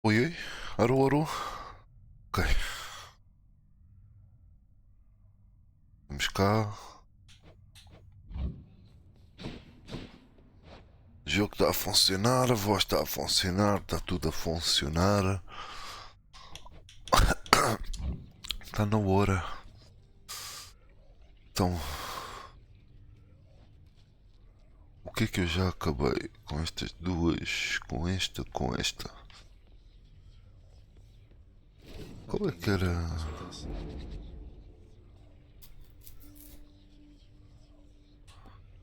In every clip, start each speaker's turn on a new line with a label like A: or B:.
A: Oi, oi, alô, alô. Ok, vamos cá. O jogo está a funcionar, a voz está a funcionar, está tudo a funcionar. Está na hora. Então, o que é que eu já acabei com estas duas? Com esta, com esta. Qual é que era?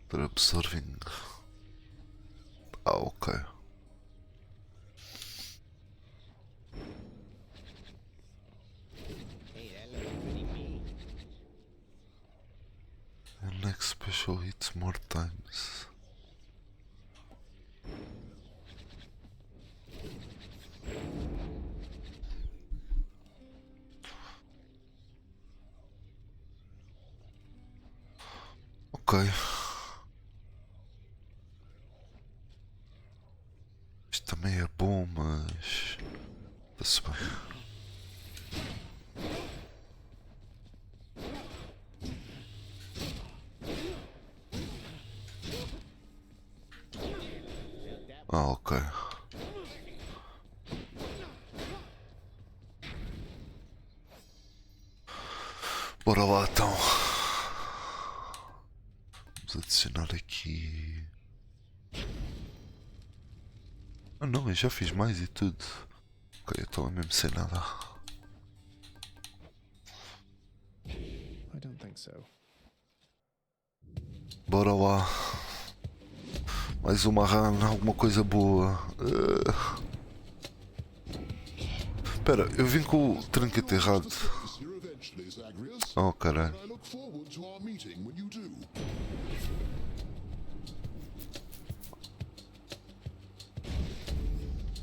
A: Para absorbing. Ah, ok. And next special hits more times. Ok. Isto também é bom, mas. Está-se bem. Ah, ok. Bora lá então. Vamos adicionar aqui. Ah não, eu já fiz mais e tudo. Ok, eu estou mesmo sem nada.
B: I don't think so.
A: Bora lá. Mais uma run, alguma coisa boa. Espera, eu vim com o trinket errado. Oh, caralho.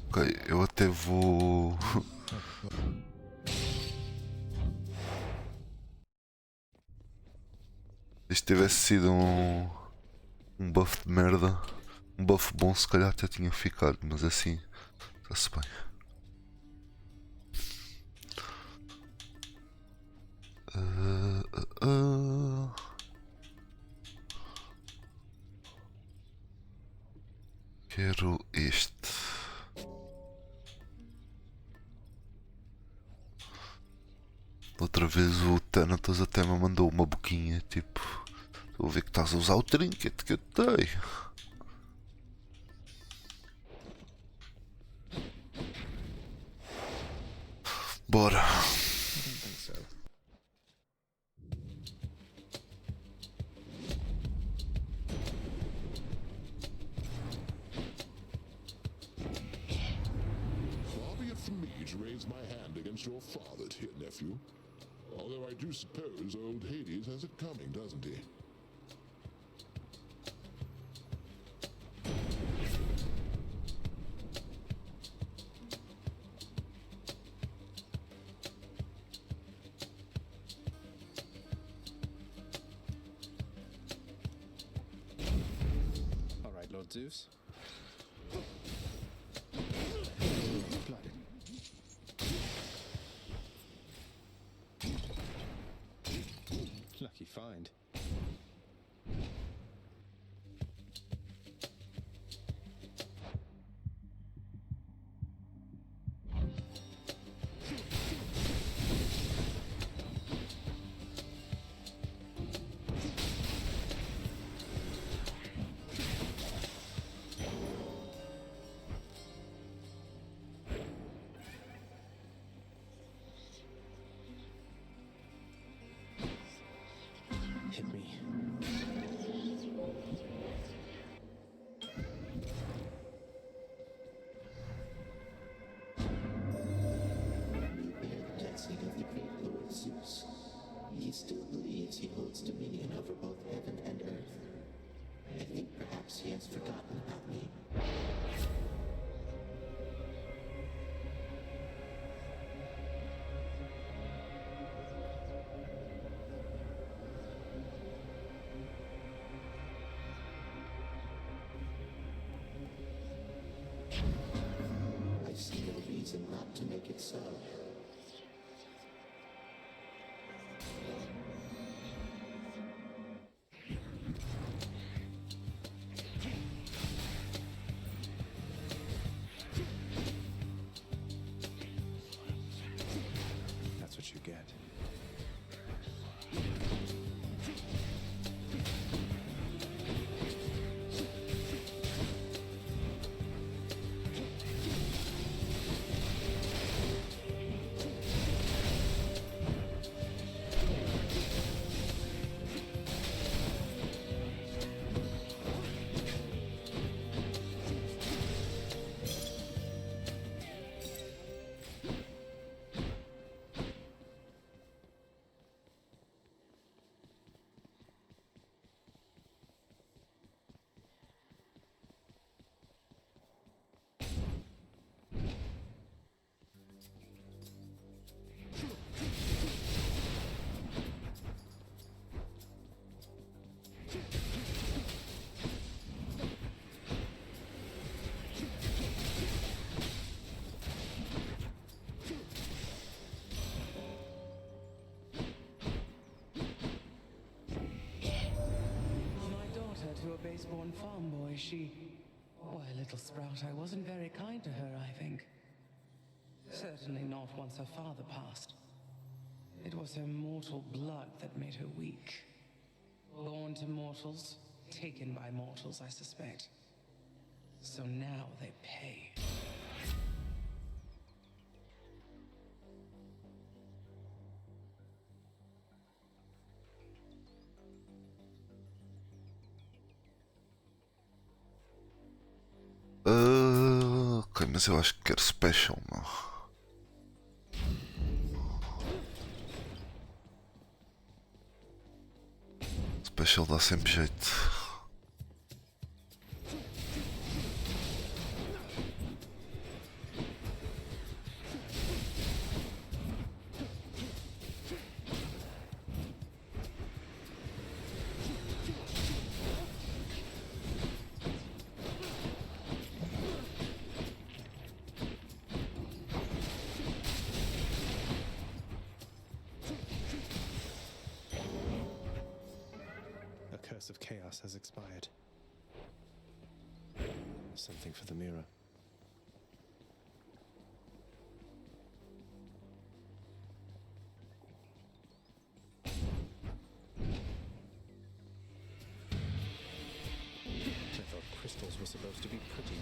A: Ok, eu até vou. Isto tivesse sido um buff de merda. Um buff bom, se calhar até tinha ficado, mas assim, está-se bem. Uh, uh, uh. Quero este. Outra vez o Thanatos até me mandou uma boquinha, tipo, estou a ver que estás a usar o trinket que eu te dei. Bora.
B: I don't think so.
C: Far be it from me to raise my hand against your father, dear nephew. Although I do suppose old Hades has it coming, doesn't he?
B: All right, Lord Zeus. Blooded. Lucky find.
D: to make it so.
B: That's what you get.
E: To a base-born farm boy, why, little sprout, I wasn't very kind to her, I think. Certainly not once her father passed. It was her mortal blood that made her weak. Born to mortals, taken by mortals, I suspect. So now they pay.
A: Ok, mas eu acho que quero special, não. Special dá sempre jeito.
B: A curse of chaos has expired. Something for the mirror. I thought crystals were supposed to be pretty.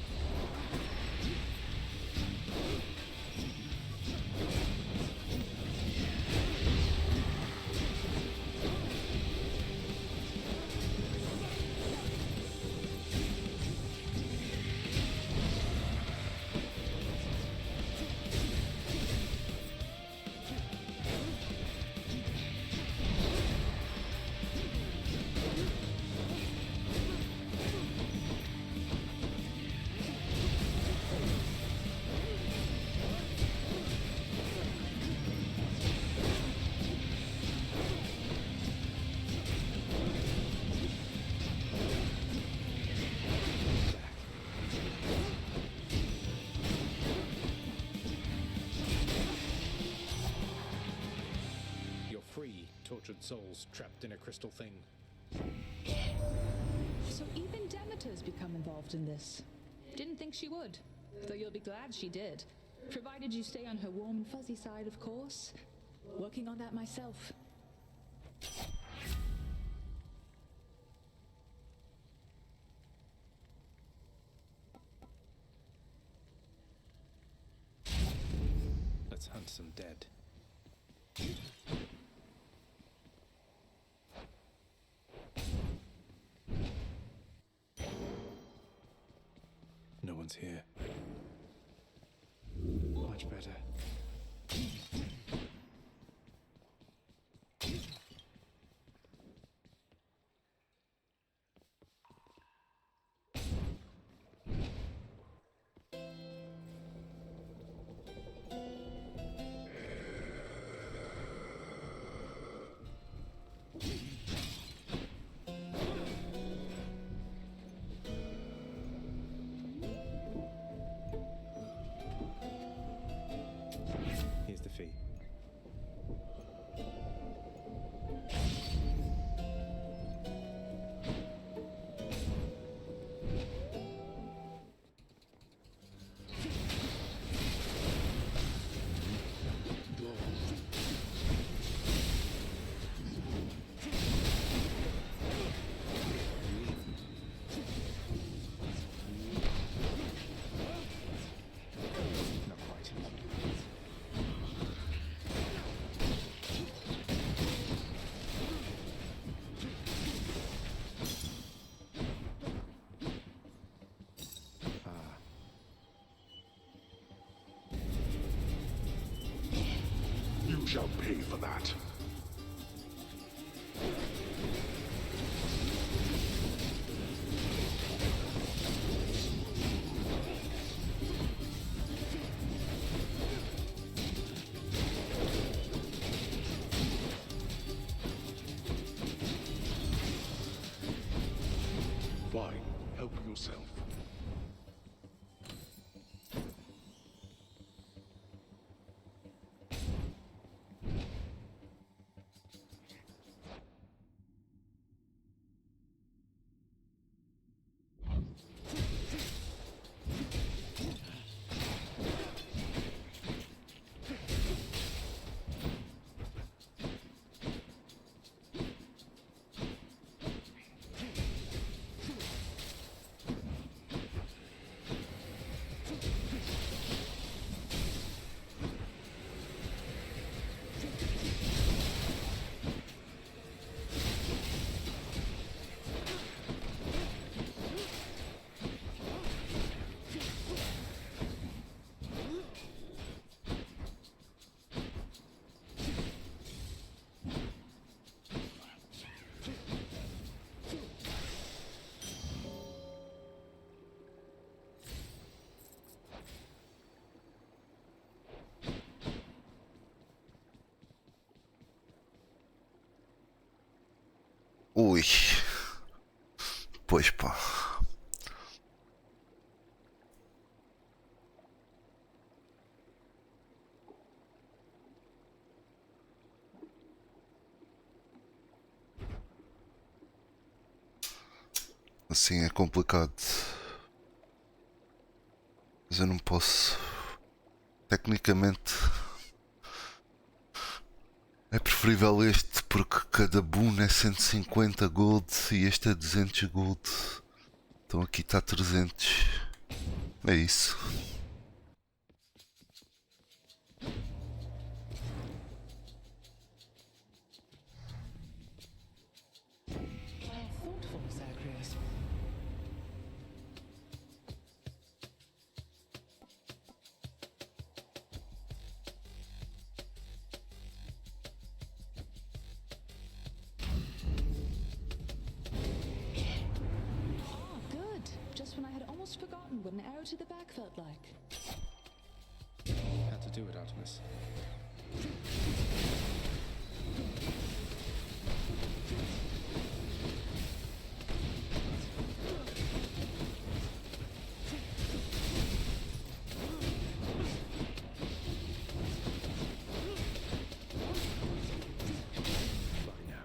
B: Tortured souls trapped in a crystal thing.
F: So even Demeter's become involved in this. Didn't think she would, though you'll be glad she did. Provided you stay on her warm and fuzzy side, of course. Working on that myself.
B: Let's hunt some dead. No one's here. Much better.
C: You shall pay for that. Fine, help yourself.
A: Ui. Pois pá. Assim é complicado. Mas eu não posso. Tecnicamente é preferível este porque cada boon é 150 gold e este é 200 gold. Então aqui está 300. É isso.
E: Thoughtful, Zagreus.
F: Ah, good. Just when I had almost forgotten what an arrow to the back felt like.
B: Had to do it, Artemis. Fine now.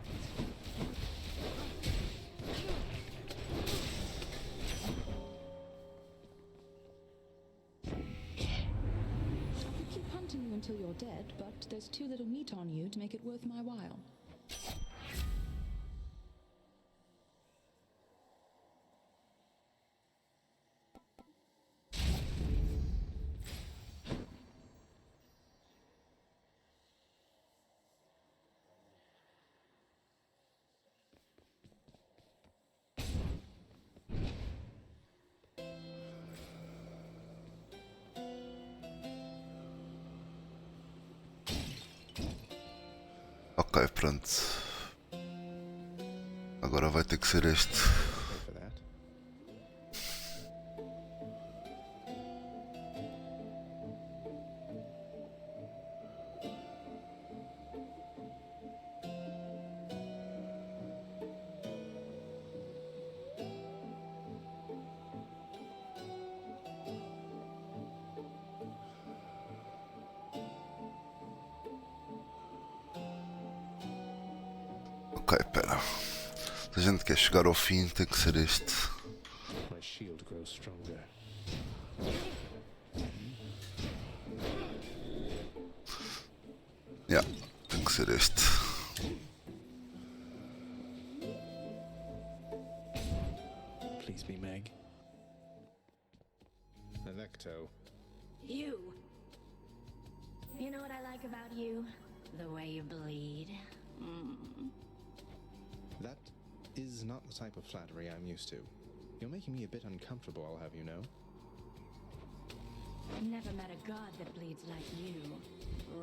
F: I could keep hunting you until you're dead, but there's too little meat on you to make it worth my while.
A: Ok, pronto. Agora vai ter que ser este.
B: Pay for that.
A: Ok, pera. Se a gente quer chegar ao fim, tem que ser este.
B: My shield grows stronger.
A: Yeah, tem que ser este.
B: Please be Meg. Electo.
D: You. You know what I like about you? The way you bleed.
B: That is not the type of flattery I'm used to. You're making me a bit uncomfortable, I'll have you know.
D: Never met a god that bleeds like you.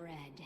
D: Red.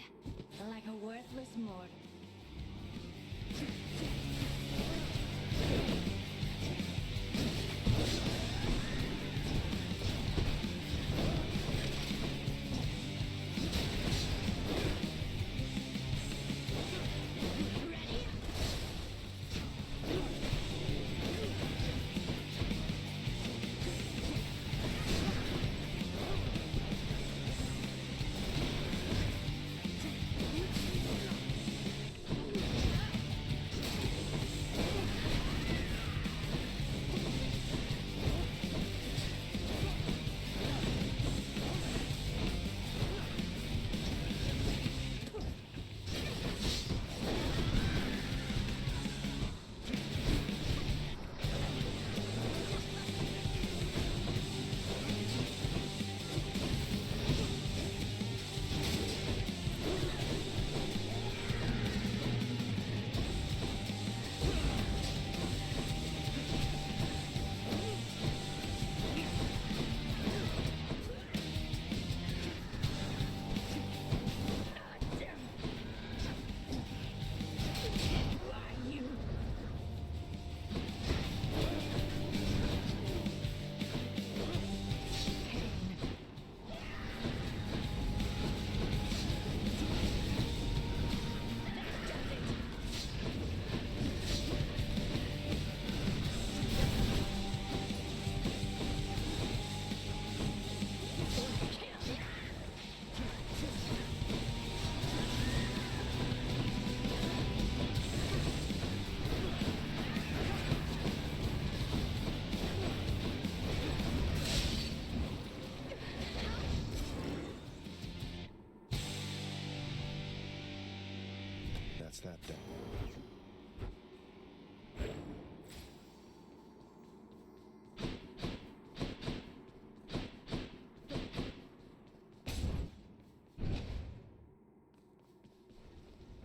B: that's that then.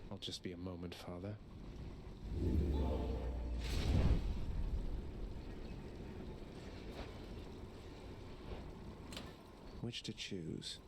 B: I'll just be a moment, Father. Which to choose?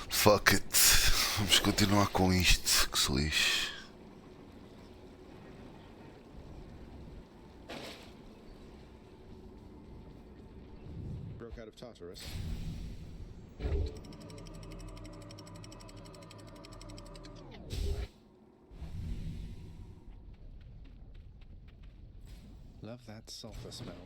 A: Fuck it. Vamos continuar com isto, que se lixe.
B: Broke out of Tartarus. Love that sulfur smell.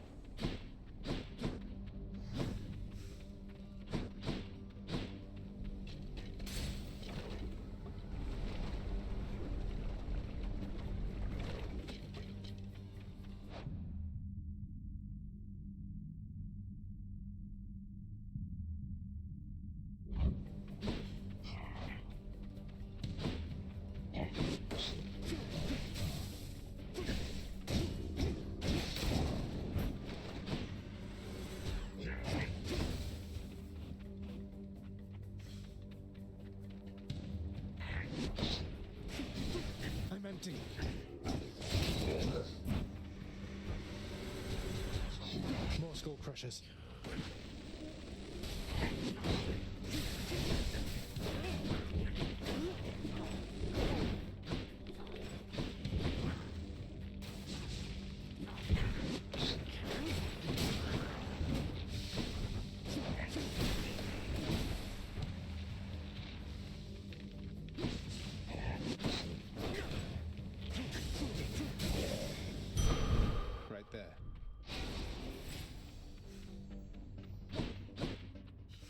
B: I'm empty. More skull crushers. Right there.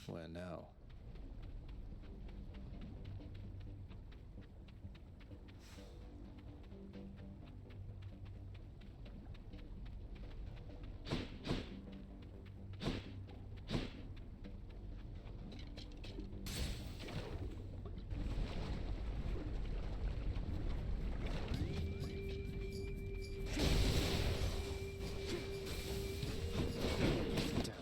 B: Where now? Damn.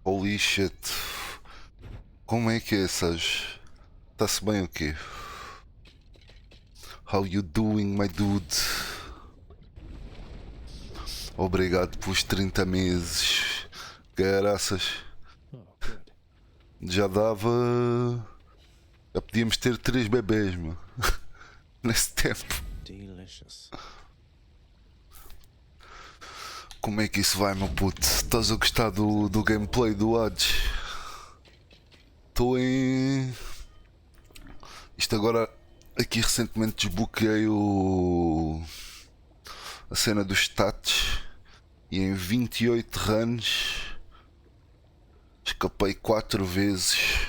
A: Holy shit. Como é que é, Saj? Está-se bem o quê? How you doing, my dude? Obrigado pelos 30 meses. Graças.
B: Oh, good.
A: Já dava. Já podíamos ter 3 bebês, mano. Nesse tempo.
B: Delicious.
A: Como é que isso vai, meu puto? Estás a gostar do gameplay do Hades? Estou em. Isto agora. Aqui recentemente desbloqueei a cena dos stats. E em 28 runs. Escapei 4 vezes.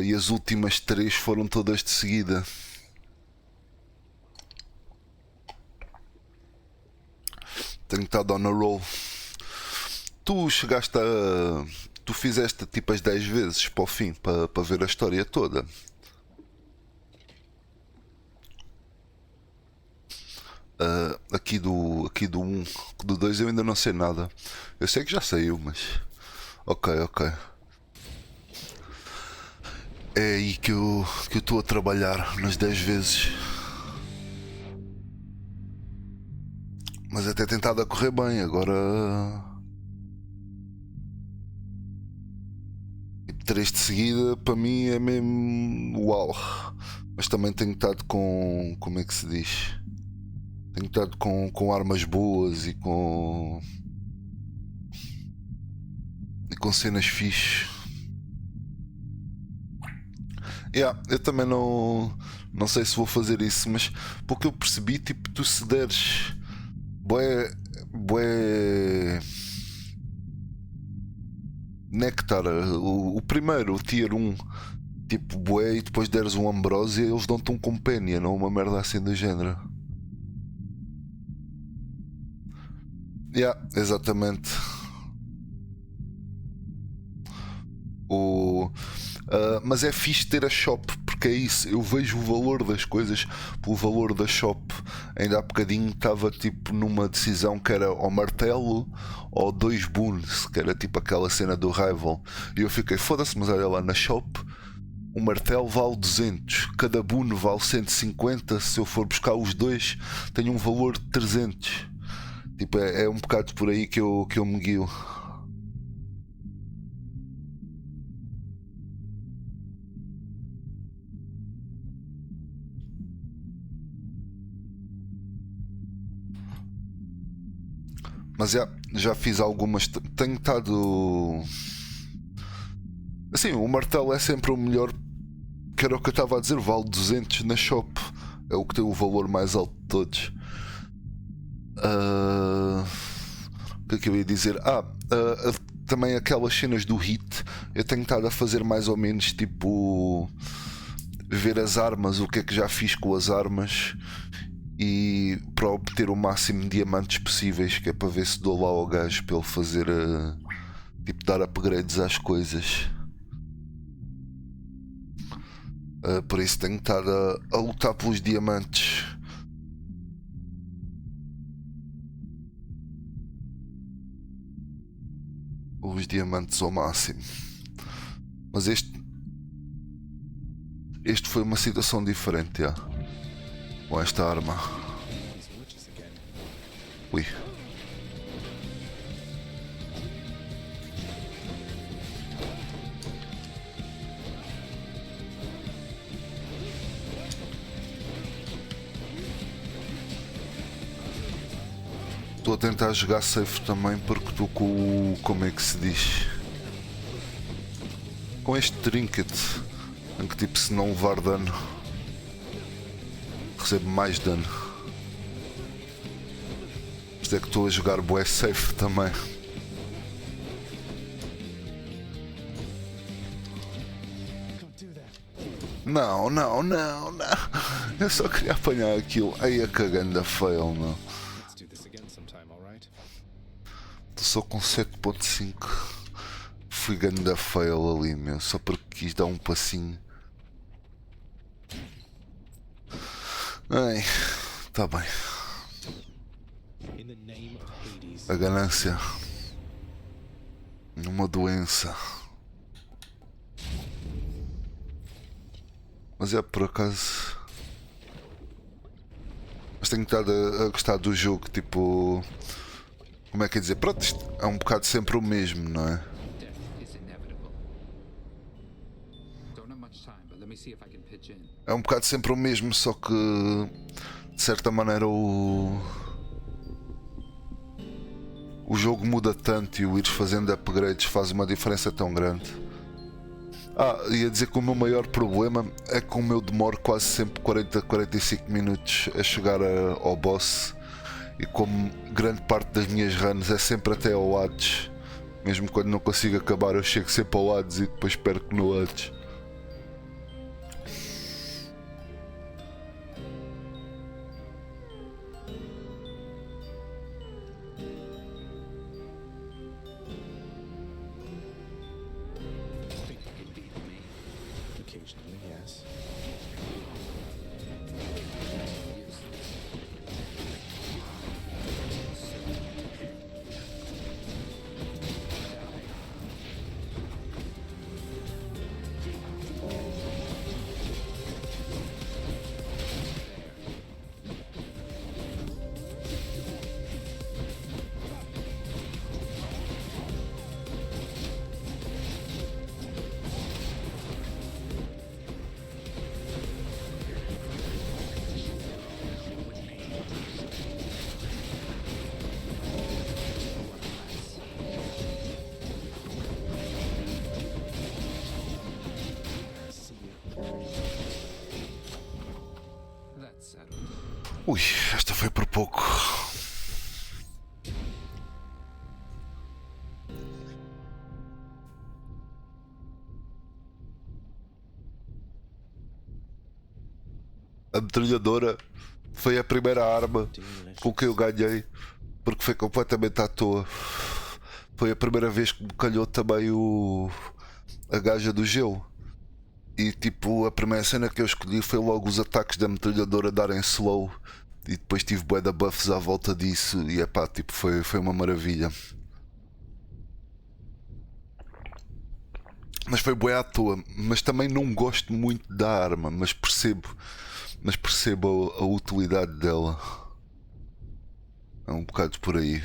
A: E as últimas 3 foram todas de seguida. Tenho estado on a roll. Tu chegaste a... Tu fizeste tipo as 10 vezes para o fim, para ver a história toda. Aqui do 1, do 2 eu ainda não sei nada. Eu sei que já saiu, mas... Ok. É aí que eu estou a trabalhar nas 10 vezes. Mas até tentado a correr bem, agora... 3 de seguida para mim é mesmo uau. Mas também tenho estado com... Como é que se diz? Tenho estado com armas boas e com cenas fixe. Eu também não sei se vou fazer isso, mas porque eu percebi, tipo, tu se deres bué Nectar, o primeiro, o tier 1, tipo bué, e depois deres um Ambrosia, eles dão-te um Companion ou uma merda assim do género. Exatamente. Mas é fixe ter a shop, porque é isso, eu vejo o valor das coisas pelo valor da shop. Ainda há bocadinho estava tipo numa decisão que era ou martelo ou 2 boons, que era tipo aquela cena do rival, e eu fiquei foda-se, mas olha lá na shop, o martelo vale 200, cada boon vale 150, se eu for buscar os dois tenho um valor de 300. Tipo, é um bocado por aí que eu me guio. Mas já fiz algumas. Tenho estado. Assim, o martelo é sempre o melhor. Que era o que eu estava a dizer, vale 200 na shop. É o que tem o valor mais alto de todos. O que é que eu ia dizer? Também aquelas cenas do hit. Eu tenho estado a fazer mais ou menos tipo. Ver as armas, o que é que já fiz com as armas. E para obter o máximo de diamantes possíveis, que é para ver se dou lá ao gajo para ele fazer tipo dar upgrades às coisas. Por isso tenho estado a lutar pelos diamantes. Os diamantes ao máximo. Mas este foi uma situação diferente, com esta arma. Ui. Estou a tentar jogar safe também porque estou com o... Como é que se diz? Com este trinket, em que tipo, se não levar dano recebo mais dano. Isto é que estou a jogar bué safe também. Não. Eu só queria apanhar aquilo. Aí a caganda fail, meu. Estou só com 7.5. Fui ganda fail ali, meu. Só porque quis dar um passinho. Ai, tá bem. A ganância. Uma doença. Mas é por acaso. Mas tenho estado a gostar do jogo, tipo. Como é que é dizer? Pronto, isto é um bocado sempre o mesmo, não é? É um bocado sempre o mesmo, só que de certa maneira o jogo muda tanto e o ires fazendo upgrades faz uma diferença tão grande. Ia dizer que o meu maior problema é que eu demoro quase sempre 40-45 minutos a chegar ao boss, e como grande parte das minhas runs é sempre até ao Hades, mesmo quando não consigo acabar eu chego sempre ao Hades e depois perco no Hades.
B: Occasionally, yes.
G: That's settled.
A: Ui, esta foi por pouco. A metralhadora foi a primeira arma com que eu ganhei, porque foi completamente à toa. Foi a primeira vez que me calhou também a gaja do gelo. E tipo, a primeira cena que eu escolhi foi logo os ataques da metralhadora darem slow. E depois tive bué de buffs à volta disso. E epá, tipo, foi uma maravilha. Mas foi bué à toa. Mas também não gosto muito da arma. Mas percebo a utilidade dela. É um bocado por aí.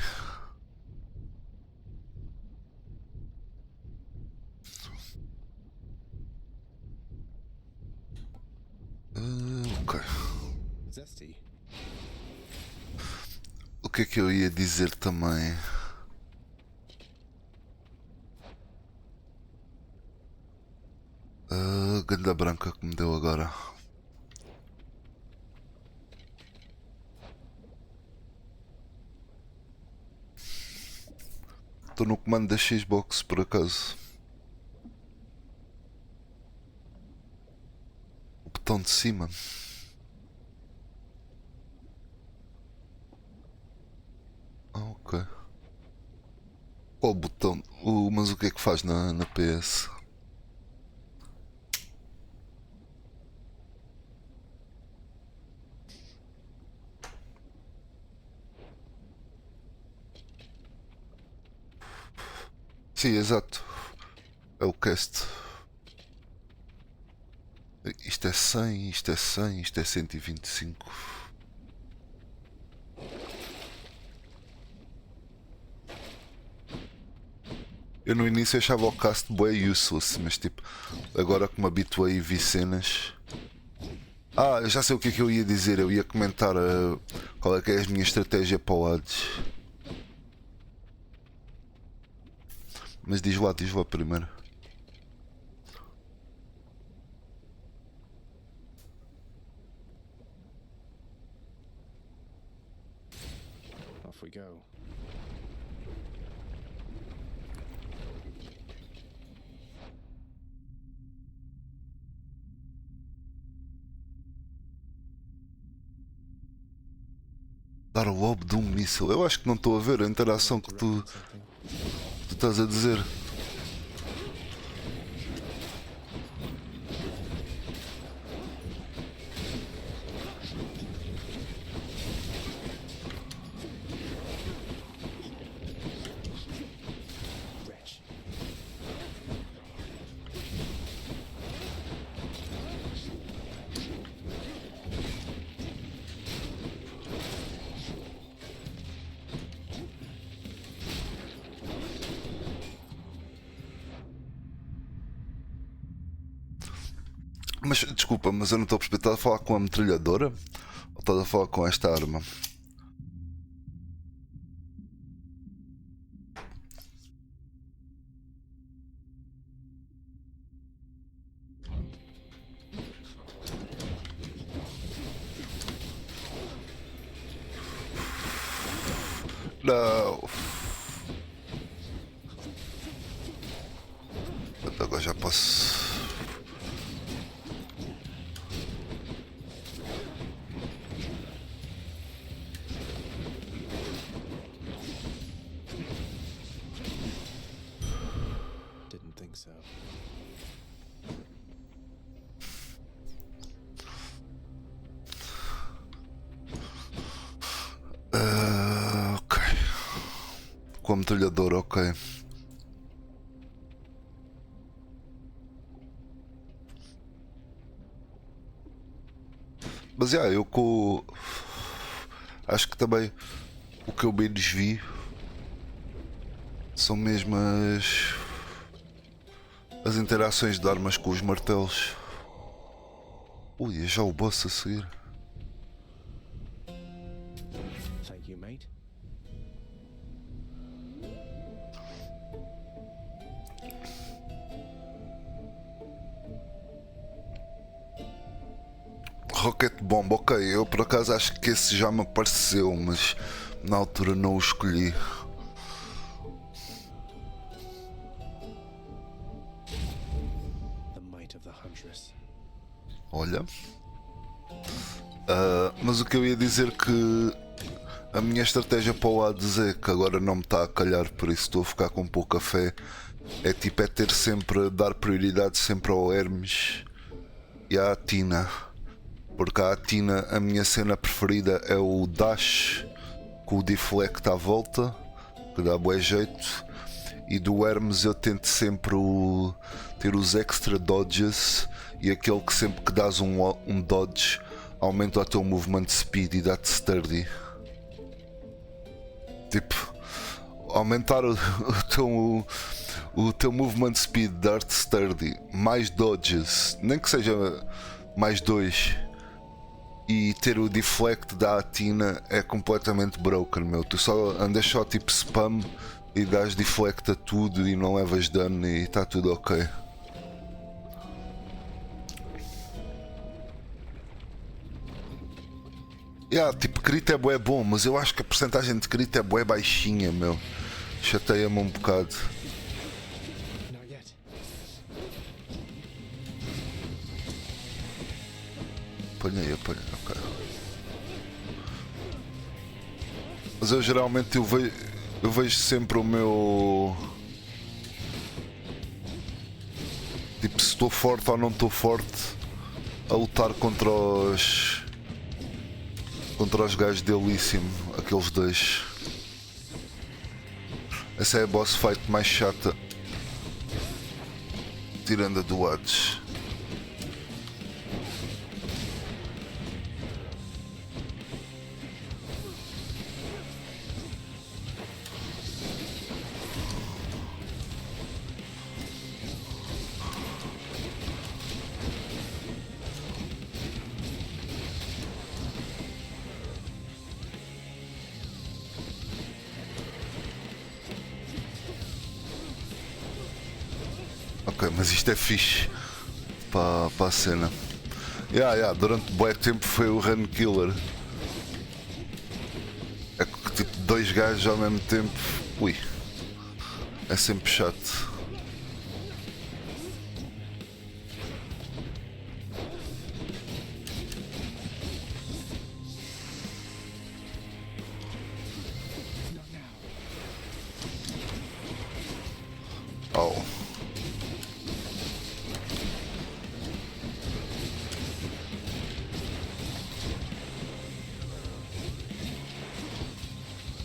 A: Ok.
B: Zesty.
A: O que é que eu ia dizer também? Ganda branca que me deu agora. Estou no comando da Xbox por acaso. O botão de cima. Ok. Qual botão? Mas o que é que faz na PS? Sim, exato. É o cast. Isto é 100, isto é 100, isto é 125. Eu no início achava o cast bué useless, mas tipo, agora que me habituei e vi cenas. Ah, eu já sei o que é que eu ia dizer, eu ia comentar qual é que é a minha estratégia para o Hades. Mas diz lá primeiro.
B: Off we go.
A: Dar o lobo de um míssil. Eu acho que não estou a ver a interação que tu estás a dizer.
B: Wretch.
A: Mas desculpa, mas eu não estou a perceber. Estás a falar com a metralhadora? Ou estás a falar com esta arma? Não. Agora já posso.
B: Didn't think so.
A: Com a metralhadora, ok. Mas eu com. Acho que também o que eu menos vi são mesmo as interações de armas com os martelos. Ui, é já o boss a seguir.
B: Thank you, mate.
A: Rocket Bomb, ok, eu por acaso acho que esse já me apareceu, mas na altura não o escolhi.
B: The might of the Huntress.
A: Olha. Mas o que eu ia dizer que a minha estratégia para o Hades é que agora não me está a calhar, por isso estou a ficar com pouca fé. É tipo, é ter sempre, dar prioridade sempre ao Hermes e à Athena. Porque a Athena, a minha cena preferida é o dash com o deflect à volta, que dá bué jeito. E do Hermes eu tento sempre ter os extra dodges e aquele que sempre que dás um dodge aumenta o teu movement speed e dá-te sturdy. Tipo, aumentar o teu movement speed, dar-te sturdy, mais dodges, nem que seja mais 2, e ter o deflect da Athena é completamente broken, meu. Tu só andas só tipo spam e dás deflect a tudo e não levas dano e está tudo ok. Tipo, crit é bué bom, mas eu acho que a porcentagem de crit é bué baixinha, meu. Chateia-me um bocado.
B: Not yet.
A: Apanhei, ok. Mas eu geralmente eu vejo sempre o meu. Tipo, se estou forte ou não estou forte a lutar contra os gajos de Elysium, aqueles dois. Essa é a boss fight mais chata, tirando a do Hades. Ok, mas isto é fixe para a cena. Durante bué tempo foi o Run Killer. É que tipo 2 gajos ao mesmo tempo. Ui, é sempre chato. Oh.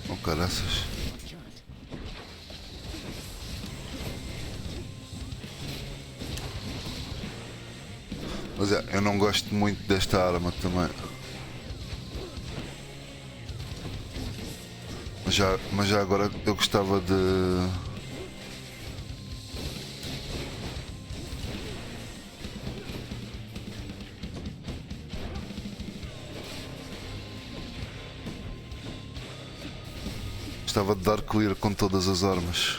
A: Oh, caraças. Mas eu não gosto muito desta arma também. Mas já agora eu gostava de. Gostava de dar clear com todas as armas.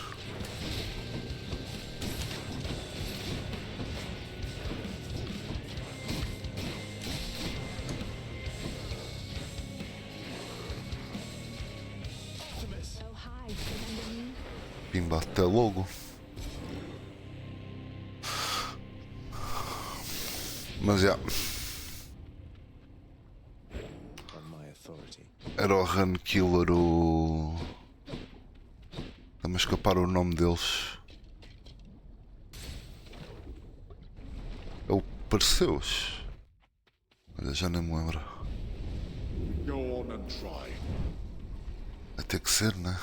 D: Oh, hi. Remember me?
A: Pimba, até logo. Mas
B: On my authority.
A: era o Run Killer o. Está-me a escapar o nome deles. É o Perseus. Olha, já nem me lembro.
C: Go on and try.
A: Vai ter que ser, né?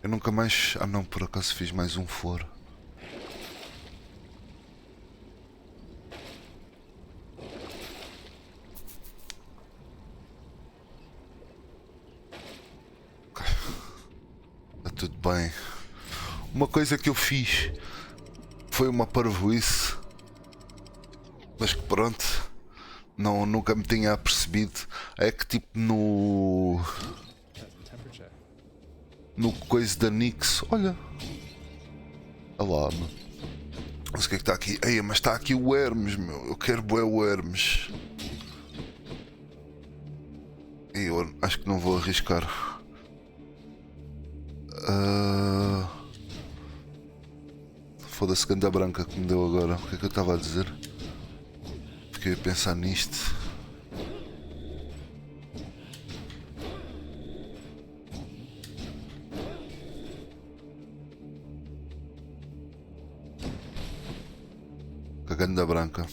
A: Eu nunca mais. Ah não, por acaso fiz mais um foro. Está tudo bem. Uma coisa que eu fiz foi uma parvoíce, mas que pronto, não, nunca me tinha apercebido. É que tipo no coisa da Nix, olha lá, mano. Não sei o que é que está aqui. Ei, mas está aqui o Hermes, meu. Eu quero bué o Hermes. Eu acho que não vou arriscar. Foda-se, ganda branca que me deu agora. O que é que eu estava a dizer? Fiquei a pensar nisto. Com a ganda branca.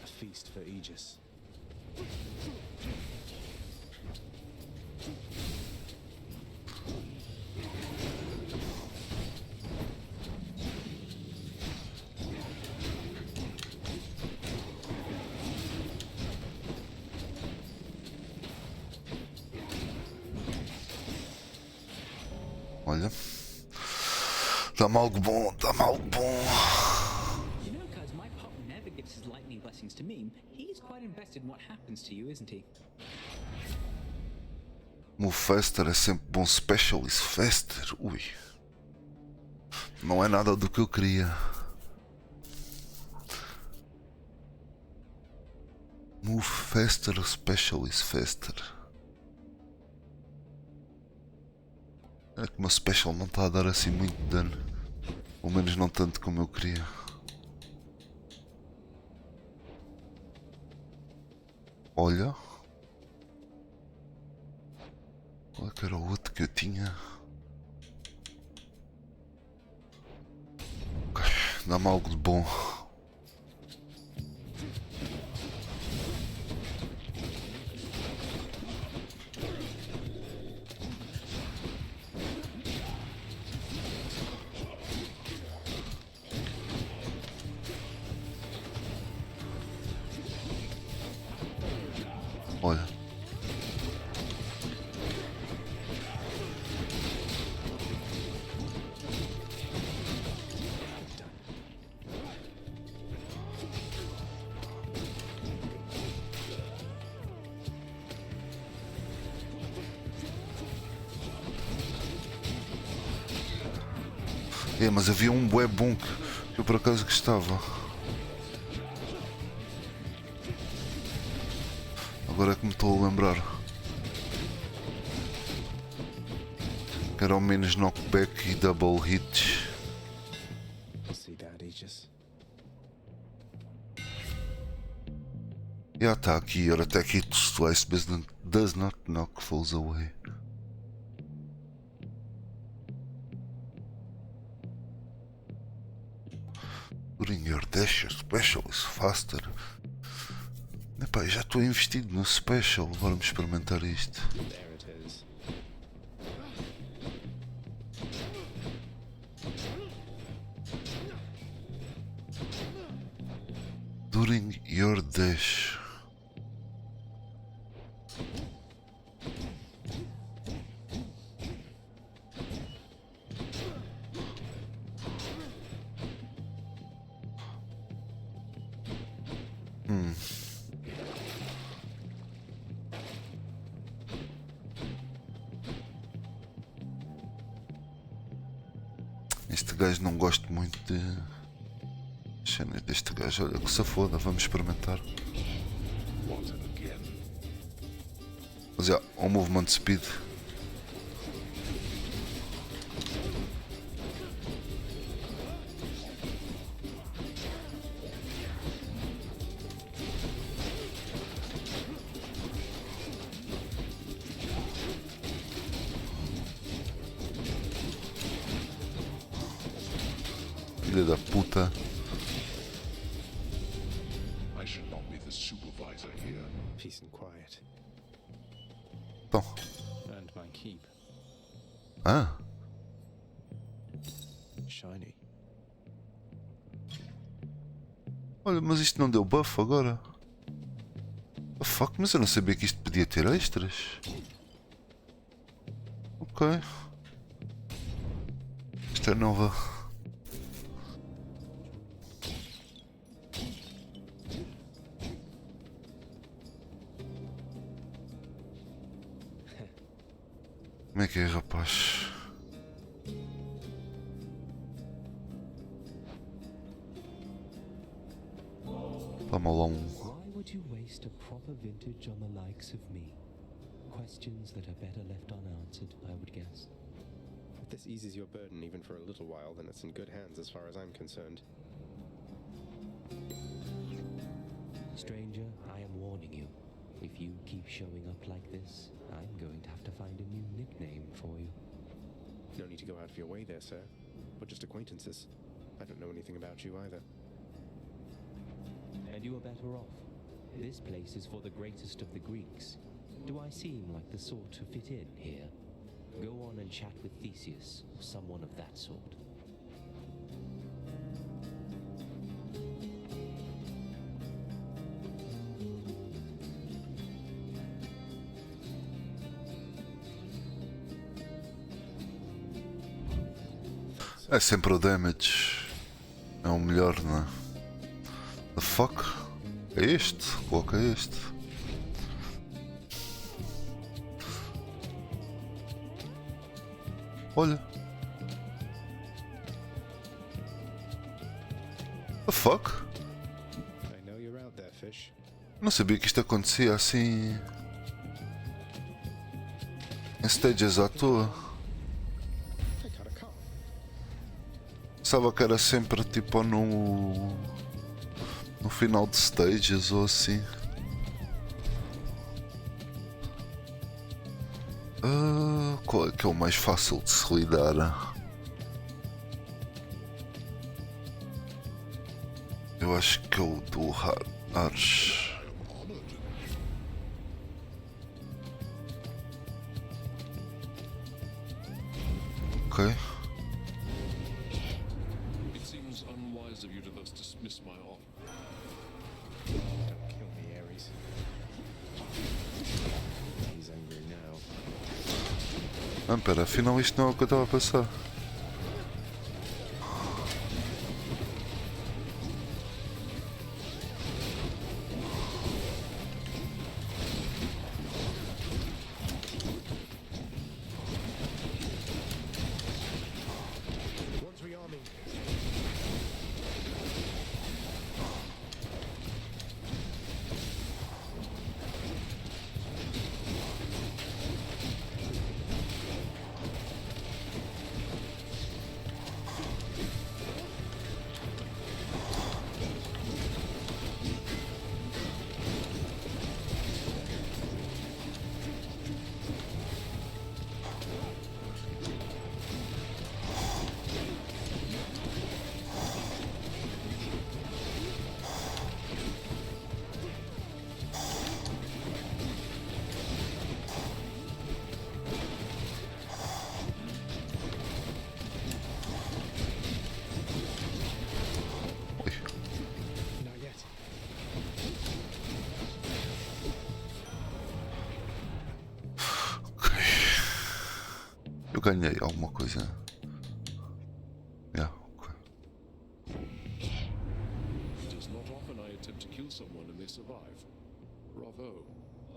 B: A feast for Aegis.
A: Olha. Dá-me algo bom, dá-me algo bom.
H: You know, cuz my pop never gives his lightning blessings to me. He's quite invested in what happens to you, isn't he?
A: Move faster é sempre bom. Specialist faster. Ui. Não é nada do que eu queria. Move faster, specialist faster. É que o meu special não está a dar assim muito dano. Pelo menos não tanto como eu queria. Olha. Qual é que era o outro que eu tinha? Ok, dá-me algo de bom. Olha. É, mas havia um bué bom que eu por acaso gostava. Agora é que me estou a lembrar. Que era ao menos knockback e double hits.
B: See that, Aegis?
A: Já está aqui, your attack hits twice but does not knock falls away. During your dash, your special is faster. Epá, já estou investido no special, vamos experimentar isto.
B: There it is.
A: During your dash. Este gajo não gosto muito de cenas deste gajo. Olha que se foda, vamos experimentar. Mas é, o movement speed. filha da puta.
C: I should not be the supervisor here.
B: Peace and quiet.
A: Então.
B: And my keep.
A: Ah,
B: Shiny.
A: olha, mas isto não deu buff agora. Oh, fuck, mas eu não sabia que isto podia ter extras. Ok. Isto é nova. Como é que é, rapaz? Toma lá um.
I: Why would you waste a proper vintage on the likes of me? Questions that are better left unanswered, I would guess.
B: If this eases your burden even for a little while, then it's in good hands as far as I'm concerned.
I: Stranger, I am warning you. If you keep showing up like this, I'm going to have to find a new nickname for you.
B: No need to go out of your way there, sir. We're just acquaintances. I don't know anything about you either.
I: And you are better off. This place is for the greatest of the Greeks. Do I seem like the sort to fit in here? Go on and chat with Theseus, or someone of that sort.
A: É sempre o damage. É o melhor, não é? The fuck? É este? Coloca este. Olha. The fuck?
B: I know you're out there, fish.
A: Não sabia que isto acontecia assim. Em stages à toa.
B: I got a call.
A: Pensava que era sempre tipo no final de stages ou assim. Qual é que é o mais fácil de se lidar? Eu acho que é o do Ars. Ok.
C: It seems unwise of you to thus dismiss my offer.
B: Don't kill me, Ares. He's angry now.
A: Ah, pera, afinal isto não é o que eu estava a pensar.
B: One's rearming. Not yet.
A: Ok. Eu ganhei alguma coisa. Yeah, ok.
C: It is not often I attempt to kill someone and they survive. Bravo.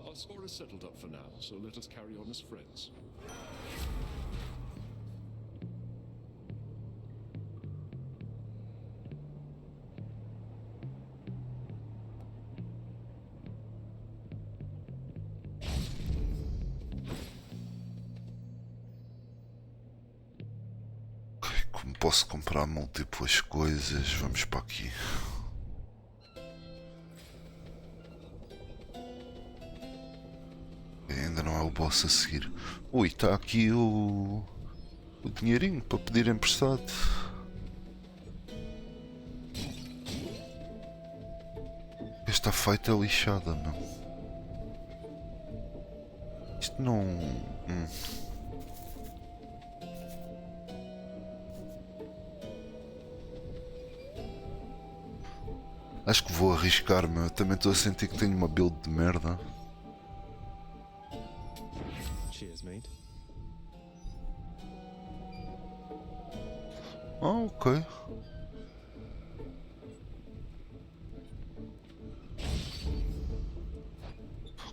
C: Our score is settled up for now, so let us carry on as friends.
A: Ok, como posso comprar múltiplas coisas? Vamos para aqui. Ainda não é o boss a seguir. Ui, está aqui o dinheirinho para pedir emprestado. esta fight é lixada, meu. Isto não. Acho que vou arriscar, meu. Eu também estou a sentir que tenho uma build de merda.
B: Cheers, mate.
A: Ah, ok.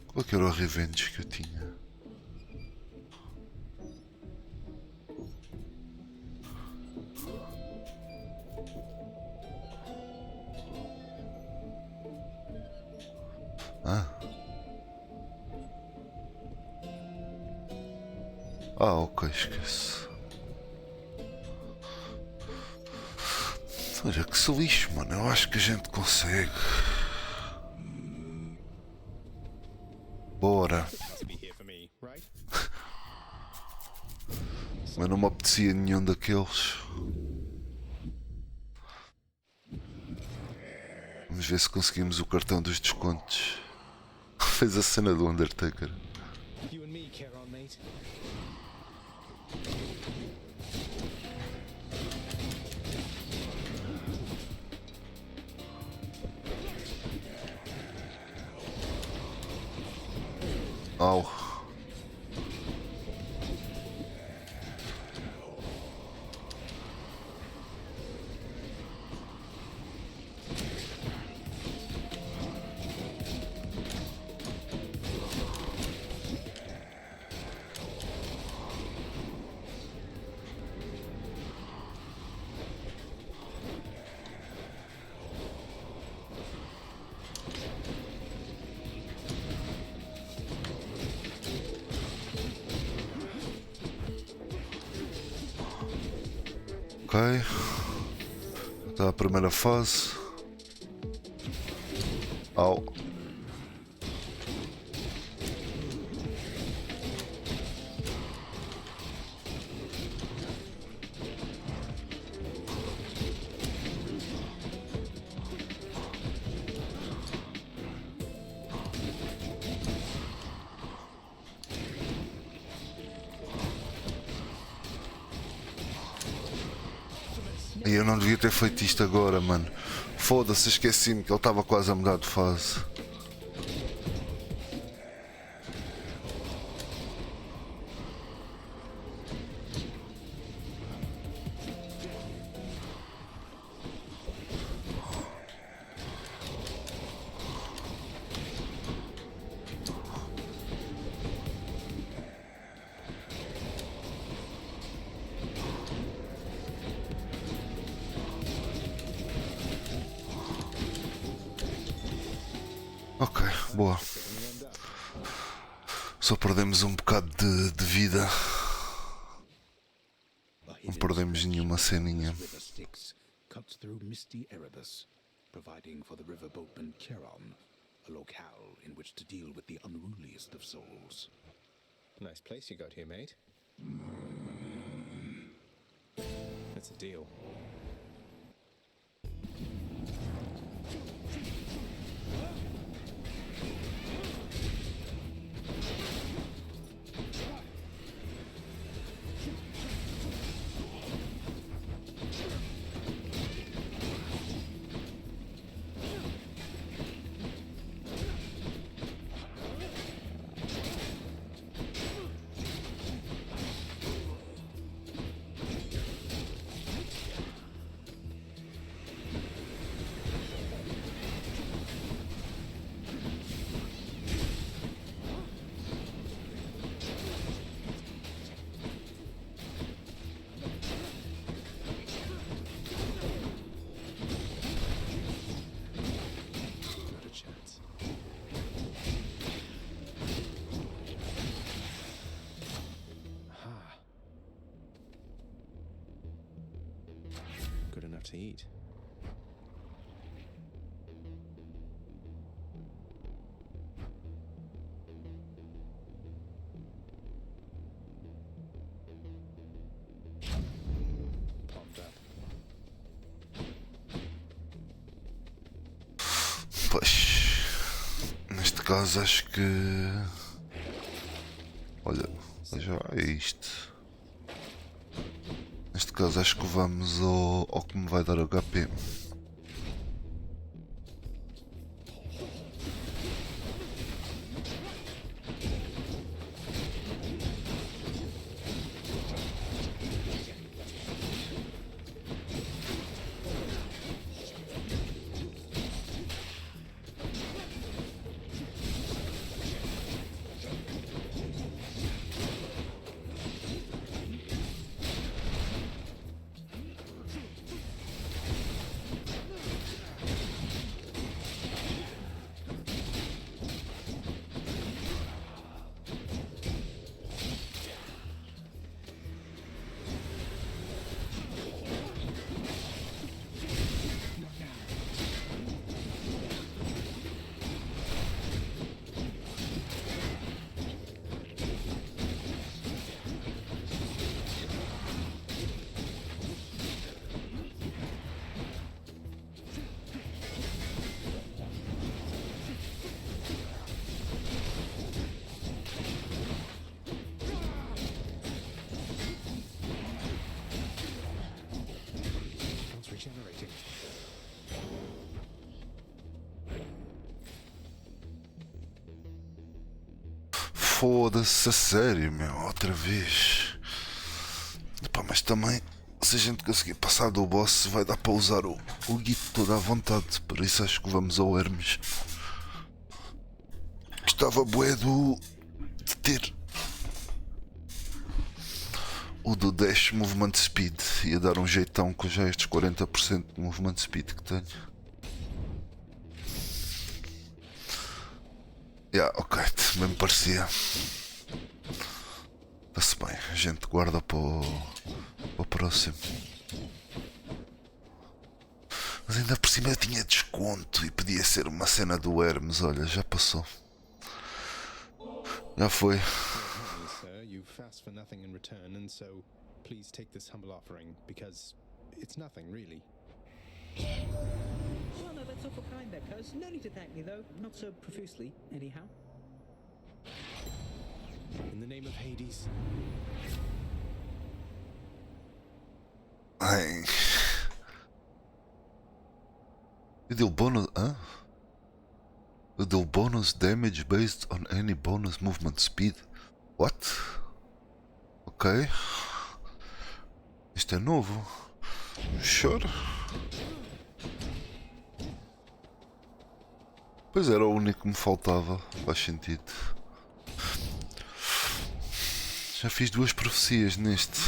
A: Qual é que era o revenge que eu tinha? Ok, esquece. Olha que se lixo, mano. Eu acho que a gente consegue. Bora.
B: Must be here for me, right?
A: Mas não me apetecia nenhum daqueles. Vamos ver se conseguimos o cartão dos descontos. Fez a cena do Undertaker.
B: You and me, Charon, mate.
A: Au. Ok. Está a primeira fase. Au. E eu não devia ter feito isto agora, mano. Foda-se, esqueci-me que ele estava quase a mudar de fase. Ok, boa. Só perdemos um bocado de vida. Não perdemos nenhuma ceninha.
J: River Styx cuts through misty Erebus, providing for the river boatman Charon a locale in which to deal with the unruliest of souls.
B: Nice place you got here, mate. That's a deal. Not a chance. Aha. Good enough to eat. Popped up.
A: Pois. caso acho que... Olha, já é isto. Neste caso acho que vamos ao que me vai dar HP.
B: It's regenerating.
A: Foda-se, a sério, meu, outra vez. Epá, mas também, se a gente conseguir passar do boss, vai dar para usar o Git toda à vontade. Por isso acho que vamos ao Hermes. Gostava bué de ter o do Dash Movement Speed. Ia dar um jeitão com já estes 40% de Movement Speed que tenho. Ok, também me parecia. Está-se bem, a gente guarda para o próximo. Mas ainda por cima eu tinha desconto e podia ser uma cena do Hermes. Olha, já passou. Já foi.
B: Sir, you've asked for nothing in return, and so please take this humble offering, because it's nothing really.
H: Well, no, that's awful kind there, cuz. No need to thank me, though. Not so profusely, anyhow.
B: In the name of Hades.
A: Ai. Eu deu bônus. Hã? Eu deu bônus damage based on any bonus movement speed. What? Ok. Isto é novo. Sure. Pois era o único que me faltava. Faz sentido. Já fiz 2 profecias neste.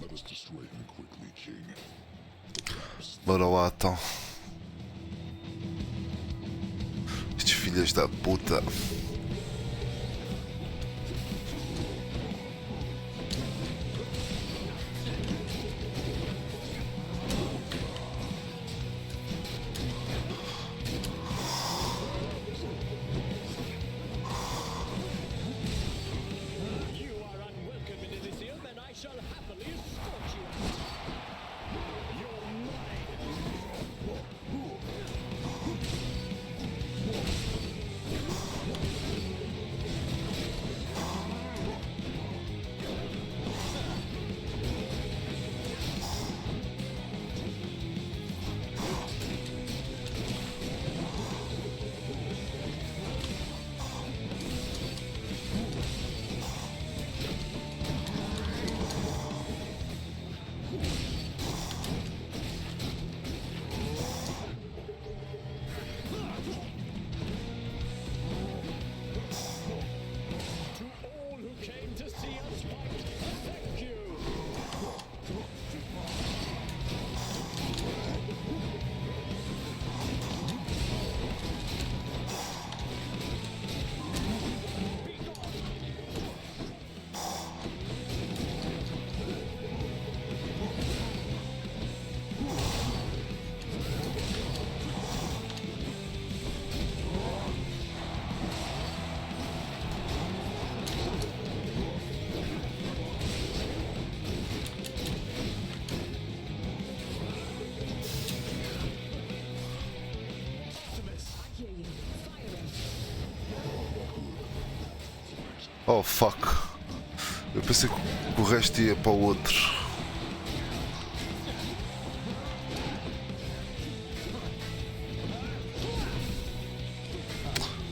C: Let us destroy him quickly, King.
A: Bora lá então. Estes filhos da puta. Oh fuck. Eu pensei que o resto ia para o outro.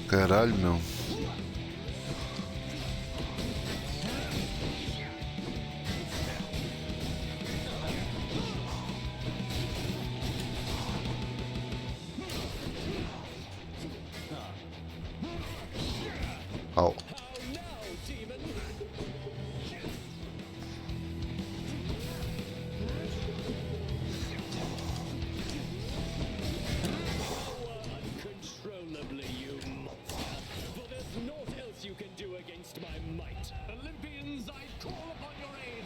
A: Caralho, meu. Au.
K: Uncontrollably, you monster. For there's naught else you can do against my might. Olympians, I call upon your aid.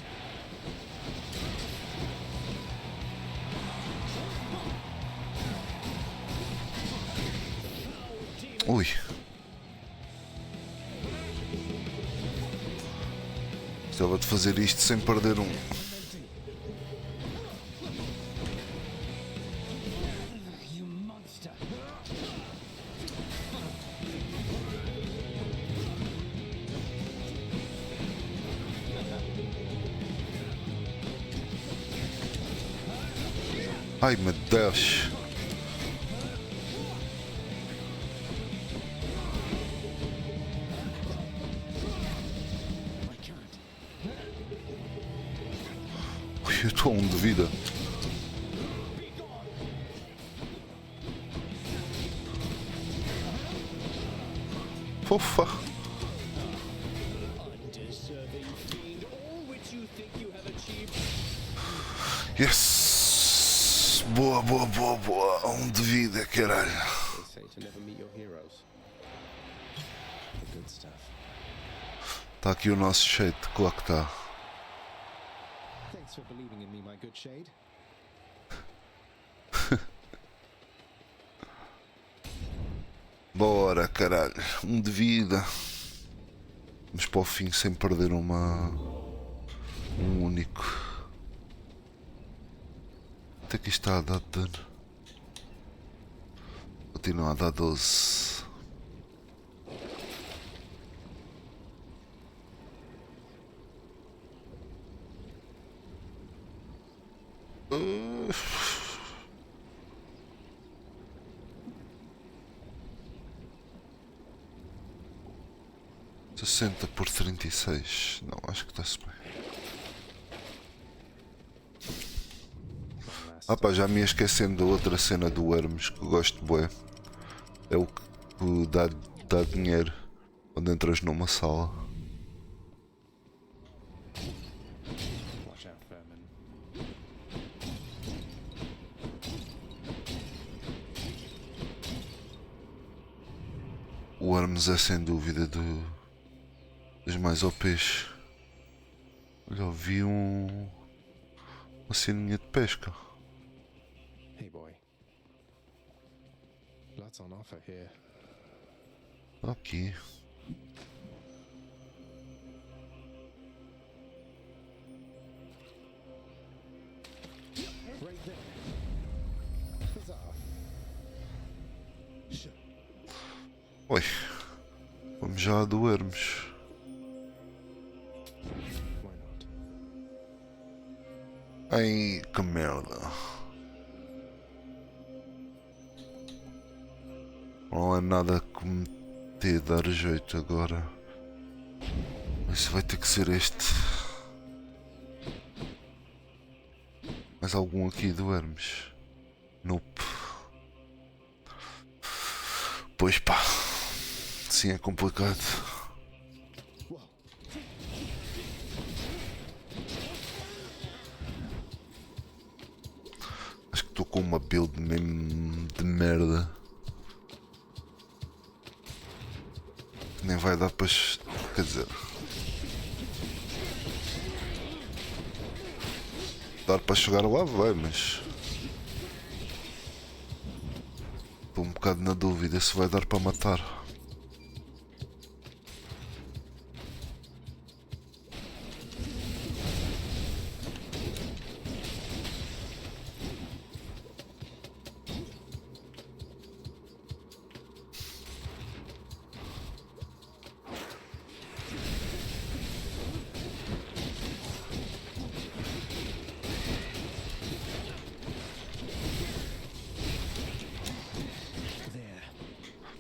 A: Ui. Gostava de fazer isto sem perder um.
K: You monster.
A: Ai meu Deus. Ui, eu estou a um de vida. Ufa.
K: Undeserving fiend, all which you think you have achieved.
A: Yes. Boa, boa, boa, boa. A um de vida, caralho.
B: They say to never meet your heroes. The good stuff.
A: Está aqui o nosso shade, claro que está.
B: Thanks for believing in me, my good shade.
A: Bora, caralho. Um de vida. Vamos para o fim sem perder um único. Até que isto está a dar dano. Continua a dar 12. Uh... 60 por 36. Não, acho que está-se bem. Ah pá, já me ia esquecendo da outra cena do Hermes que eu gosto bué. É o que dá dinheiro quando entras numa sala.
B: Watch out, vermin.
A: O Hermes é sem dúvida dos mais OPs. Olha, eu vi uma ceninha de pesca.
B: Hey, boy. Lots on offer here.
A: Aqui.
B: Right there. Huzzah.
A: Oi. Vamos já a do Hermes.
B: Why not?
A: Ai, que merda. Não é nada que me dê dar jeito agora. Isso vai ter que ser este. Mais algum aqui do Hermes? Nope. Pois pá. Sim, é complicado. Acho que estou com uma build mesmo de merda. Nem vai dar para... Quer dizer... Dar para chegar lá vai, mas... Estou um bocado na dúvida se vai dar para matar.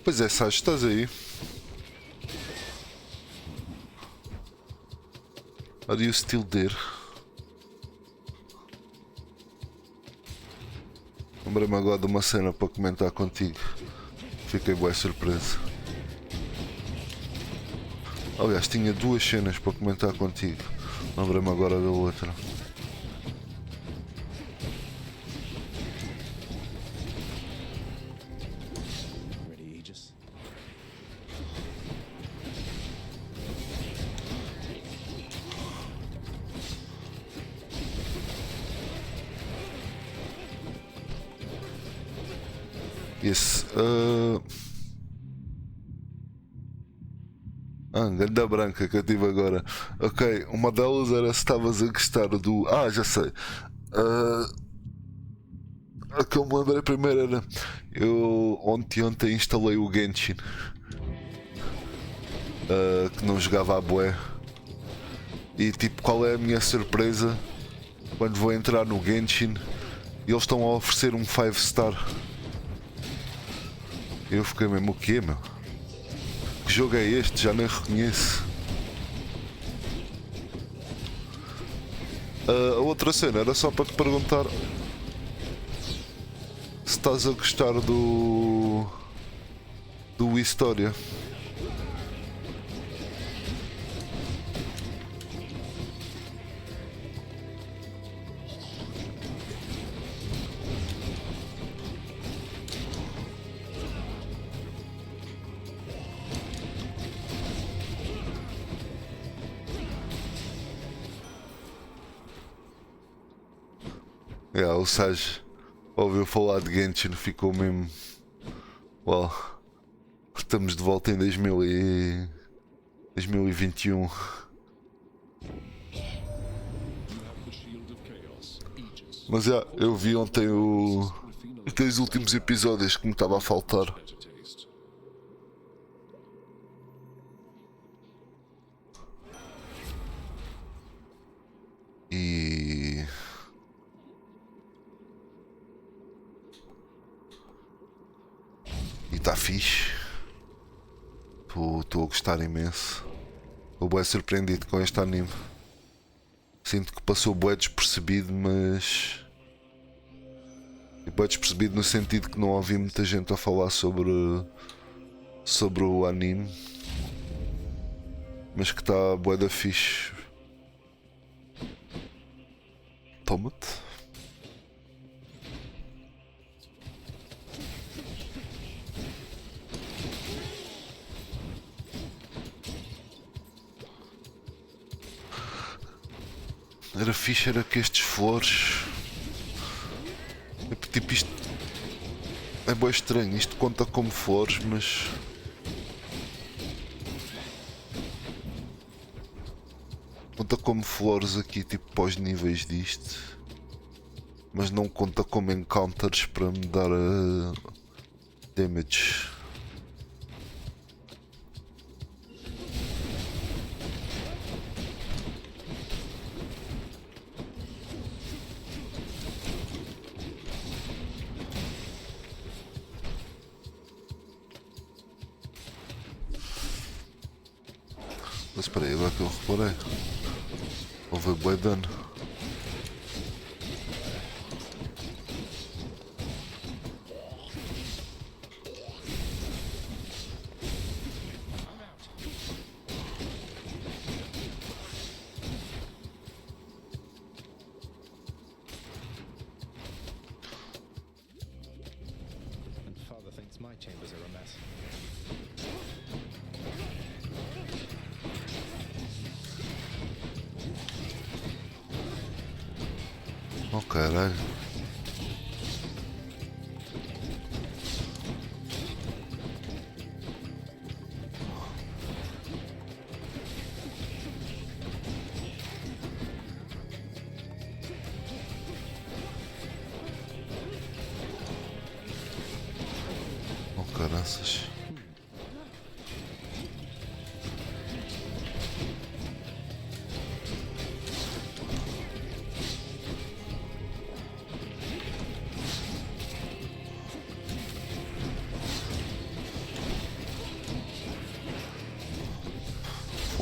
A: Pois é, Sage, estás aí? Are you still there? Lembrei-me agora de uma cena para comentar contigo. Fiquei bem surpreso. Aliás, tinha duas cenas para comentar contigo. Lembrei-me agora da outra.
B: Ready, Aegis?
A: Yes. Ganda branca que eu tive agora. Ok, uma delas era se estavas a gostar do. Já sei. A que eu me lembrei primeiro era. Eu ontem instalei o Genshin. Que não jogava a bué. E tipo, qual é a minha surpresa quando vou entrar no Genshin e eles estão a oferecer um 5-star. Eu fiquei mesmo, o quê, meu? Que jogo é este? Já nem reconheço. A outra cena era só para te perguntar se estás a gostar do História. O Sage ouviu falar de Genshin, ficou mesmo. Uau, estamos de volta em 2021. Mas eu vi ontem os últimos episódios que me estava a faltar. E está fixe. Estou a gostar imenso. Estou bem surpreendido com este anime. Sinto que passou bué despercebido, mas bué despercebido no sentido que não ouvi muita gente a falar sobre o anime, mas que está bué da fixe. Toma-te. Era fixe, era que estes flores. Tipo, isto é bem estranho. Isto conta como flores, mas conta como flores aqui, tipo, para os níveis disto. Mas não conta como encounters para me dar damage. Mas espera aí, agora que eu reparei, houve bué dano.
B: And father thinks my chambers are a mess.
A: Oh caralho. Oh caraças.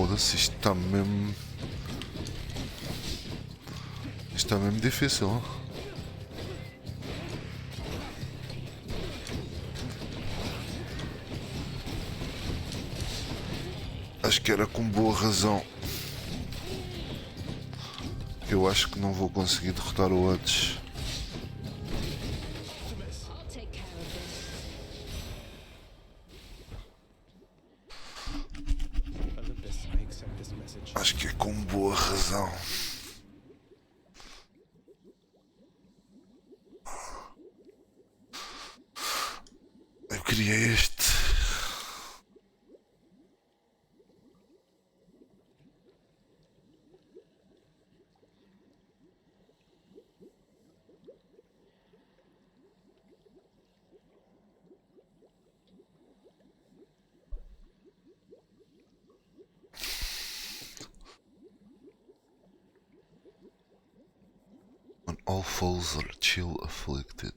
A: Foda-se, isto está mesmo. Isto está mesmo difícil. Hein? Acho que era com boa razão. Eu acho que não vou conseguir derrotar o Hades.
F: I'll take care of this.
B: Olympus, I accept this message.
A: Acho que é com boa razão. Eu queria este. When all foes are chill afflicted.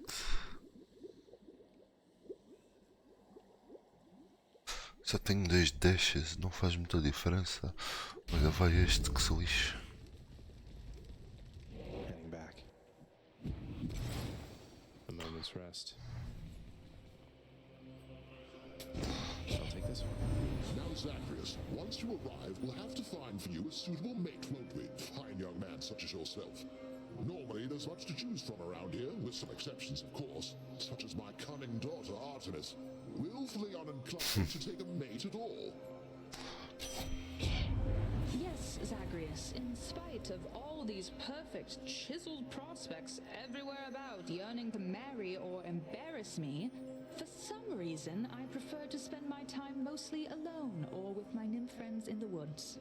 A: Só tenho 2 dashes, não faz muita diferença. Olha, vai este que se lixe.
B: Heading back. A moment's rest. I'll take this one.
C: Now, Zagreus, once you arrive, we'll have to find for you a suitable mate, won't we? Fine young man such as yourself. Normally, there's much to choose from around here, with some exceptions, of course, such as my cunning daughter, Artemis, willfully uninclined to take a mate at all.
F: Yes, Zagreus, in spite of all these perfect, chiseled prospects everywhere about yearning to marry or embarrass me, for some reason I prefer to spend my time mostly alone or with my nymph friends in the woods.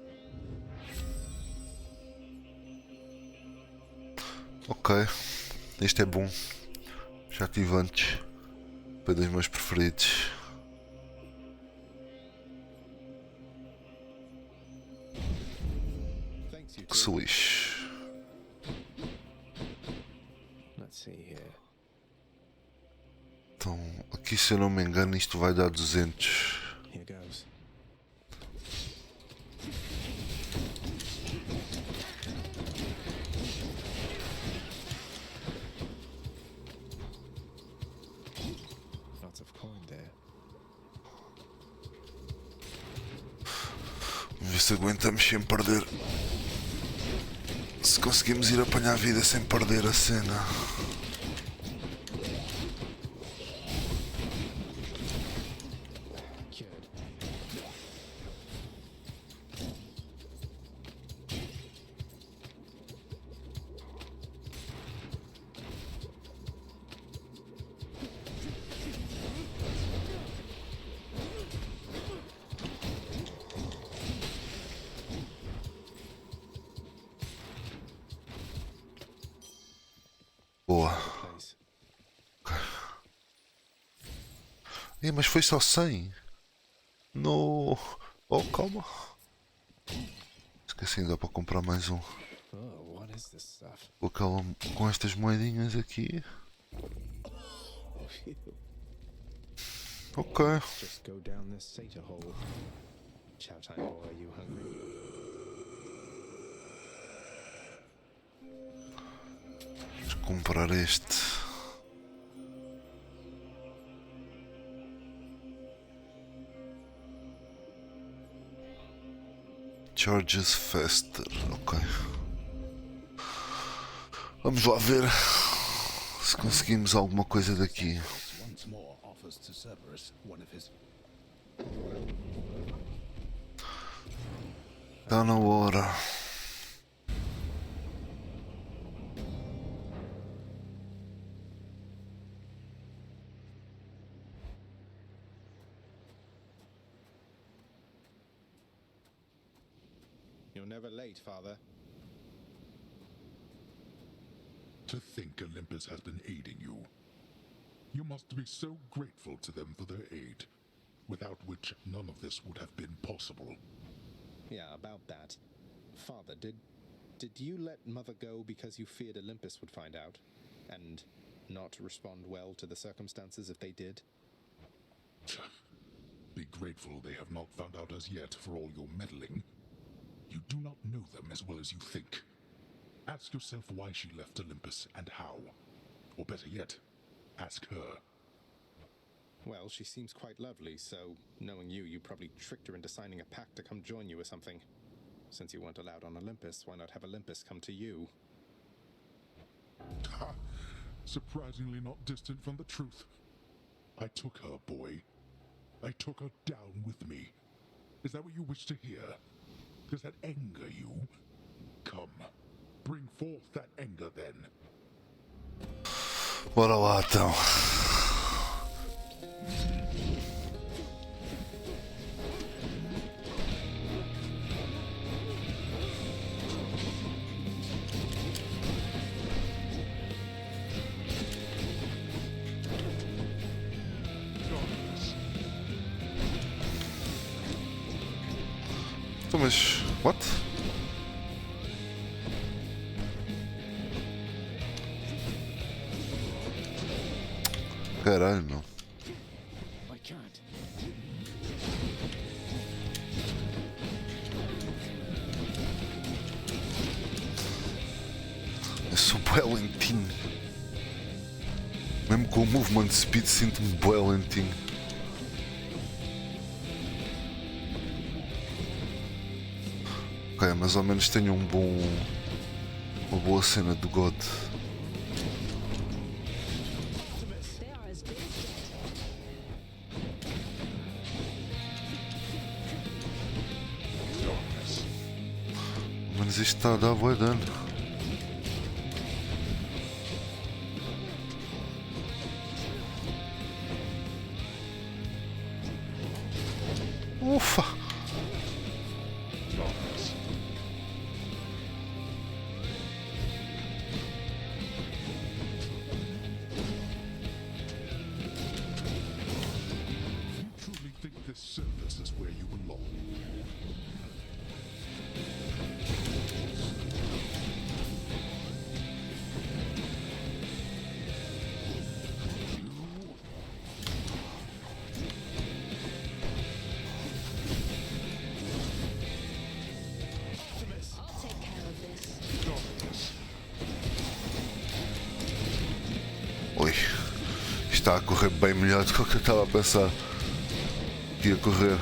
A: Ok, este é bom. Já tive antes. Foi dos meus preferidos.
B: Thanks, you
A: Que se
B: two.
A: lixe.
B: Let's see here.
A: Então, aqui se eu não me engano, isto vai dar 200.
B: Here goes. Lots of coin there.
A: Vamos ver se aguentamos sem perder. Se conseguimos ir apanhar a vida sem perder a cena.
B: Cured.
A: Boa.
B: Place.
A: Mas foi só 100. No. Oh, calma. Esqueci, dá para comprar mais um.
B: Oh, what is this stuff?
A: Com estas moedinhas aqui. Ok.
B: Just go down this satyr hole. Chow time, boy, are you hungry?
A: Vamos comprar este. Charges faster. Ok. Vamos lá ver se conseguimos alguma coisa daqui.
J: Once more offers to Cerberus one of his.
A: Está na hora.
B: You're never late, father.
C: To think Olympus has been aiding you. You must be so grateful to them for their aid, without which none of this would have been possible.
B: Yeah, about that. Father, did you let Mother go because you feared Olympus would find out? And not respond well to the circumstances if they did?
C: Be grateful they have not found out as yet for all your meddling. You do not know them as well as you think. Ask yourself why she left Olympus and how. Or better yet, ask her.
B: Well, she seems quite lovely, so knowing you, you probably tricked her into signing a pact to come join you or something. Since you weren't allowed on Olympus, why not have Olympus come to you?
C: Ha! Surprisingly not distant from the truth. I took her, boy. I took her down with me. Is that what you wish to hear? Does that anger you? Come, bring forth that anger then.
A: Bora lá então. Então, mas... what? Caralho, meu.
K: I can't.
A: Eu sou bué lentinho. Mesmo com o movement speed sinto-me bué lentinho. Ok, mas ao menos tenho uma boa cena do God. Mas isto está a dar bué dano. Ufa!
C: You truly think this surface is where you belong?
F: I'll take care of this.
A: Ui, isto está a correr bem melhor do que o que eu estava a pensar que ia correr.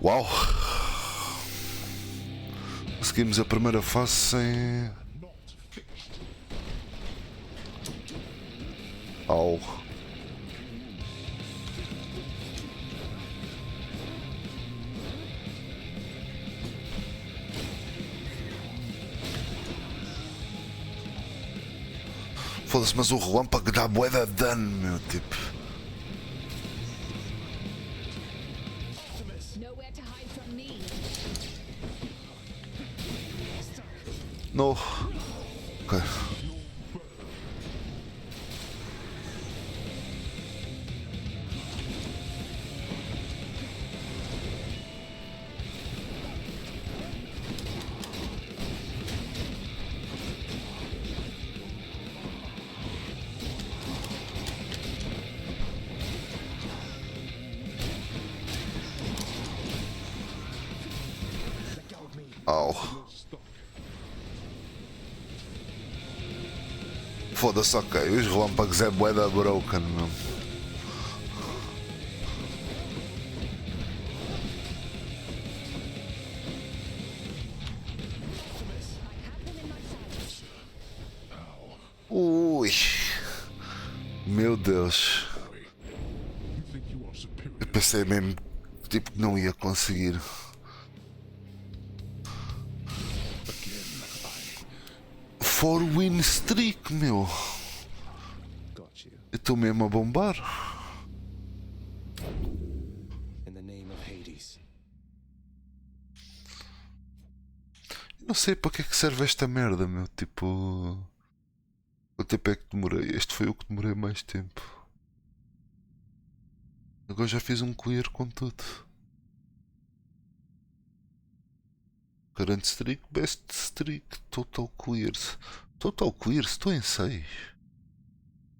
A: Uau! Conseguimos a primeira fase sem... Au. Foda-se, mas o relâmpago dá bué de dano, meu, tipo.
F: Nowhere to hide from me.
A: No. Ok. Au. Foda-se, ok. Os relâmpagos é bué da broken, meu. Ui. Meu Deus. Eu pensei mesmo tipo que não ia conseguir. For win streak, meu. Eu estou mesmo a bombar.
G: In the name of Hades.
A: Não sei para que é que serve esta merda, meu. Tipo. Quanto tempo é que demorei? Este foi o que demorei mais tempo. Agora já fiz um clear com tudo. Current streak, best streak, total clears. Total clears, estou em 6.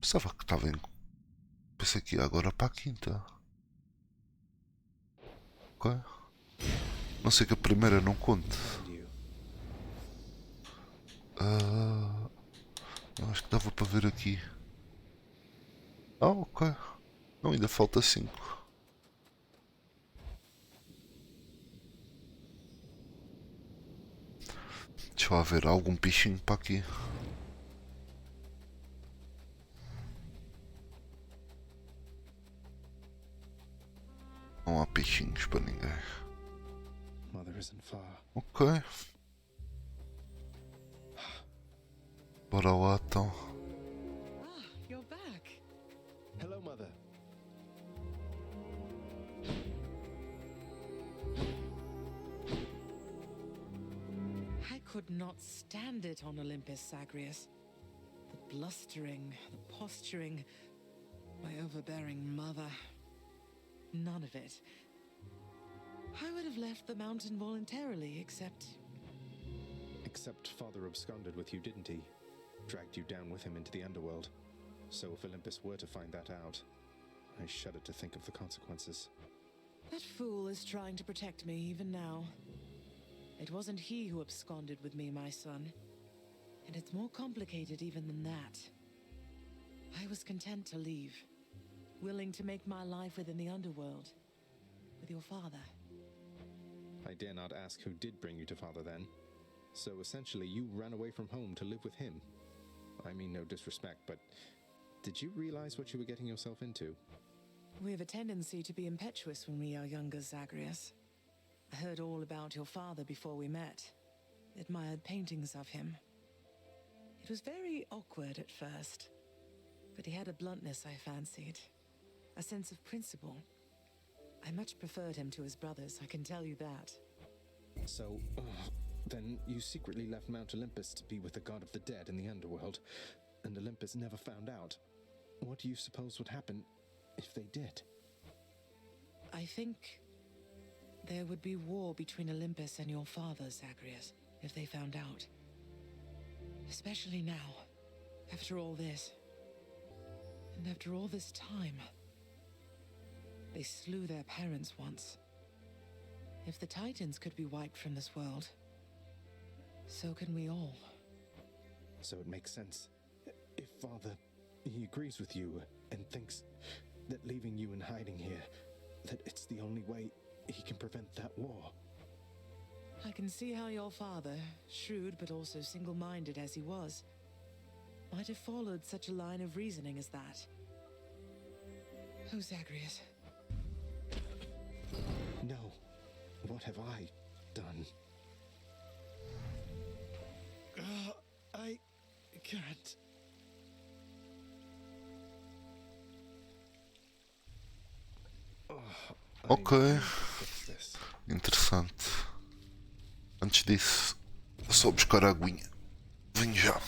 A: Pensava que estava em. Pensei que ia agora para a quinta. Ok. Não sei que a primeira não conte. Acho que dava para ver aqui. Ah, ok. Não, ainda falta 5. Deixa lá ver, há algum peixinho para aqui. Não há peixinhos para ninguém.
B: Mother isn't far.
A: Ok. Bora lá então.
E: Ah, you're back.
B: Hello, Mother.
E: I could not stand it on Olympus, Zagreus. The blustering, the posturing, my overbearing mother. None of it. I would have left the mountain voluntarily, except
B: Father absconded with you, didn't he? Dragged you down with him into the underworld. So if Olympus were to find that out, I shudder to think of the consequences.
E: that fool is trying to protect me even now. It wasn't he who absconded with me, my son. And it's more complicated even than that. I was content to leave, willing to make my life within the underworld, with your father.
B: I dare not ask who did bring you to Father then. So essentially you ran away from home to live with him. I mean no disrespect, but did you realize what you were getting yourself into?
E: We have a tendency to be impetuous when we are younger, Zagreus. I heard all about your father before we met. Admired paintings of him. It was very awkward at first, but he had a bluntness I fancied. A sense of principle. I much preferred him to his brothers, I can tell you that.
B: So, then you secretly left Mount Olympus to be with the god of the dead in the underworld, and Olympus never found out. What do you suppose would happen if they did?
E: I think there would be war between Olympus and your father, Zagreus, if they found out. Especially now, after all this. And after all this time. They slew their parents once. If the Titans could be wiped from this world, so can we all.
B: So it makes sense. If Father, he agrees with you and thinks that leaving you in hiding here, that it's the only way he can prevent that war.
E: I can see how your father, shrewd but also single-minded as he was, might have followed such a line of reasoning as that. Oh, Zagreus.
B: No. What have I done? I can't.
A: Ok. Interessante. Antes disso, vou só buscar a aguinha. Venho já.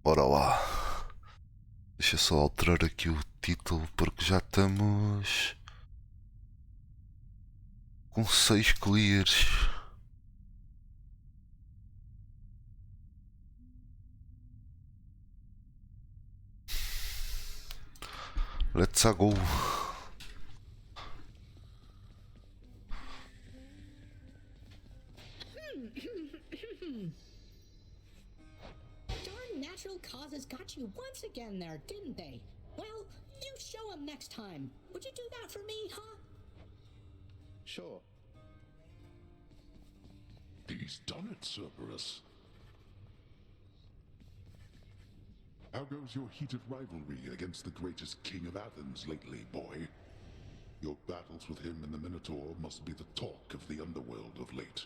A: Ora lá. Deixa só alterar aqui o título porque já estamos com 6 clears. Let's go.
L: Darn natural causes got you once again there, didn't they? Well, you show 'em next time. Would you do that for me, huh?
B: Sure.
C: He's done it, Cerberus. How goes your heated rivalry against the greatest king of Athens lately, boy? Your battles with him and the Minotaur must be the talk of the underworld of late.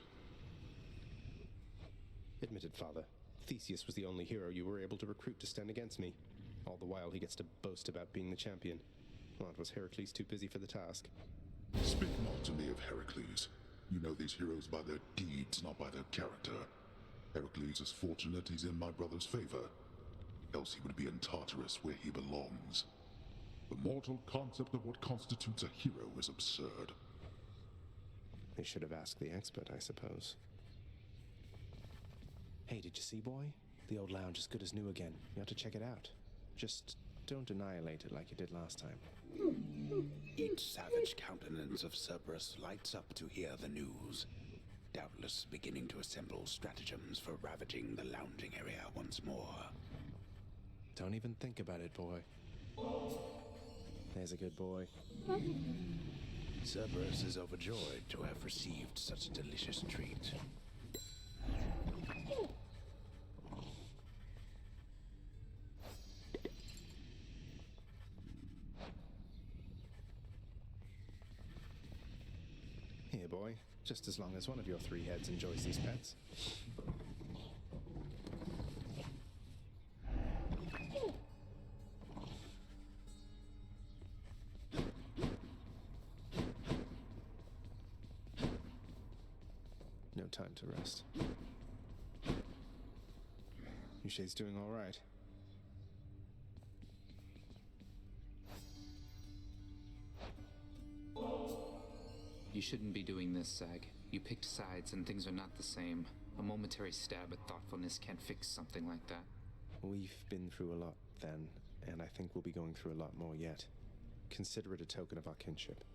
B: Admitted, Father. Theseus was the only hero you were able to recruit to stand against me. All the while he gets to boast about being the champion. Well, was Heracles too busy for the task?
C: Speak not to me of Heracles. You know these heroes by their deeds, not by their character. Heracles is fortunate he's in my brother's favor. Else he would be in Tartarus where he belongs. The mortal concept of what constitutes a hero is absurd.
B: They should have asked the expert, I suppose. Hey, did you see, boy? The old lounge is good as new again. You have to check it out. Just don't annihilate it like you did last time.
J: Each savage countenance of Cerberus lights up to hear the news, doubtless beginning to assemble stratagems for ravaging the lounging area once more.
B: Don't even think about it, boy. There's a good boy.
J: Cerberus is overjoyed to have received such a delicious treat.
B: Here, boy. Just as long as one of your 3 heads enjoys these pets. No time to rest. Yushai's doing all right.
M: You shouldn't be doing this, Zag. You picked sides and things are not the same. A momentary stab at thoughtfulness can't fix something like that.
B: We've been through a lot then, and I think we'll be going through a lot more yet. Consider it a token of our kinship.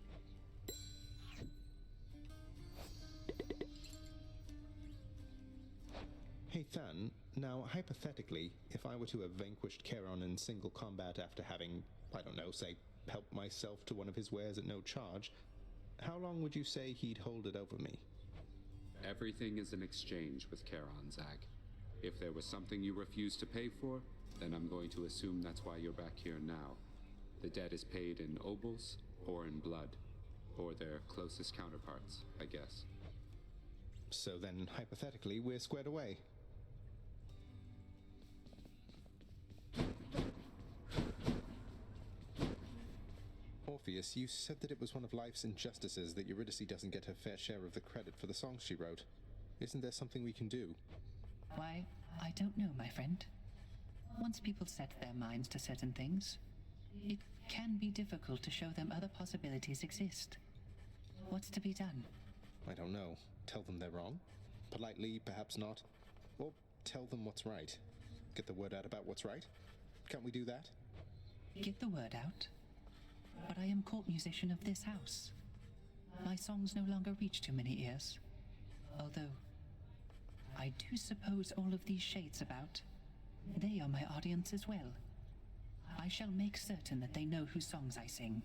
B: Hey Than, now hypothetically, if I were to have vanquished Charon in single combat after having, I don't know, say, helped myself to one of his wares at no charge, how long would you say he'd hold it over me?
N: Everything is an exchange with Charon, Zag. If there was something you refused to pay for, then I'm going to assume that's why you're back here now. The debt is paid in obols or in blood, or their closest counterparts, I guess.
B: So then, hypothetically, we're squared away. Orpheus, you said that it was one of life's injustices that Eurydice doesn't get her fair share of the credit for the songs she wrote. Isn't there something we can do?
O: Why, I don't know, my friend. Once people set their minds to certain things, it can be difficult to show them other possibilities exist. What's to be done?
B: I don't know. Tell them they're wrong? Politely, perhaps not. Or tell them what's right. Get the word out about what's right? Can't we do that?
O: Get the word out? But I am court musician of this house. My songs no longer reach too many ears. Although, I do suppose all of these shades about, they are my audience as well. I shall make certain that they know whose songs I sing.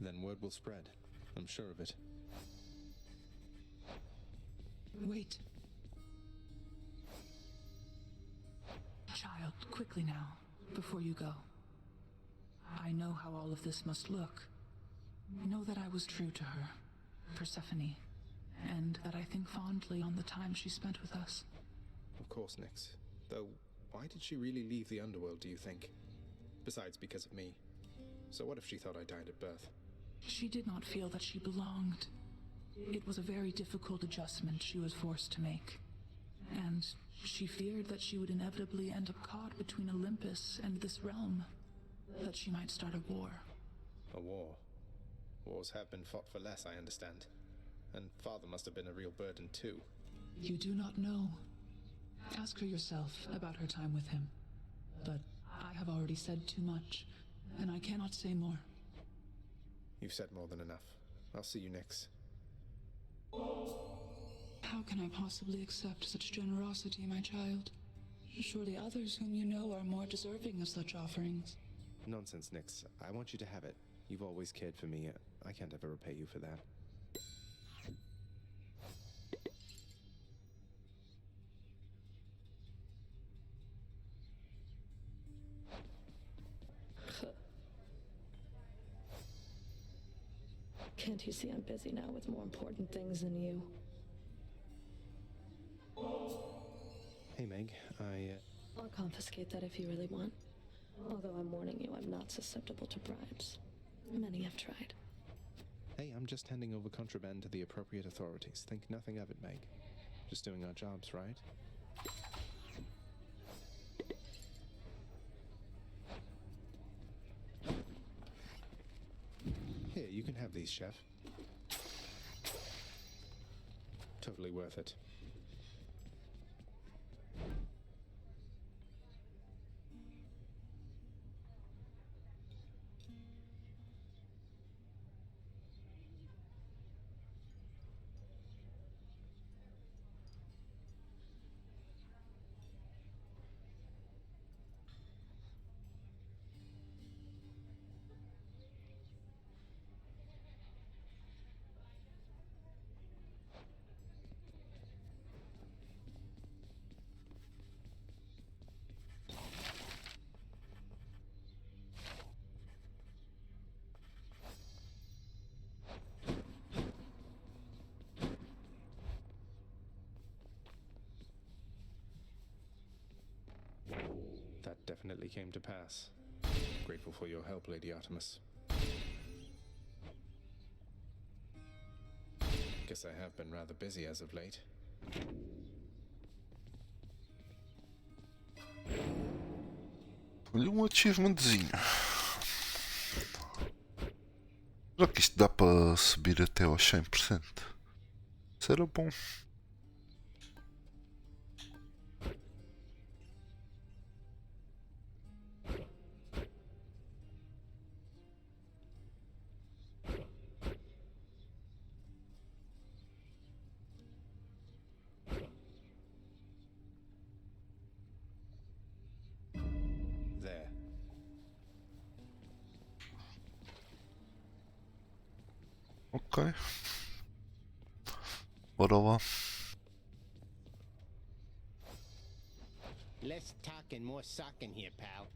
B: Then word will spread. I'm sure of it.
E: Wait. Child, quickly now, before you go. I know how all of this must look. Know that I was true to her, Persephone, and that I think fondly on the time she spent with us.
B: Of course, Nyx. Though, why did she really leave the underworld, do you think? Besides, because of me. So what if she thought I died at birth?
E: She did not feel that she belonged. It was a very difficult adjustment she was forced to make. And
P: She feared that she would inevitably end up caught between Olympus and this realm, that she might start a war.
B: A war? Wars have been fought for less, I understand. And Father must have been a real burden too.
P: You do not know. Ask her yourself about her time with him. But I have already said too much, and I cannot say more.
B: You've said more than enough. I'll see you next.
P: How can I possibly accept such generosity, my child? Surely others whom you know are more deserving of such offerings.
B: Nonsense, Nyx. I want you to have it. You've always cared for me. I can't ever repay you for that.
Q: Can't you see I'm busy now with more important things than you?
B: Hey, Meg.
Q: I'll confiscate that if you really want. Although I'm warning you, I'm not susceptible to bribes. Many have tried.
B: Hey, I'm just handing over contraband to the appropriate authorities. Think nothing of it, Meg. Just doing our jobs, right? Here, you can have these, Chef. Totally worth it. That definitely came to pass. Grateful for your help, Lady Artemis. Guess I have been rather busy as of late.
A: Olha um achievementzinho. Será que isto dá para subir até aos 100%? Isso era bom. Ok. Bora lá.
R: Less talking, more socking here, pal.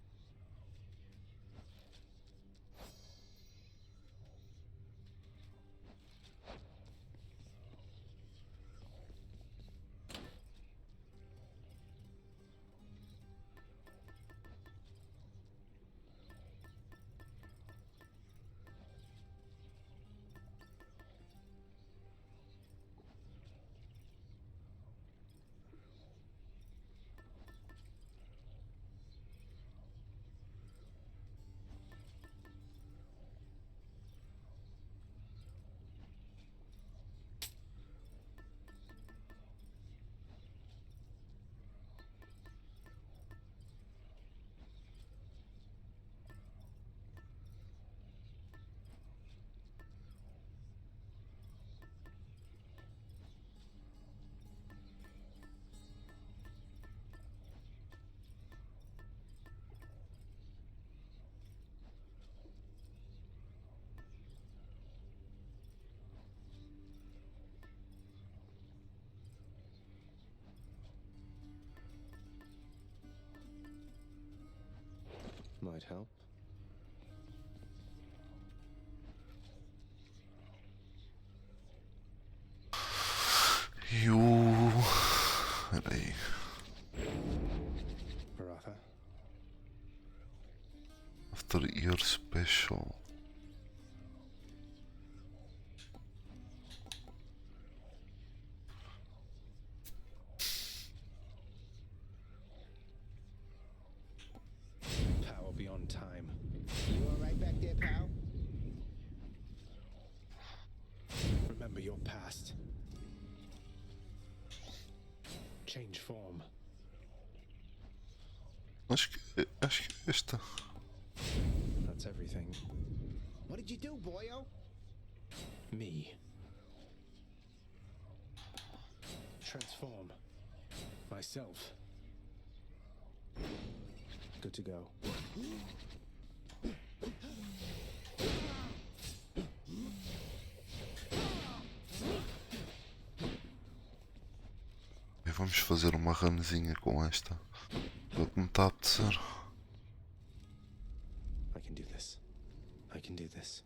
B: Might help.
A: Peraí.
B: Baratha.
A: After your special.
B: change form.
A: Acho que é esta.
B: That's everything.
R: What did you do, boyo?
B: Me. Transform. Myself. Good to go.
A: E vamos fazer uma runzinha com esta. Vou que me está a apetecer.
B: I can do this. I can do this.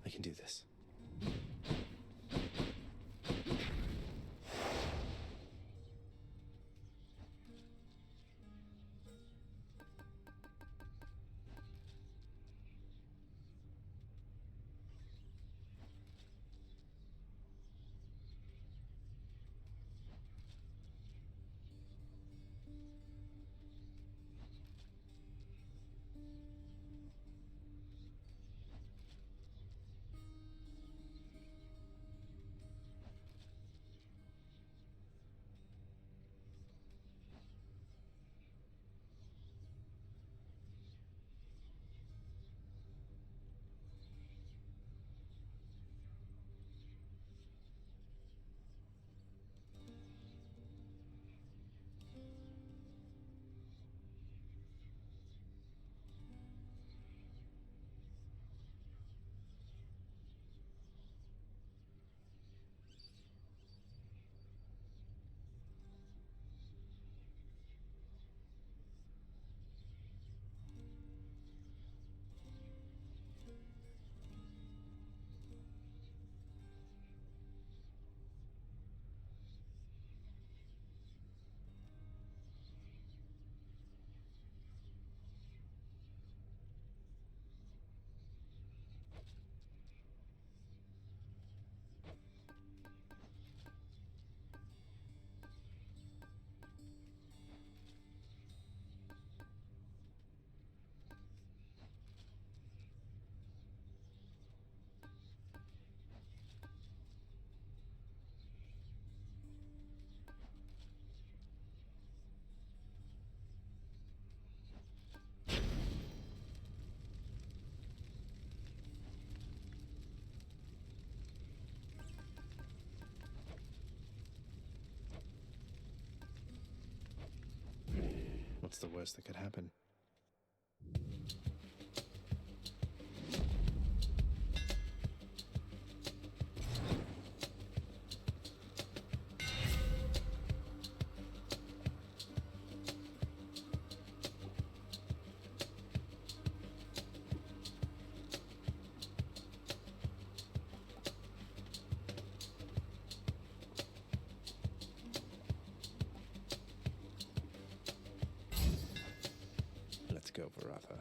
B: I can do this. What's the worst that could happen? Let's go, Varatha.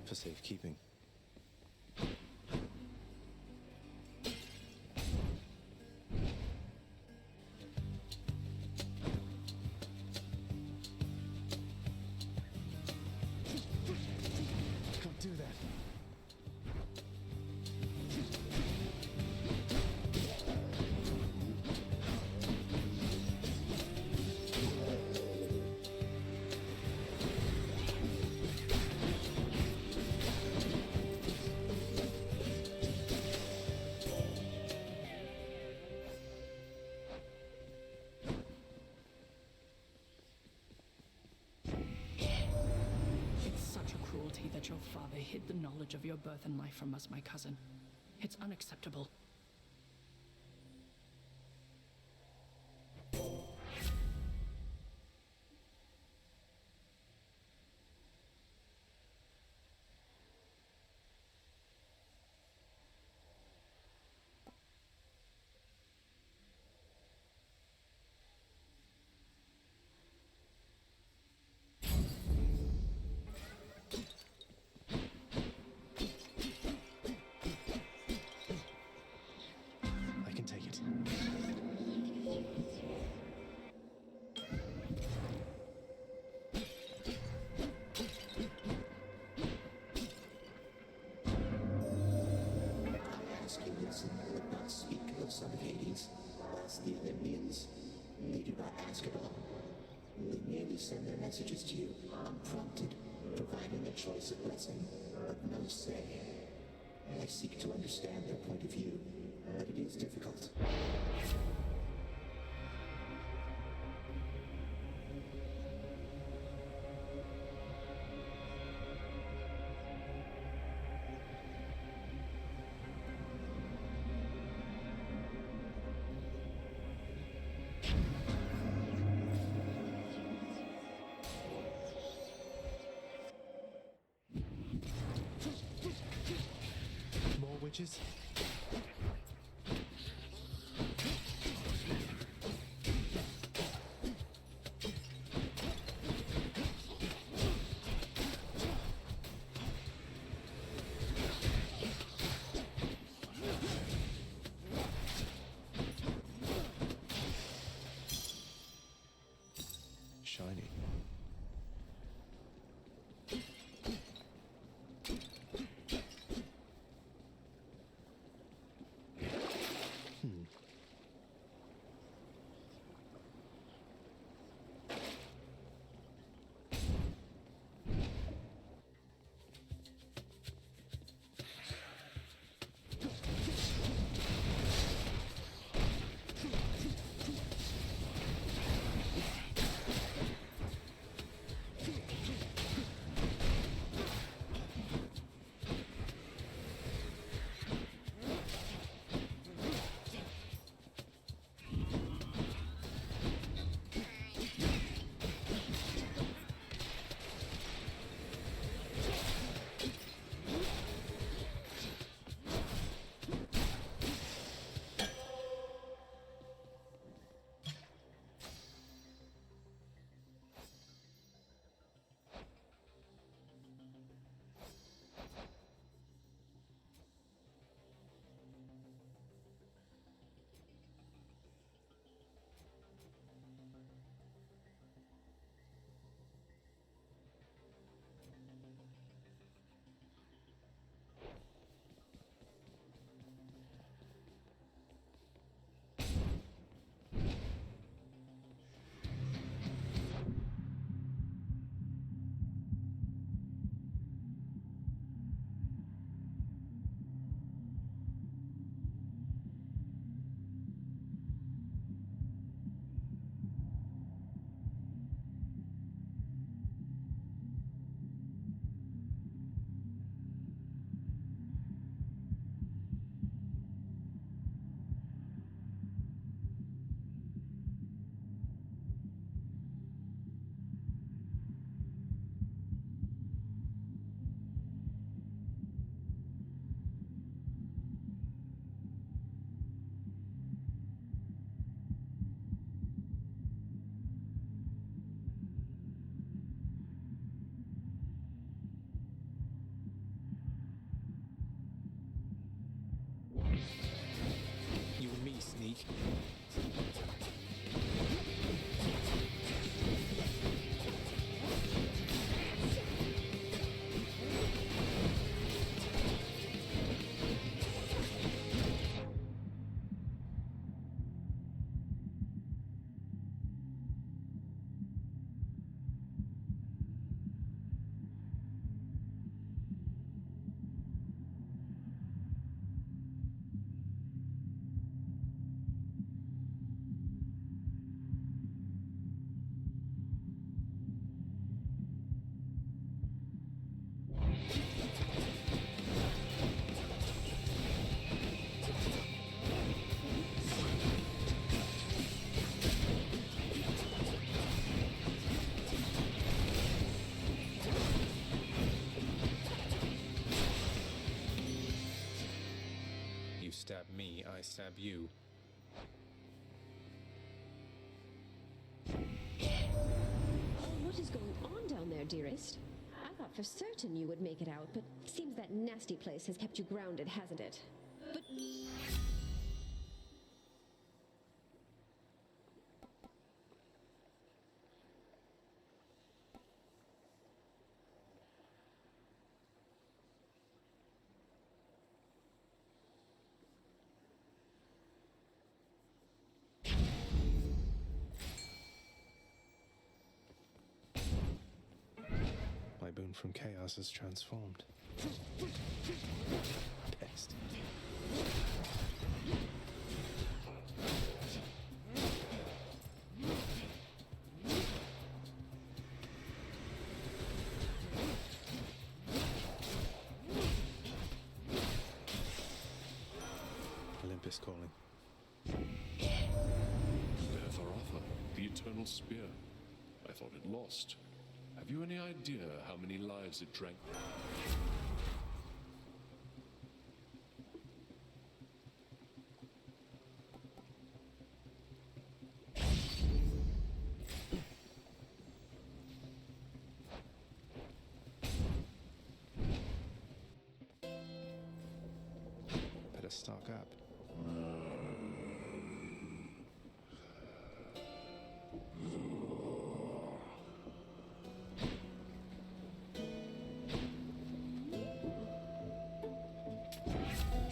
B: For safekeeping. Can't do that.
S: It's such a cruelty that your father hid the knowledge of your birth and life from us, my cousin. It's unacceptable.
T: listen but not speak, O son of Hades. Whilst the Olympians, they do not ask at all. They merely send their messages to you, unprompted, providing a choice of blessing, but no say. I seek to understand their point of view, but it is difficult.
B: More witches? Shiny. You and me, Sneak. You stab me, I stab you.
U: What is going on down there, dearest? I thought for certain you would make it out, but seems that nasty place has kept you grounded, hasn't it? But...
B: stone from chaos is transformed. Pest. Olympus calling.
D: Be'efaratha, the Eternal Spear. I thought it lost. Have you any idea how many lives it drank?
B: Better stock up.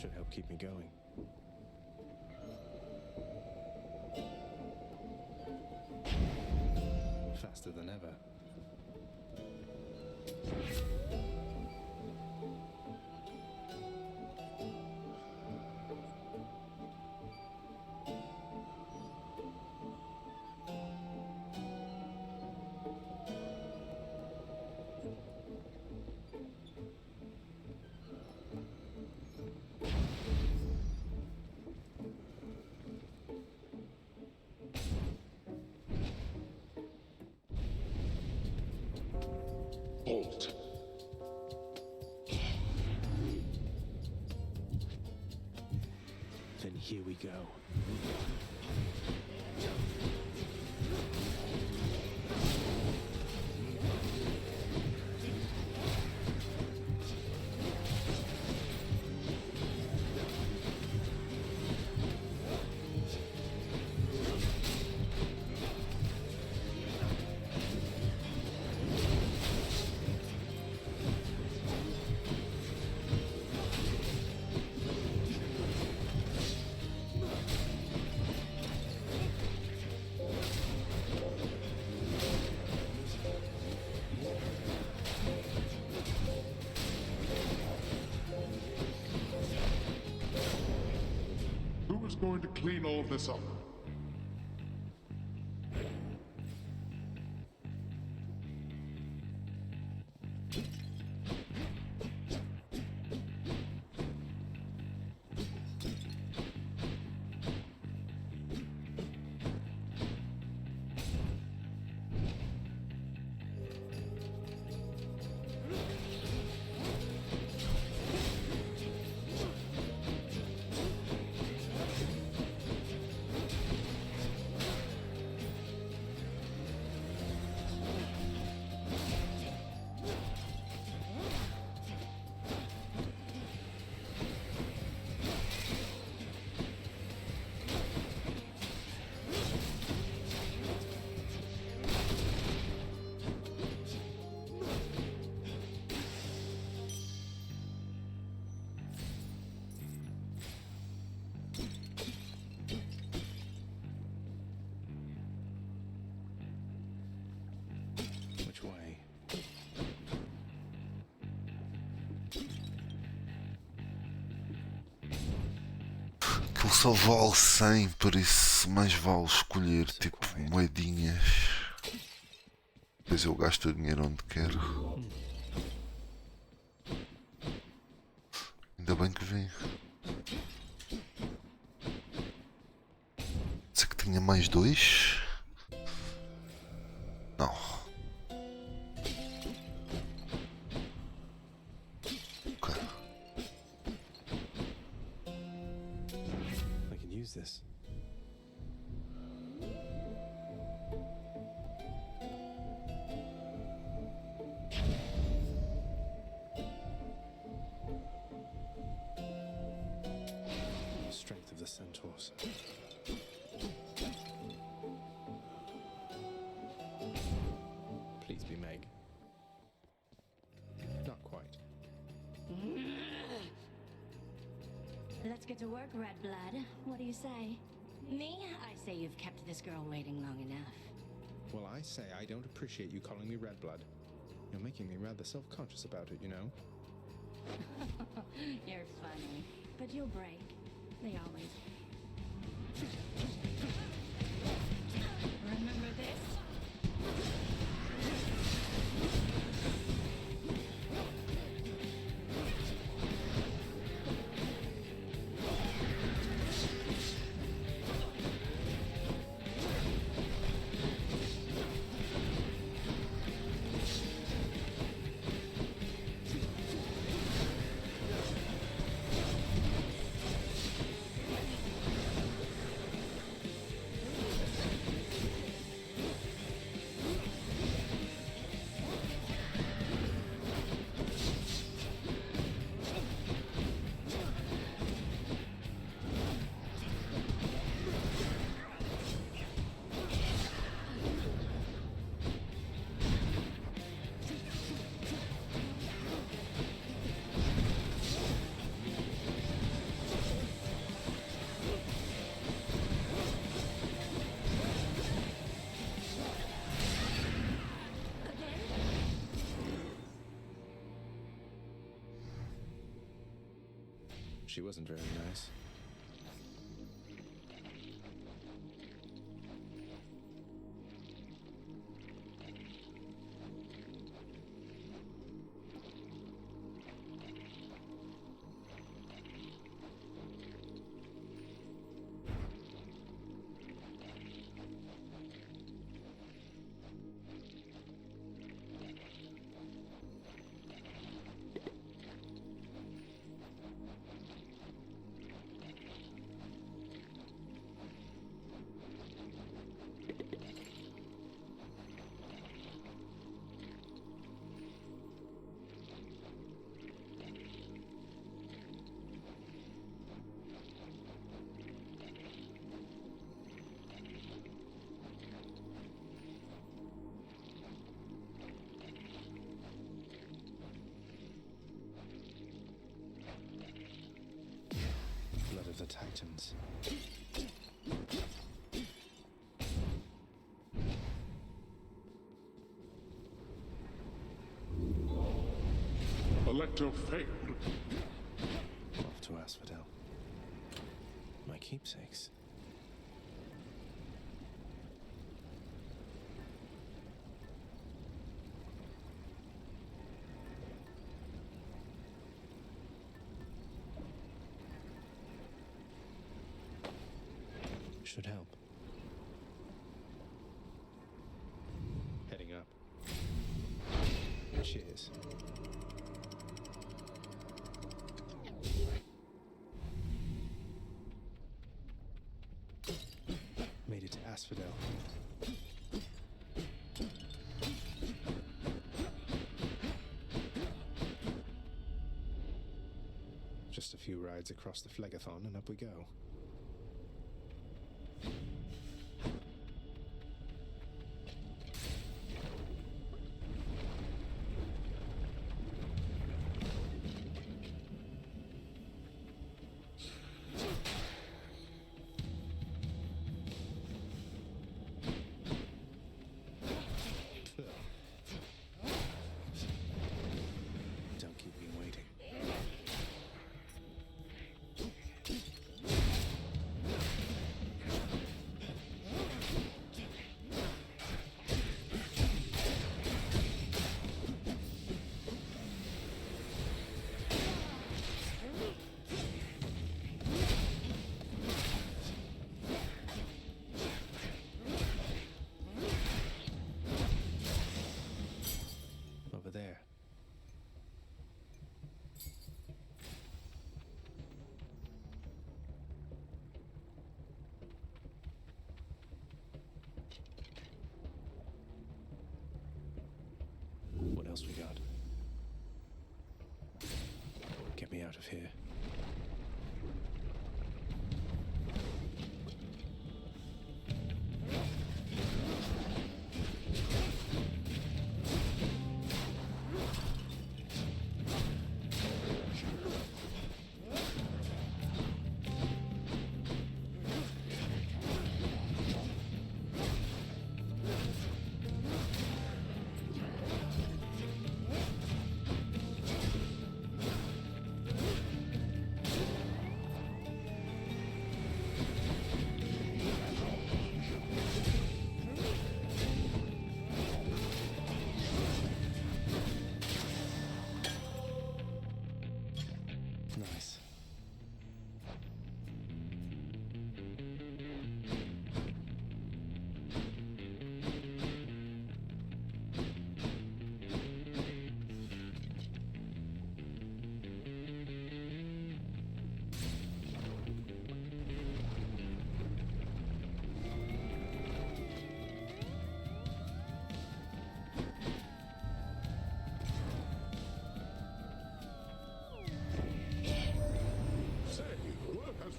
B: Should help keep me going. Faster than ever.
D: Bolt.
B: Then here we go.
C: Who is going to clean all this up? Which way?
A: Aquilo só vale 100, por isso mais vale escolher tipo moedinhas. Depois eu gasto o dinheiro onde quero. Ainda bem que vim. Sei que tinha mais 2. Não. Ok.
B: I can use this. Strength of the centaurs. Please be Meg. Not quite.
V: Let's get to work, Red Blood. What do you say? Me? I say you've kept this girl waiting long enough.
B: Well, I say I don't appreciate you calling me Red Blood. You're making me rather self-conscious about it, you know.
V: You're funny. But you'll break. They always remember this?
B: She wasn't very nice. Blood of the Titans.
C: Electro failed.
B: Off to Asphodel. My keepsakes. Should help. Heading up. Cheers. Made it to Asphodel. Just a few rides across the Phlegathon and up we go. Don't keep me waiting. Over there. What else we got? Get me out of here. Nice.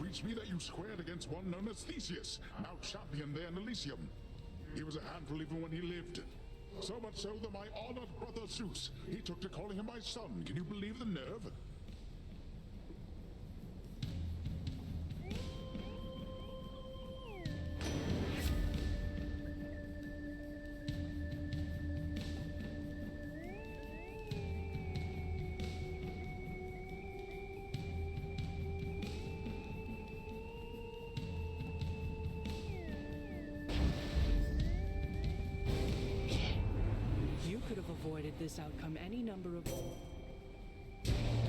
C: Reached me that you squared against one known as Theseus, now champion there in Elysium. He was a handful even when he lived. So much so that my honored brother Zeus, he took to calling him my son. Can you believe the nerve?
S: Avoided this outcome any number of...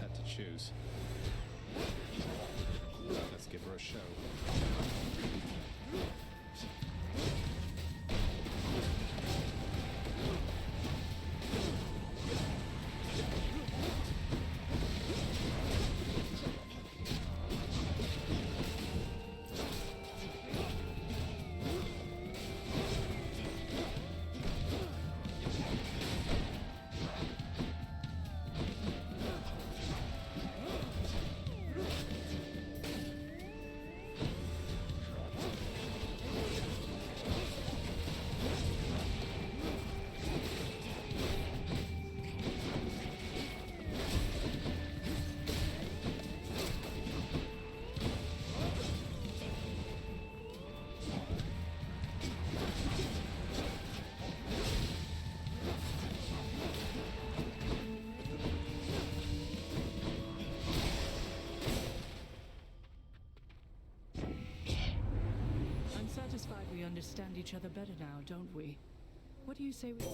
B: Had to choose. Let's give her a show.
S: Satisfied we understand each other better now, don't we? What do you say we...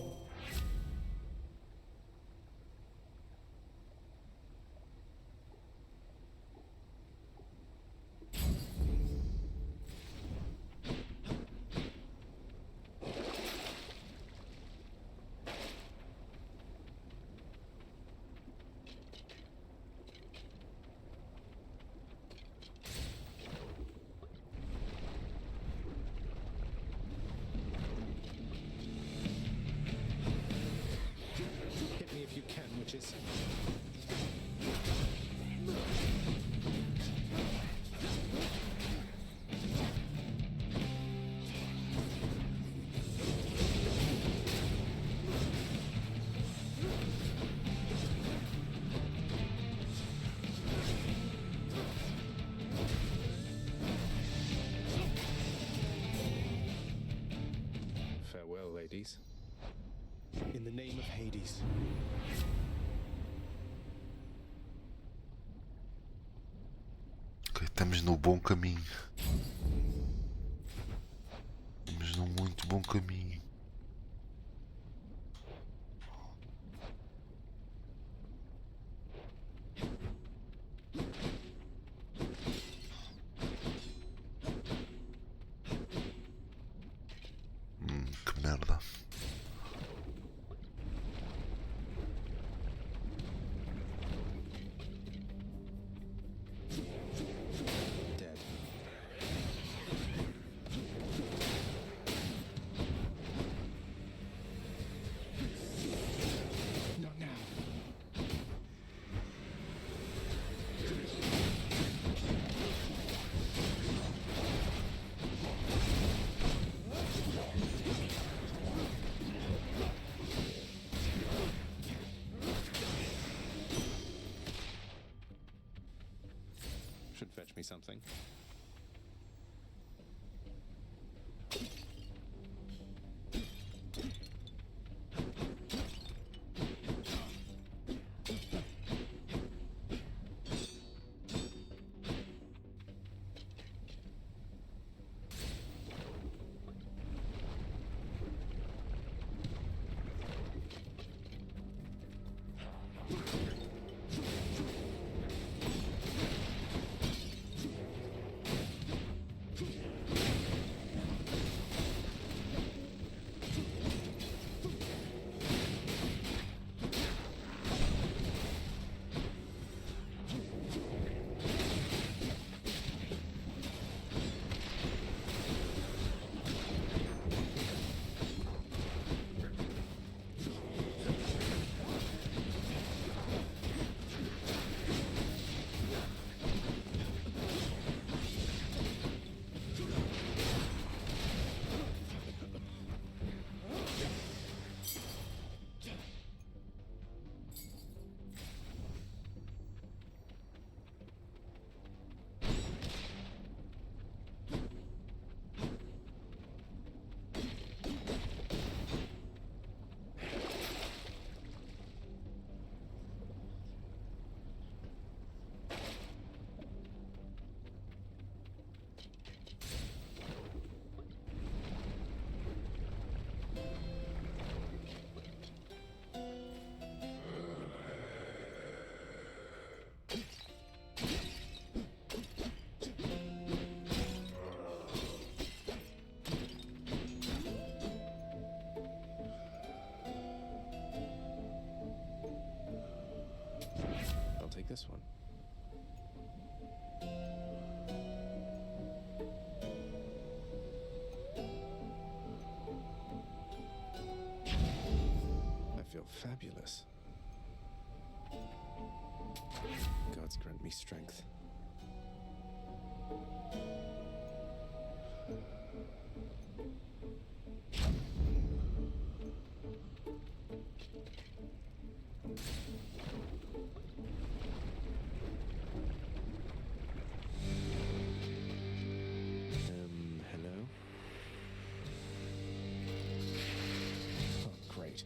S: Witches. Farewell, ladies. In the name of Hades.
A: Ok, estamos no bom caminho. Estamos num muito bom caminho. Que merda.
B: Should fetch me something. me strength. Hello? Oh, great.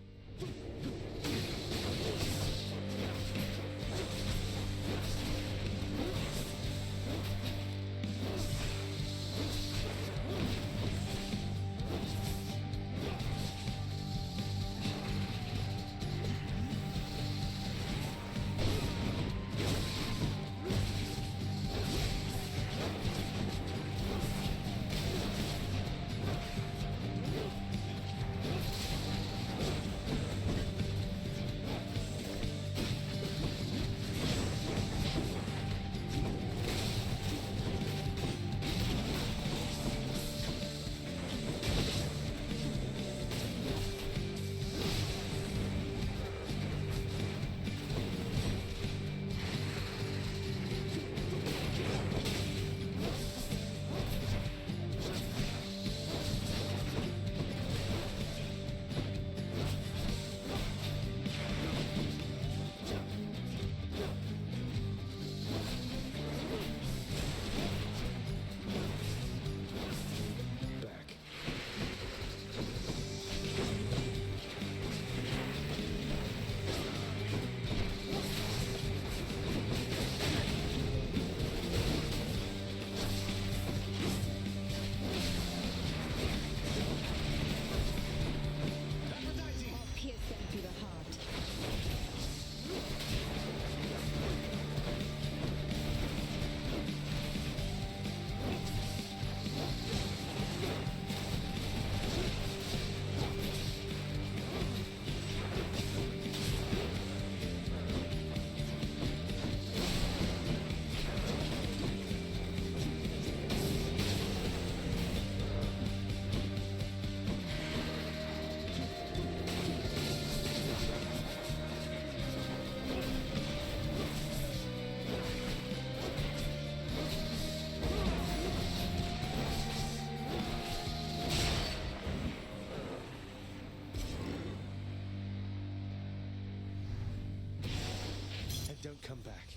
B: Don't come back.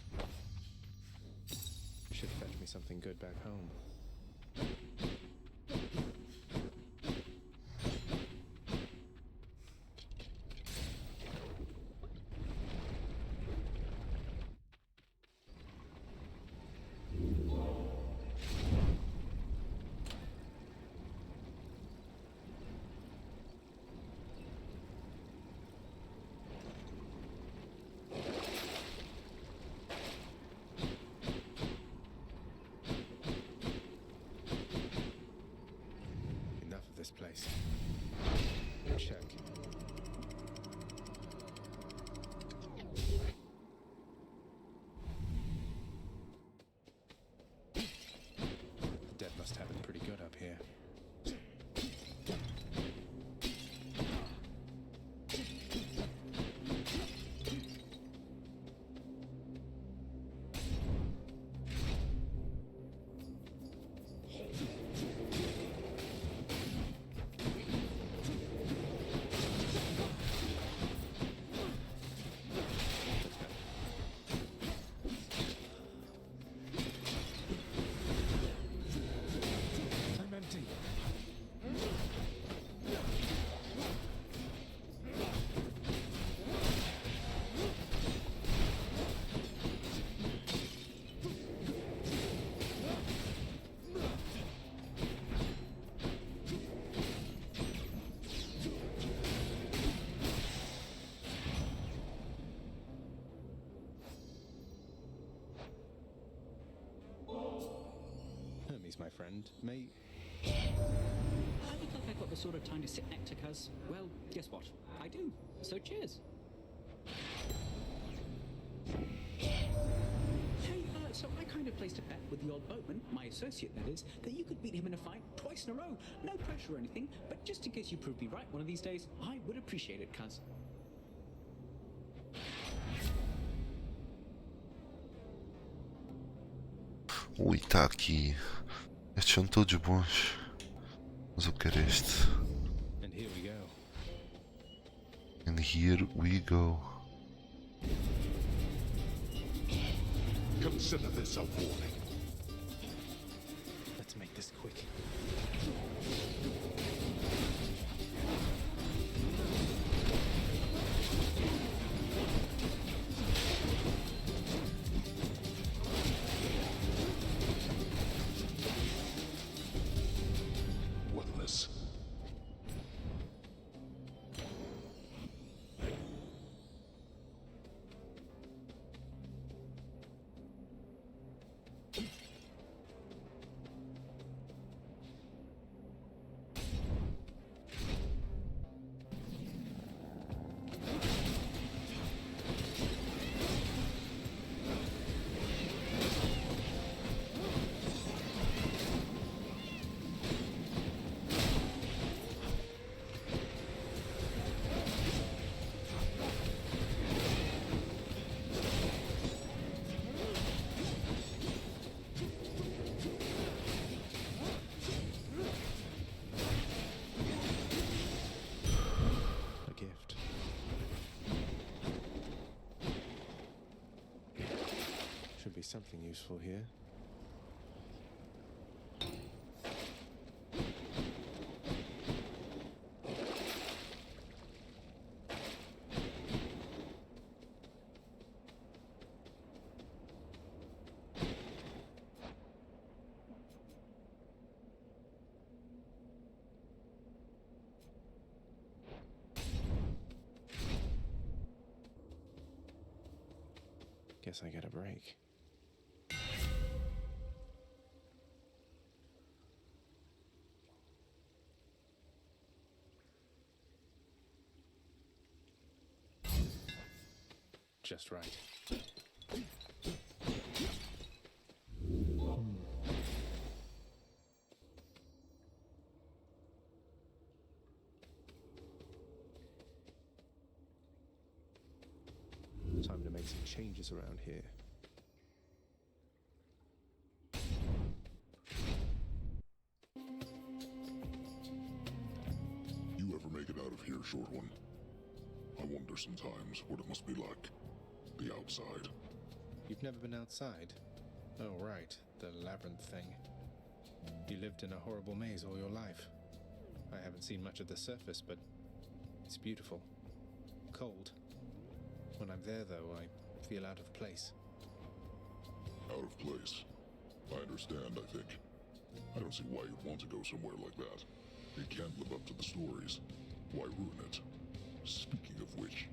B: Should fetch me something good back home. This place. Check. The dead must have it pretty good up here. My friend, may...
H: I look like I've got the sort of time to sit next to Cuz. Well, guess what? I do. So cheers. Hey, so I kind of placed a bet with the old boatman, my associate that is, that you could beat him in a fight twice in a row. No pressure or anything, but just in case you prove me right one of these days, I would appreciate it, Cuz.
A: Ui, tá aqui. Estes são todos bons. Mas eu quero este.
B: And here we go.
A: And here we go.
C: Consider this a warning.
B: Let's make this quick.
C: Witness.
B: A gift. Should be something useful here. Guess I get a break. Just right. Time to make some changes around here.
C: You ever make it out of here, short one? I wonder sometimes what it must be like. The outside.
B: You've never been outside? Oh, right. The labyrinth thing. You lived in a horrible maze all your life. I haven't seen much of the surface, but it's beautiful. Cold. When I'm there, though, I feel out of place.
C: Out of place. I understand, I think. I don't see why you'd want to go somewhere like that. It can't live up to the stories. Why ruin it? Speaking of which...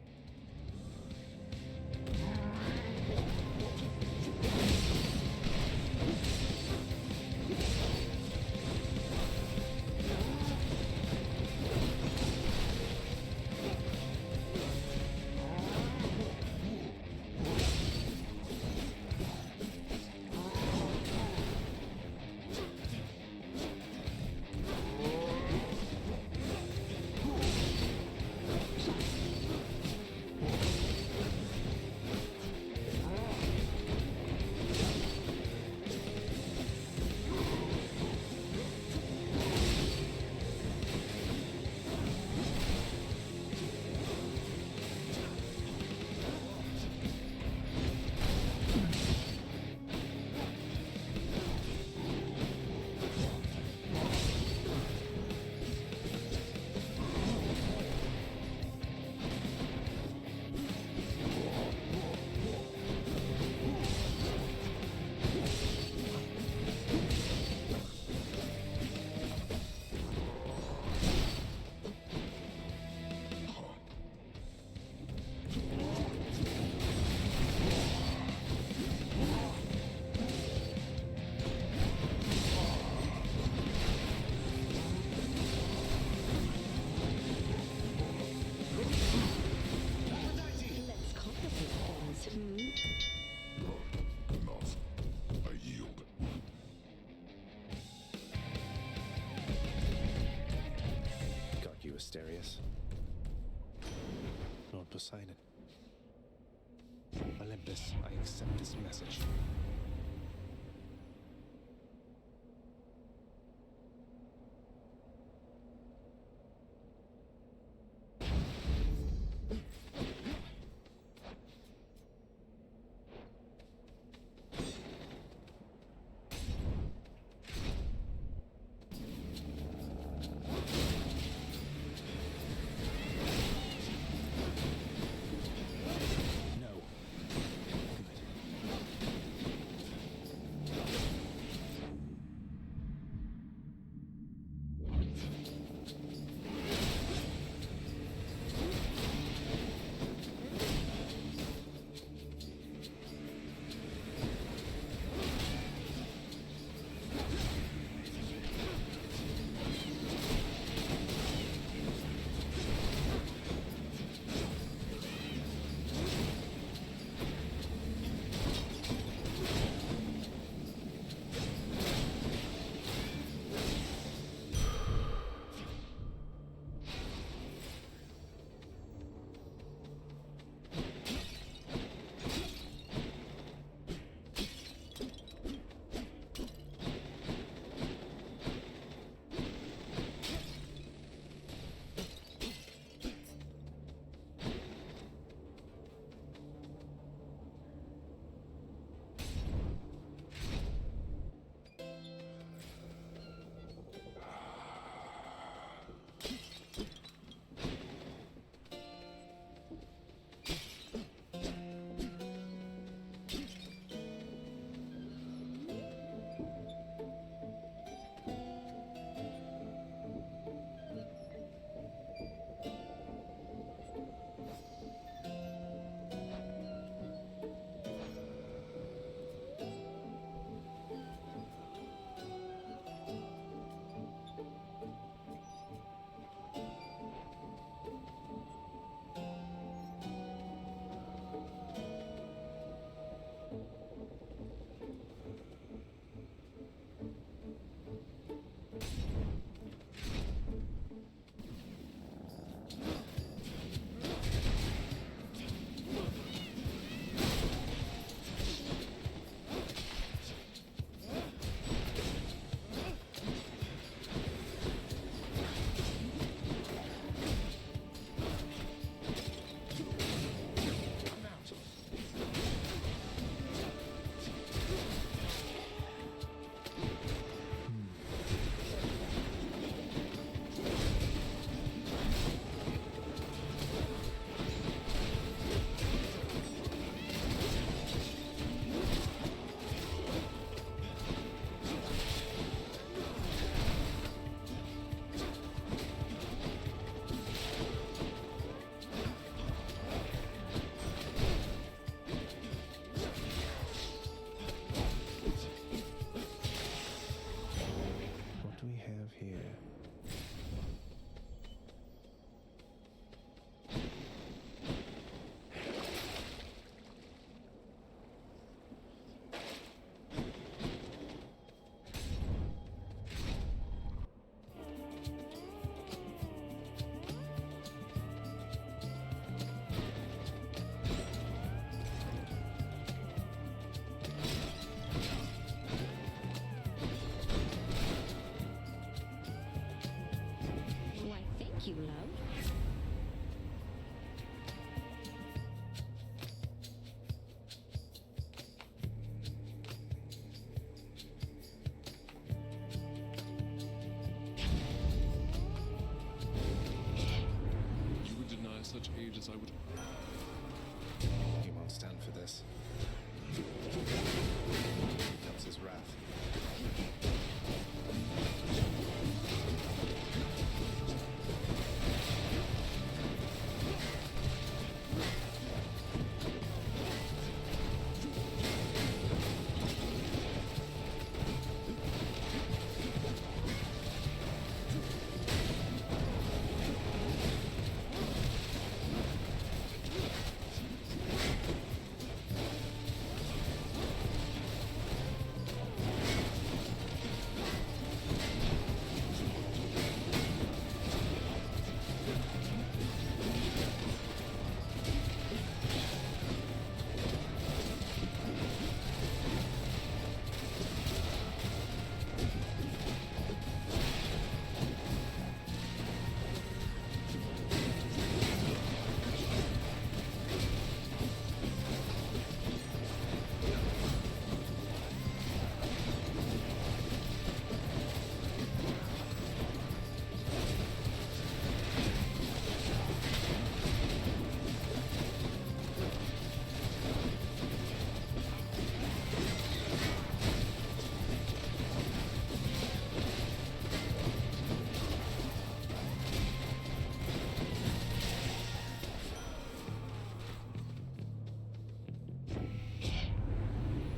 B: Asterius. Lord Poseidon. Olympus, I accept this message.
D: I would.
B: He won't stand for this. Here comes his wrath.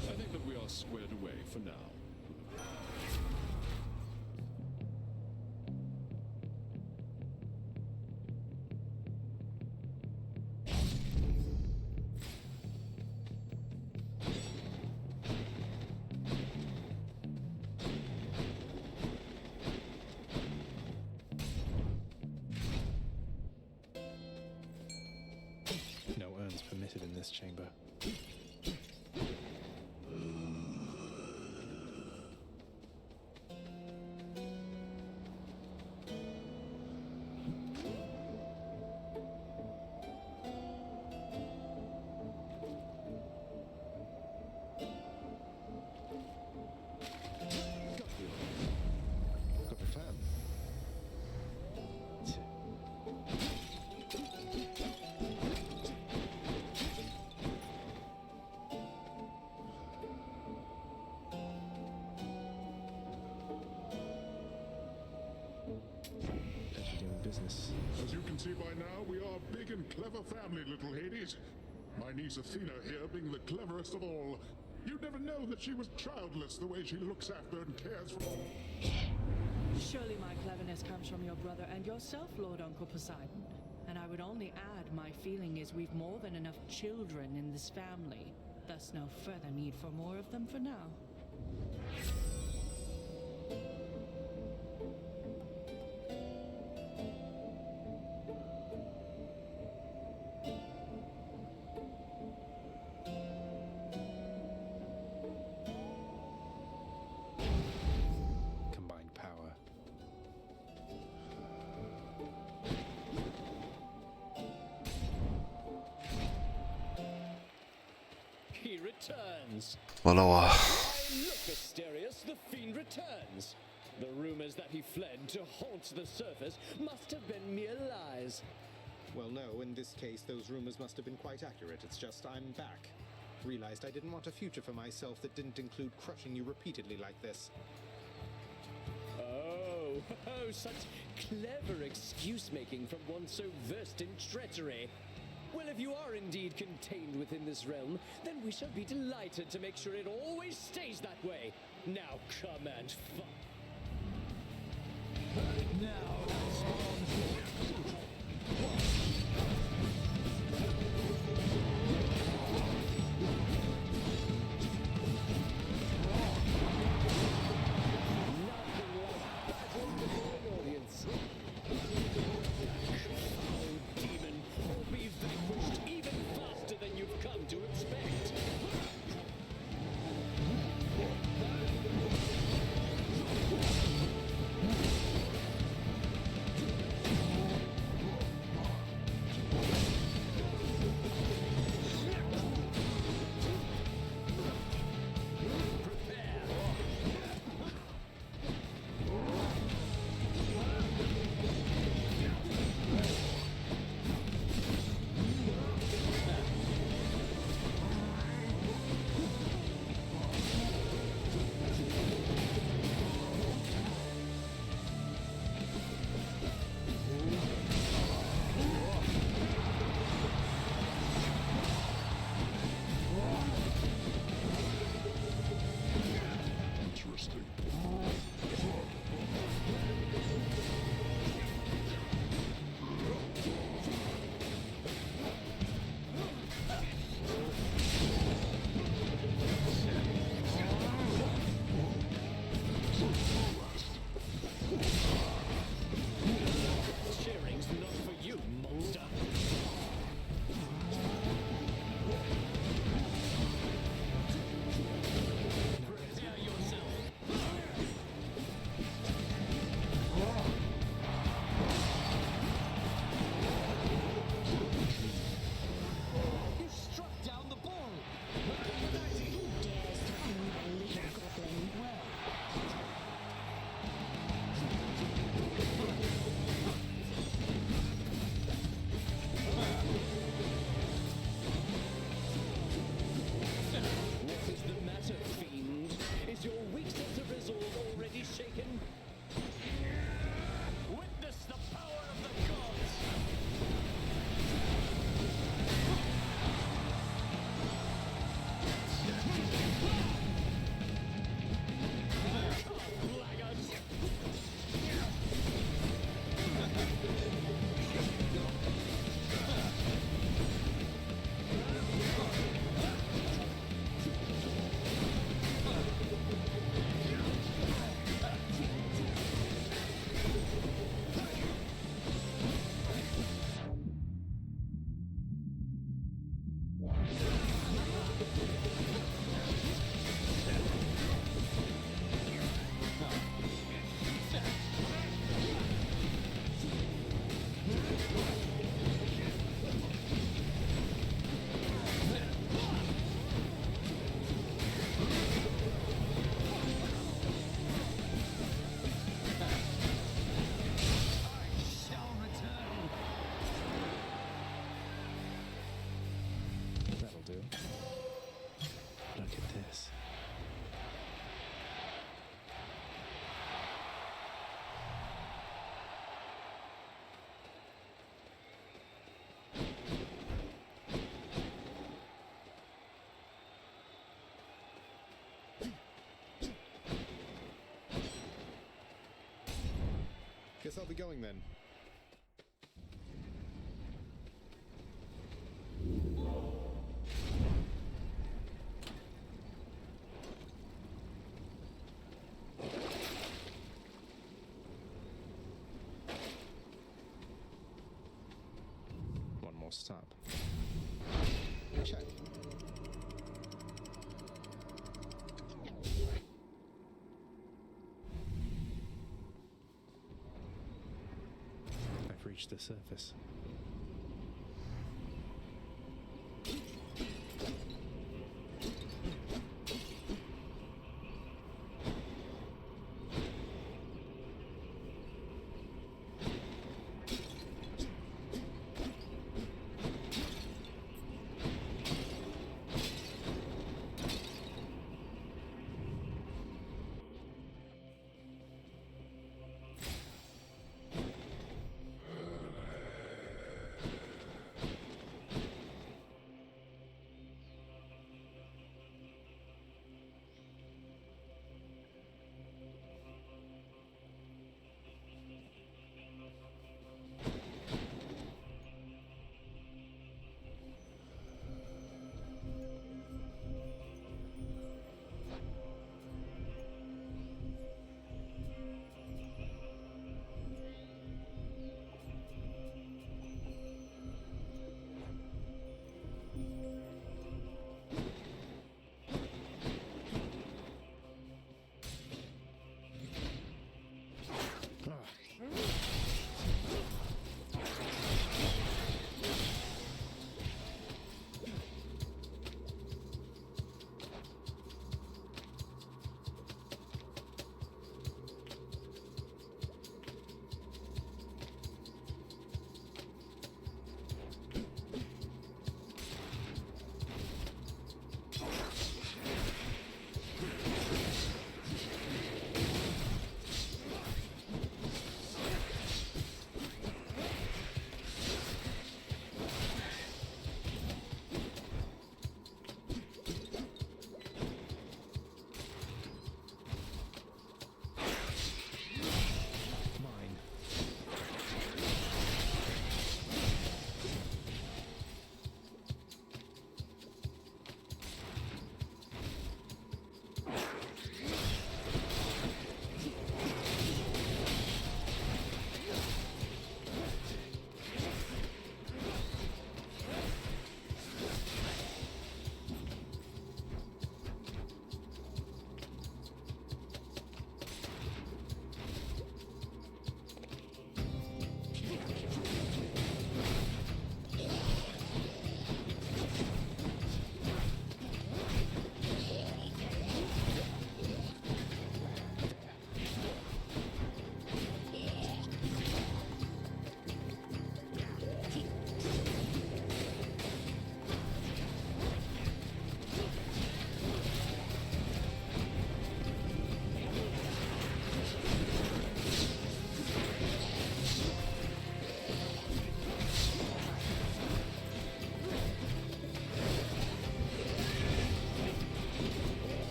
D: I think that we are squared away for now.
B: No urns permitted in this chamber. Got the plan. Pleasure doing business.
C: As you can see by now, we are a big and clever family, little Hades. My niece Athena here being the cleverest of all. You'd never know that she was childless the way she looks after and cares for all.
S: Surely my cleverness comes from your brother and yourself, Lord Uncle Poseidon. And I would only add, my feeling is we've more than enough children in this family. Thus no further need for more of them for now.
B: Combined power.
I: He returns.
A: Olha lá.
I: Why, look, Asterius, the fiend returns. The rumors that he fled to haunt the surface must have been mere lies.
B: Well, no, in this case, those rumors must have been quite accurate. It's just I'm back. Realized I didn't want a future for myself that didn't include crushing you repeatedly like this.
I: Oh, such clever excuse-making from one so versed in treachery. Well, if you are indeed contained within this realm, then we shall be delighted to make sure it always stays that way. Now come and fight. Now,
B: Guess I'll be going then. One more stop. Check. I've reached the surface.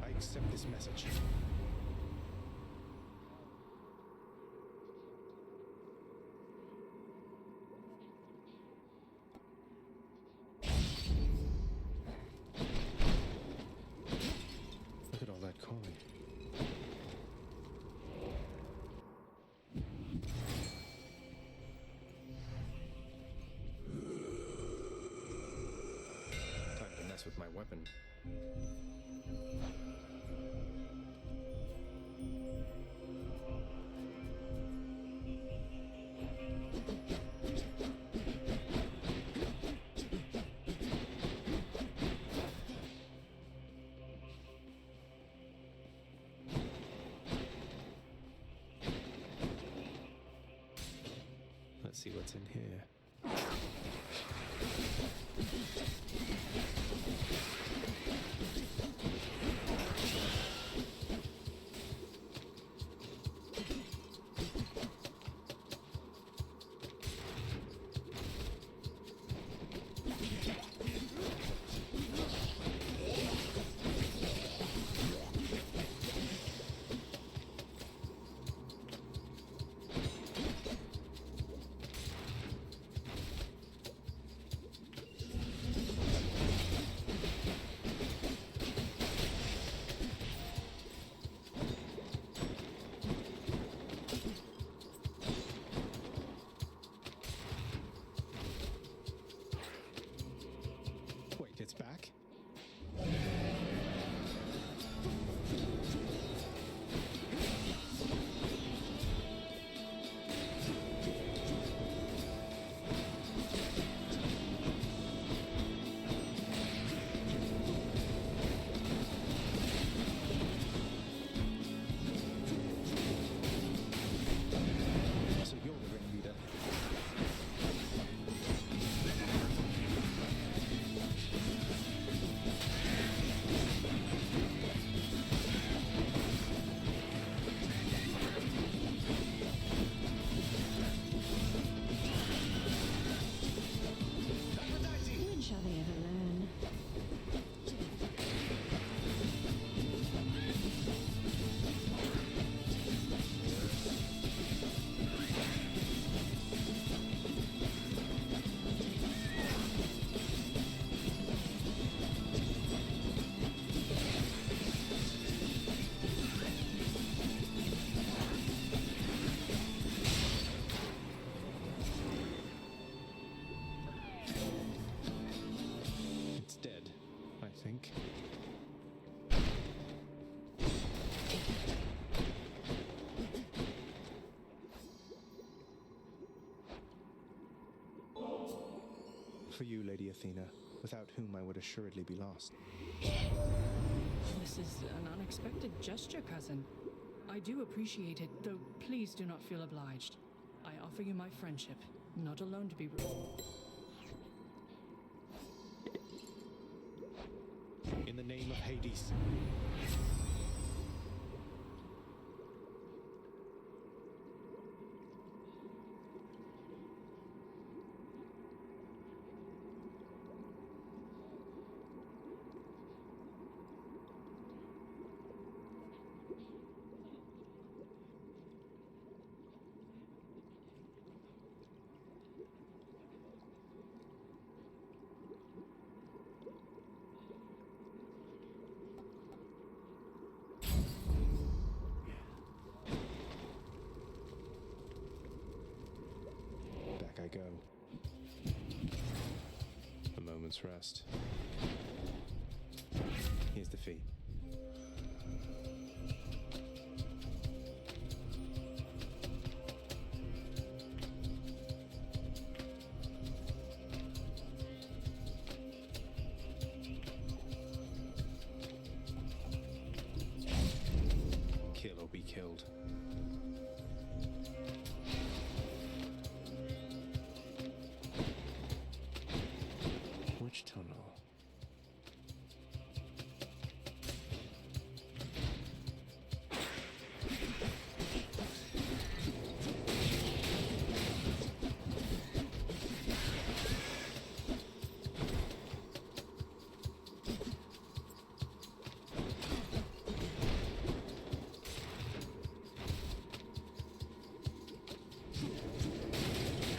B: I accept this message. Look at all that coin. Time to mess with my weapon. Let's see what's in here. For you, Lady Athena, without whom I would assuredly be lost.
S: This is an unexpected gesture, cousin. I do appreciate it, though please do not feel obliged. I offer you my friendship, not alone to be rude.
B: In the name of Hades. I go. A moment's rest. Here's the fee. Kill or be killed. Which tunnel?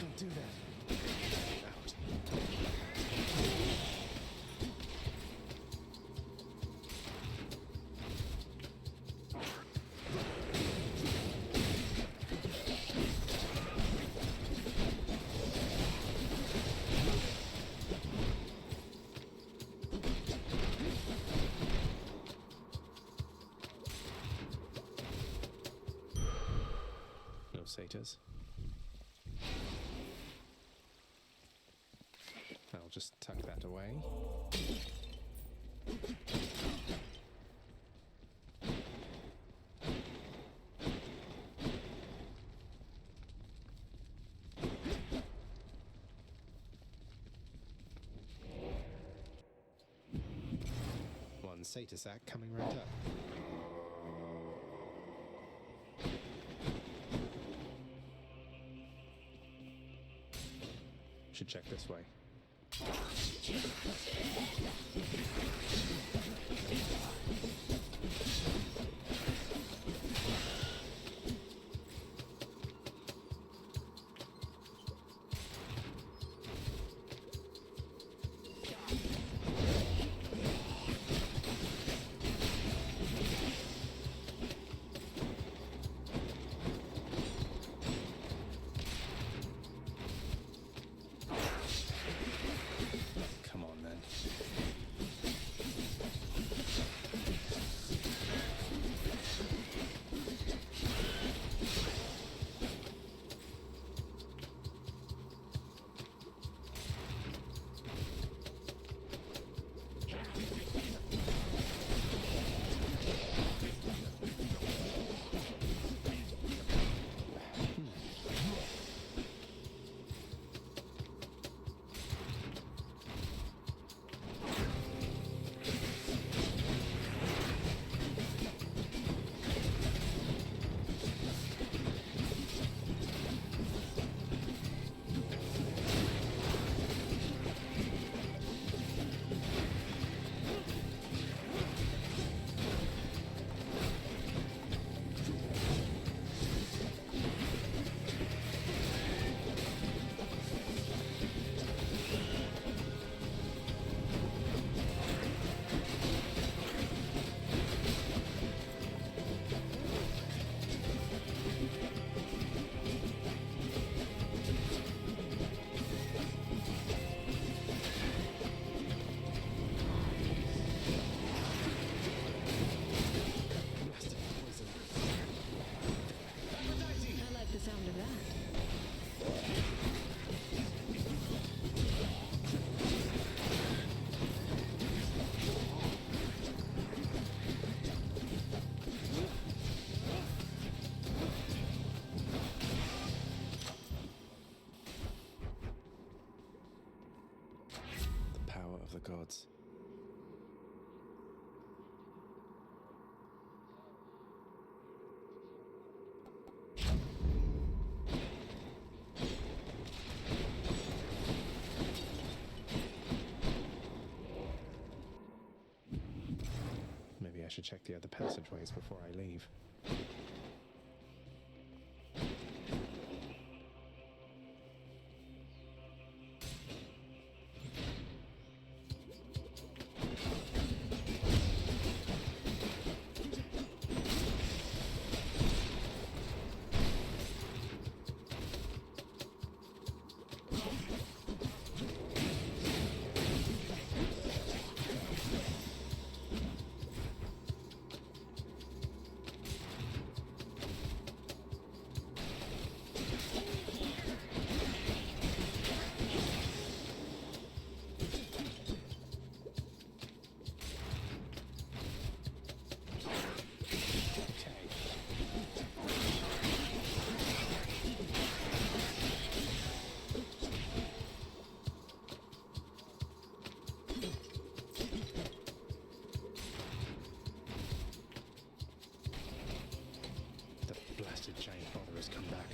B: Don't do that. Out. No satyrs. I'll just tuck that away. One satyr sack coming right up. Should check this way. Come on then. of the gods. Maybe I should check the other passageways before I leave. Giant father has come back.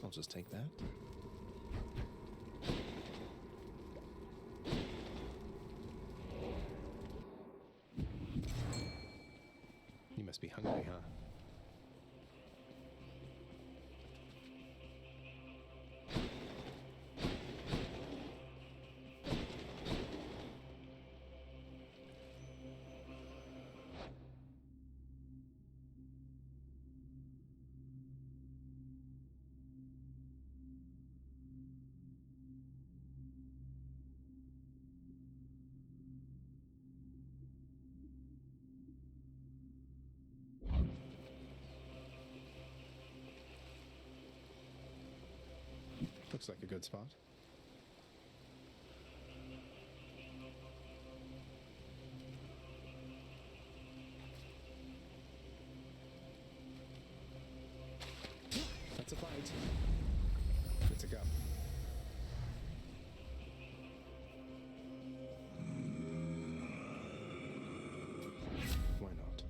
B: I'll just take that. You must be hungry, huh? Looks like a good spot. That's a bite. It's a go. Why not?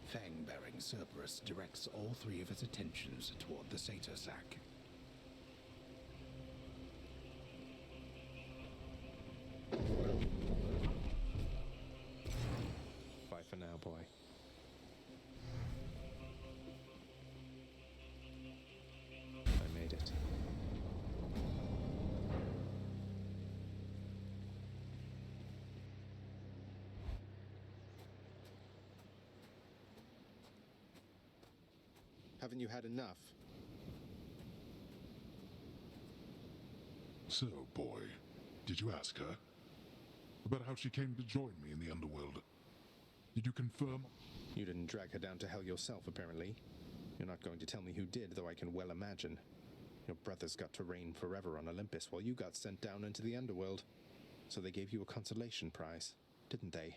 J: Fang-bearing Cerberus directs all three of his attentions toward the Satyr Sack.
B: Bye for now, boy. I made it. Haven't you had enough?
C: So, boy, did you ask her about how she came to join me in the underworld? Did you confirm?
B: You didn't drag her down to hell yourself, apparently. You're not going to tell me who did, though I can well imagine. Your brothers got to reign forever on Olympus while you got sent down into the underworld. So they gave you a consolation prize, didn't they?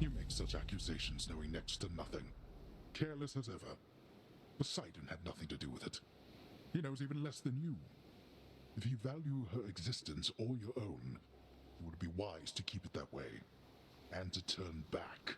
C: You make such accusations knowing next to nothing. Careless as ever. Poseidon had nothing to do with it. He knows even less than you. If you value her existence or your own, it would be wise to keep it that way, and to turn back.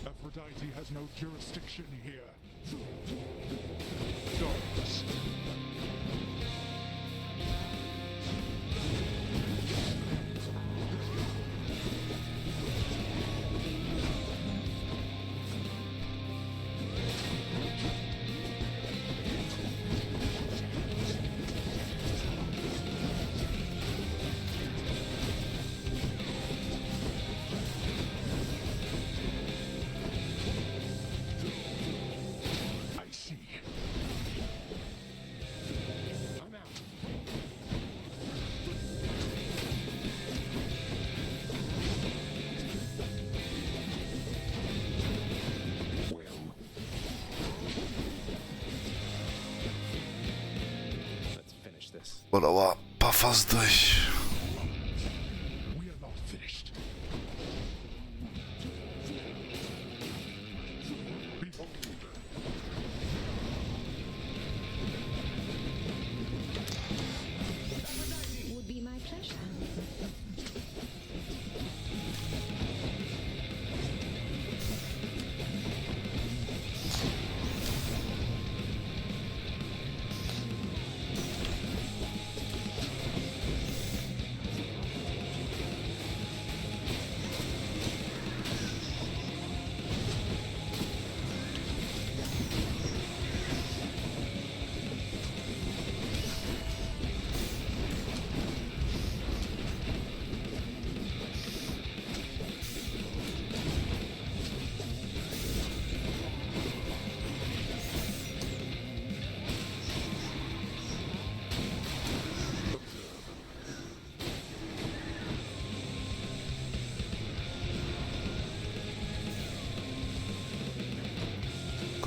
C: Aphrodite has no jurisdiction here. Darkness.
A: Bora lá para a fase 2.
U: Would be my pleasure.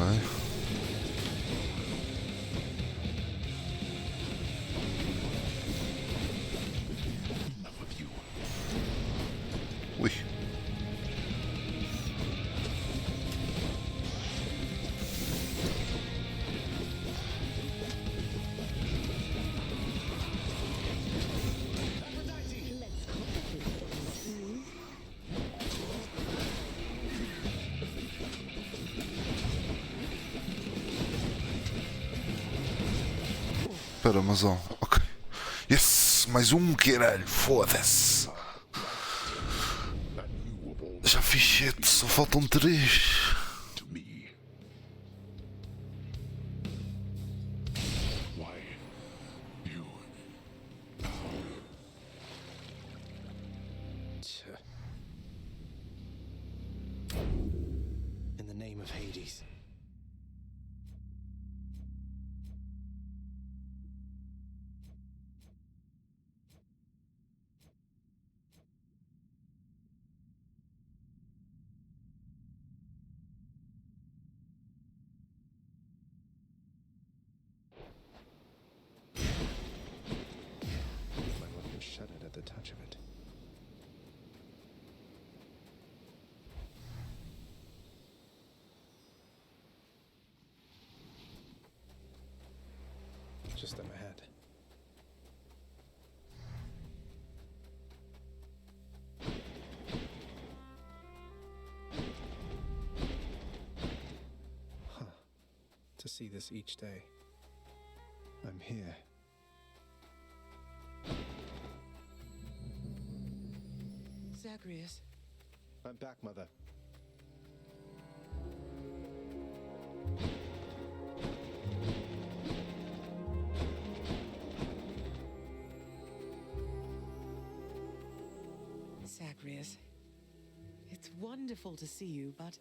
A: Okay. Ui. Espera, mas ó, ok. Yes, mais um caralho, foda-se. Já fiz 7, só faltam 3.
G: of Hades.
B: My weapon shuddered at the touch of it. Just them ahead. Huh. To see this each day. I'm here.
E: Zagreus.
B: I'm back, Mother.
E: Zagreus. It's wonderful to see you, but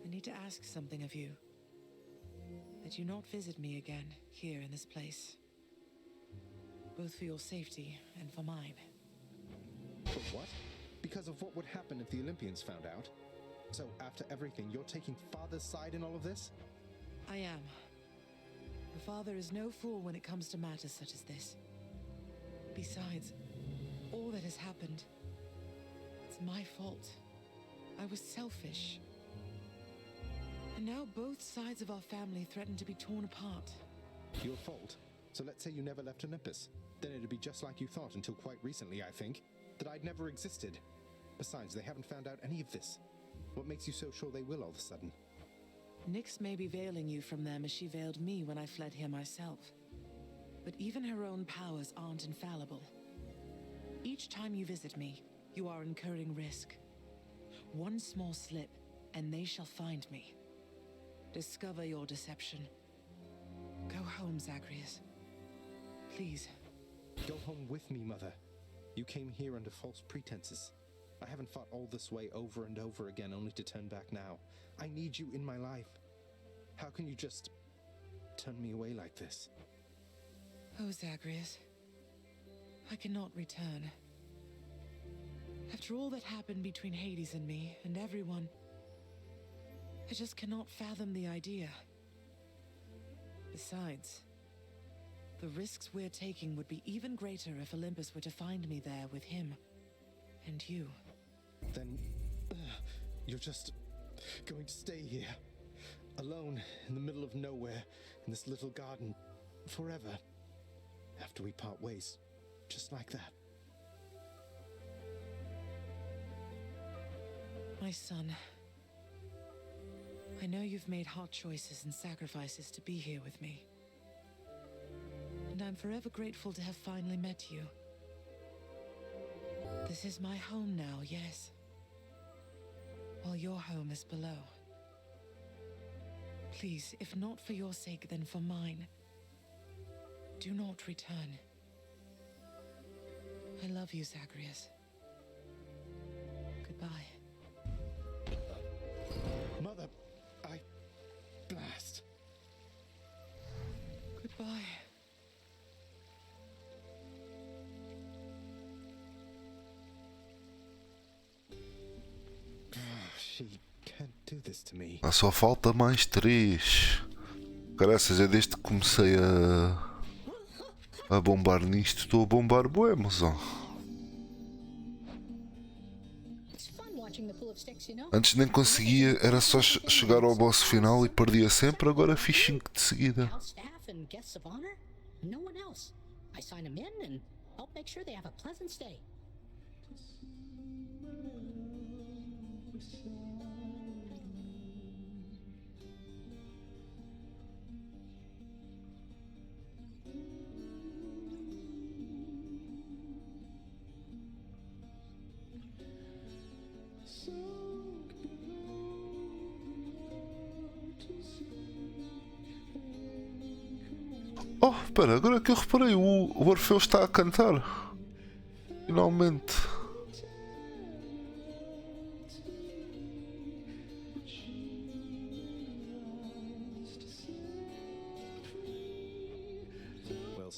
E: I need to ask something of you. That you not visit me again here in this place. Both for your safety and for mine.
B: For what? Because of what would happen if the Olympians found out? So after everything, you're taking Father's side in all of this?
E: I am. The father is no fool when it comes to matters such as this. Besides, all that has happened, it's my fault. I was selfish. And now both sides of our family threaten to be torn apart.
B: Your fault? So let's say you never left Olympus. Then it'd be just like you thought until quite recently, I think. That I'd never existed. Besides, they haven't found out any of this. What makes you so sure they will all of a sudden?
E: Nyx may be veiling you from them as she veiled me when I fled here myself. But even her own powers aren't infallible. Each time you visit me, you are incurring risk. One small slip, and they shall find me. Discover your deception. Go home, Zagreus. Please.
B: Go home with me, Mother. You came here under false pretenses. I haven't fought all this way over and over again only to turn back now. I need you in my life. How can you just turn me away like this?
E: Oh, Zagreus. I cannot return. After all that happened between Hades and me, and everyone, I just cannot fathom the idea. Besides, the risks we're taking would be even greater if Olympus were to find me there with him. And you.
B: Then you're just going to stay here, alone in the middle of nowhere, in this little garden, forever, after we part ways, just like that.
E: My son, I know you've made hard choices and sacrifices to be here with me. And I'm forever grateful to have finally met you. This is my home now, yes. While your home is below. Please, if not for your sake, then for mine, do not return. I love you, Zagreus. Goodbye.
B: Mother, blast.
E: Goodbye.
B: She can't do this to me.
A: Só falta mais 3. Graças a desde que comecei a bombar nisto, estou a bombar bué, mozão. Antes nem conseguia, era só chegar ao boss final e perdia sempre, agora fiz 5 de seguida. Oh, espera, agora que eu reparei, o Orfeu está a cantar. Finalmente.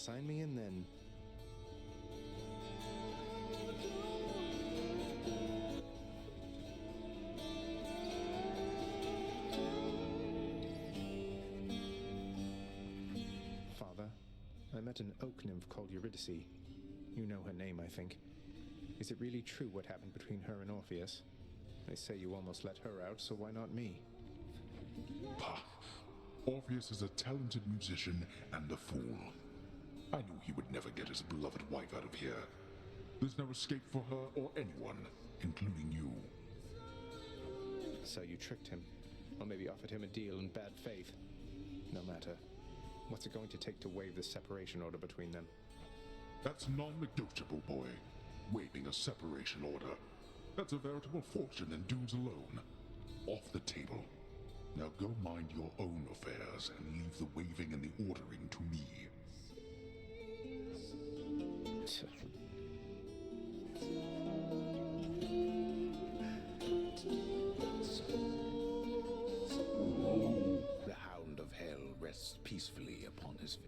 B: Sign me in then. Father, I met an oak nymph called Eurydice. You know her name, I think. Is it really true what happened between her and Orpheus? They say you almost let her out, so why not me?
C: Pah! Orpheus is a talented musician and a fool. I knew he would never get his beloved wife out of here. There's no escape for her or anyone, including you.
B: So you tricked him, or maybe offered him a deal in bad faith. No matter. What's it going to take to waive the separation order between them?
C: That's non-negotiable, boy. Waiving a separation order. That's a veritable fortune in dues alone. Off the table. Now go mind your own affairs and leave the waiving and the ordering to me.
J: The Hound of Hell rests peacefully upon his feet.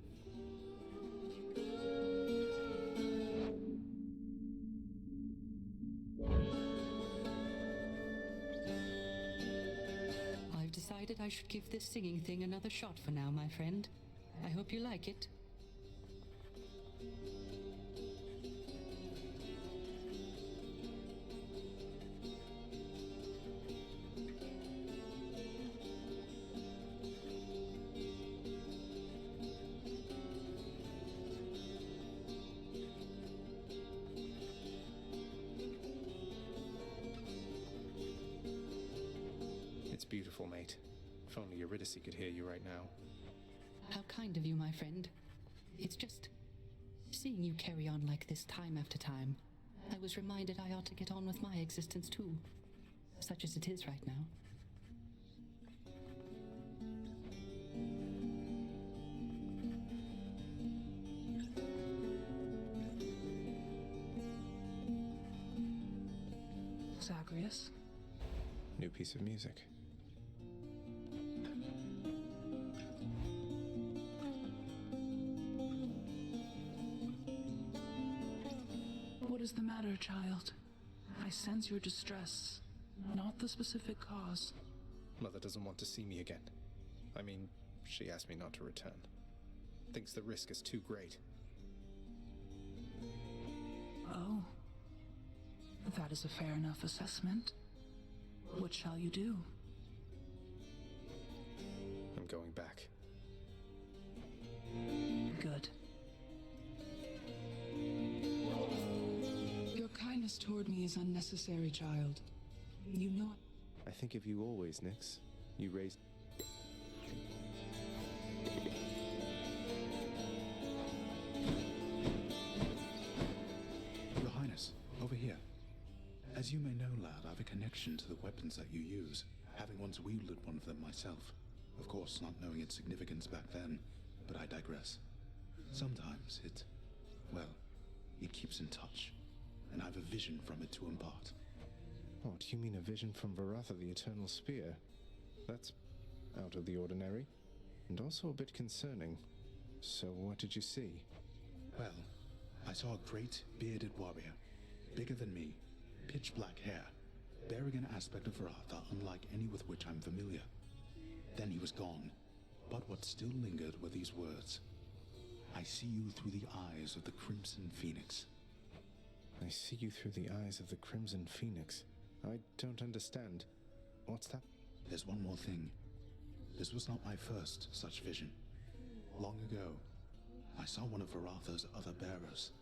O: I've decided I should give this singing thing another shot for now, my friend. I hope you like it.
B: It's beautiful, mate. If only Eurydice could hear you right now.
O: How kind of you, my friend. It's just seeing you carry on like this time after time. I was reminded I ought to get on with my existence too, such as it is right now.
P: Zagreus?
B: New piece of music.
P: What is the matter, child? I sense your distress, not the specific cause.
B: Mother doesn't want to see me again. I mean, she asked me not to return. Thinks the risk is too great.
P: Oh. That is a fair enough assessment. What shall you do?
B: I'm going back.
P: Good. Your kindness toward me is unnecessary, child. You know
B: I think of you always, Nyx. You raised...
J: Your Highness, over here. As you may know, lad, I have a connection to the weapons that you use, having once wielded one of them myself. Of course, not knowing its significance back then, but I digress. Sometimes it keeps in touch, and I have a vision from it to impart.
B: Oh, do you mean a vision from Varatha, the Eternal Spear? That's out of the ordinary, and also a bit concerning. So what did you see?
J: Well, I saw a great, bearded warrior, bigger than me, pitch black hair, bearing an aspect of Varatha unlike any with which I'm familiar. Then he was gone, but what still lingered were these words. I see you through the eyes of the Crimson Phoenix.
B: I see you through the eyes of the Crimson Phoenix. I don't understand. What's that?
J: There's one more thing. This was not my first such vision. Long ago, I saw one of Varatha's other bearers.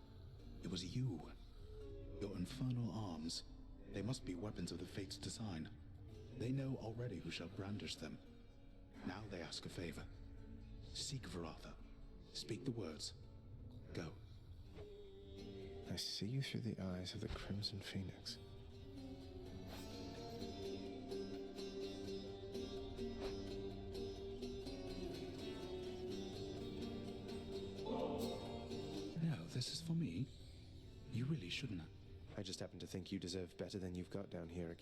J: It was you. Your infernal arms. They must be weapons of the Fates' design. They know already who shall brandish them. Now they ask a favor. Seek Varatha. Speak the words. Go.
B: I see you through the eyes of the Crimson Phoenix.
J: No, this is for me. You really shouldn't.
B: I just happen to think you deserve better than you've got down here.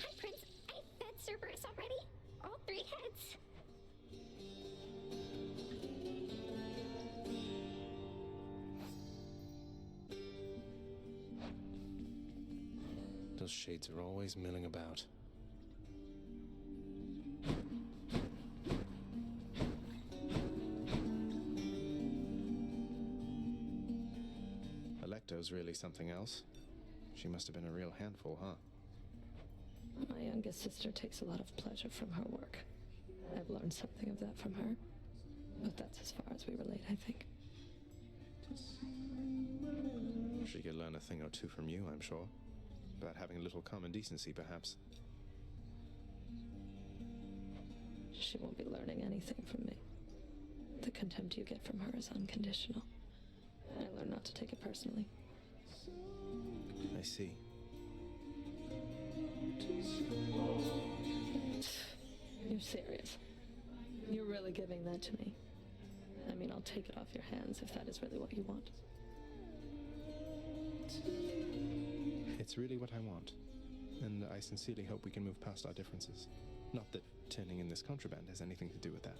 U: Hi, Prince. I fed Cerberus already.
B: Those shades are always milling about. Alecto's really something else. She must have been a real handful, huh?
Q: My youngest sister takes a lot of pleasure from her work. I've learned something of that from her. But that's as far as we relate, I think.
B: She could learn a thing or two from you, I'm sure. About having a little common decency, perhaps.
Q: She won't be learning anything from me. The contempt you get from her is unconditional. I learned not to take it personally.
B: I see.
Q: You're serious? You're really giving that to me? I mean, I'll take it off your hands if that is really what you want.
B: It's really what I want. And I sincerely hope we can move past our differences. Not that turning in this contraband has anything to do with that.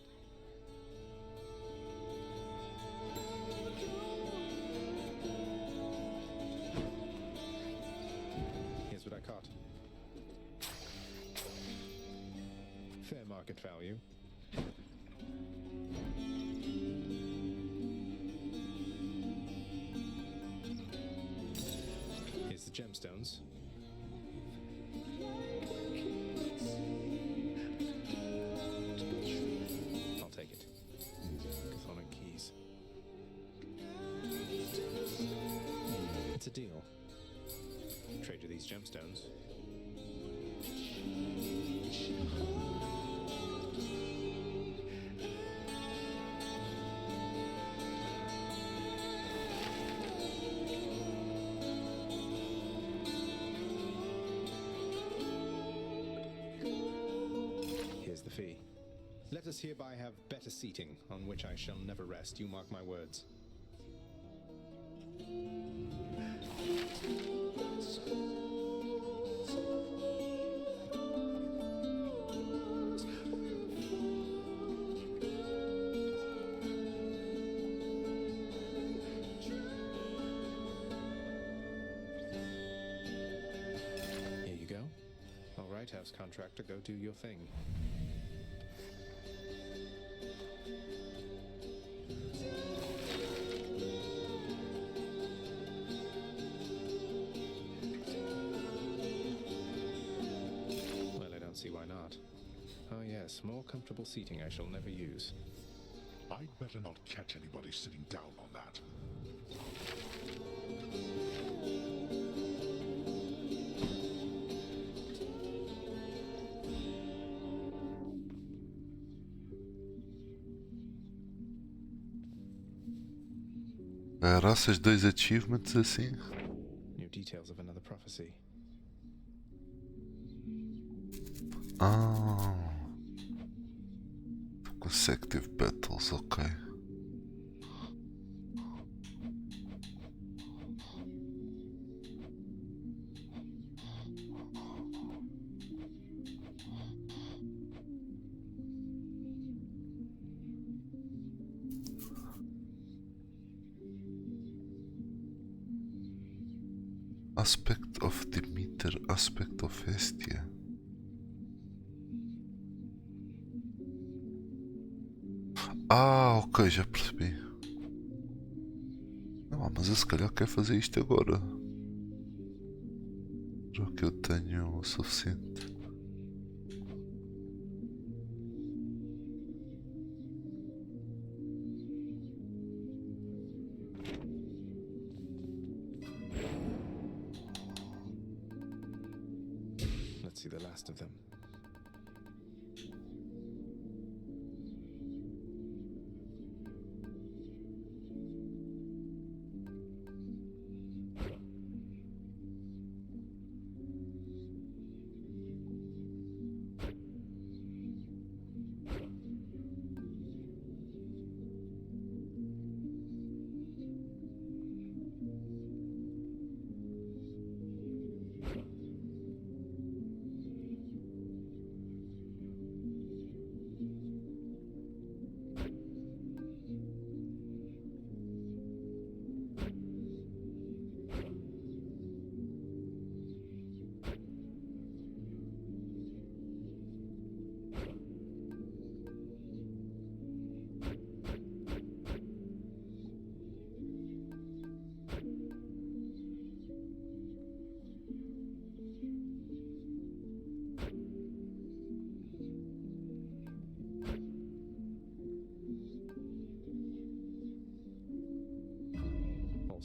B: Here's what I caught. Fair market value. Here's the gemstones. I'll take it. Chthonic keys. It's a deal. Trade you these gemstones. Here's the fee. Let us hereby have better seating, on which I shall never rest, you mark my words. Here you go. All right, house contractor, go do your thing. Well, I don't see why not. Oh yes, more comfortable seating I shall never use.
C: I'd better not catch anybody sitting down on that.
A: Raças 2 achievements assim.
B: New details of another prophecy.
A: Ah. Consecutive battles, ok. Aspect of Demeter, aspect of Hestia. Ah, ok, já percebi. Não, mas eu se calhar quero fazer isto agora. Já que eu tenho o suficiente.
B: Let's see the last of them.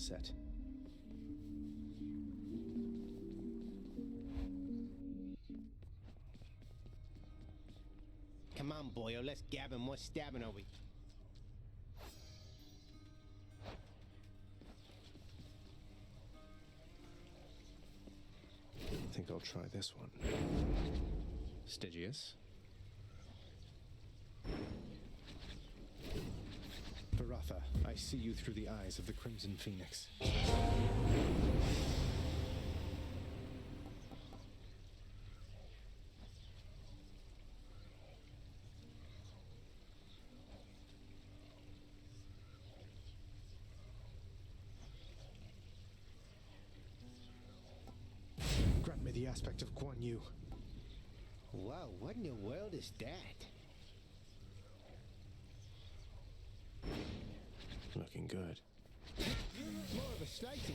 B: set.
R: Come on, boyo, let's gab and more stabbing over here.
B: I think I'll try this one. Stygius. Varatha, I see you through the eyes of the Crimson Phoenix. Grant me the aspect of Guan Yu.
R: Wow, what in the world is that?
B: Looking good.
R: More of a slicing.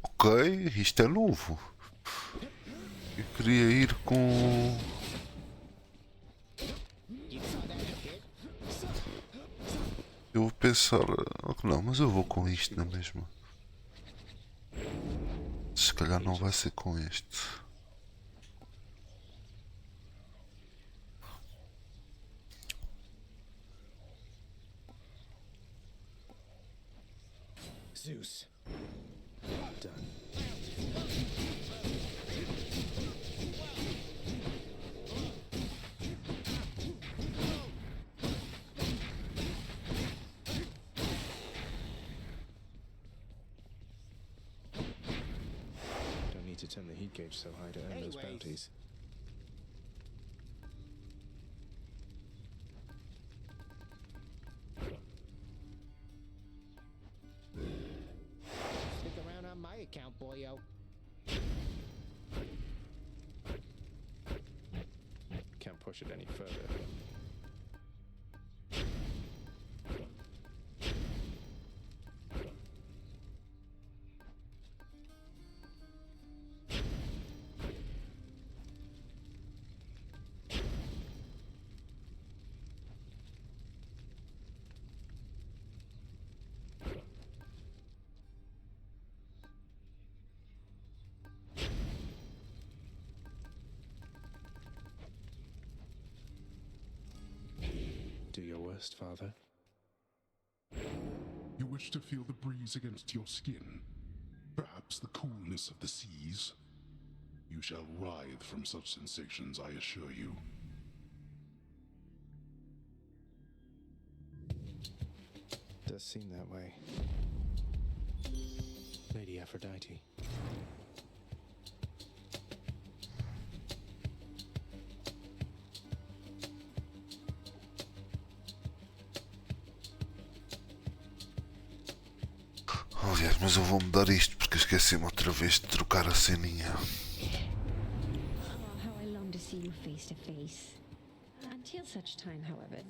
A: Ok, isto é novo. Eu queria ir com... Eu vou pensar... Não, mas eu vou com isto na mesma. Se calhar não vai ser com este.
B: Zeus. Done. Don't need to turn the heat gauge so high to earn those bounties.
R: Stick around on my account, boyo.
B: Can't push it any further. Do your worst, Father.
C: You wish to feel the breeze against your skin, perhaps the coolness of the seas. You shall writhe from such sensations, I assure you.
B: Does seem that way. Lady Aphrodite.
A: Aliás, mas eu vou mudar isto porque esqueci-me outra vez de trocar a ceninha.
U: Oh, how I long to see you face to face. Until such time, however.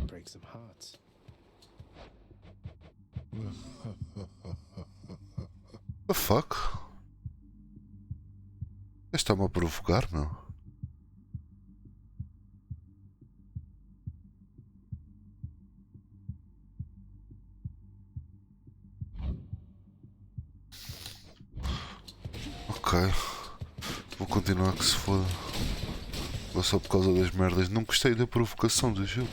B: Break some hearts.
A: The fuck? Está-me a provocar, meu? Ok. Vou continuar que se foda. Ou só por causa das merdas. Não gostei da provocação do jogo.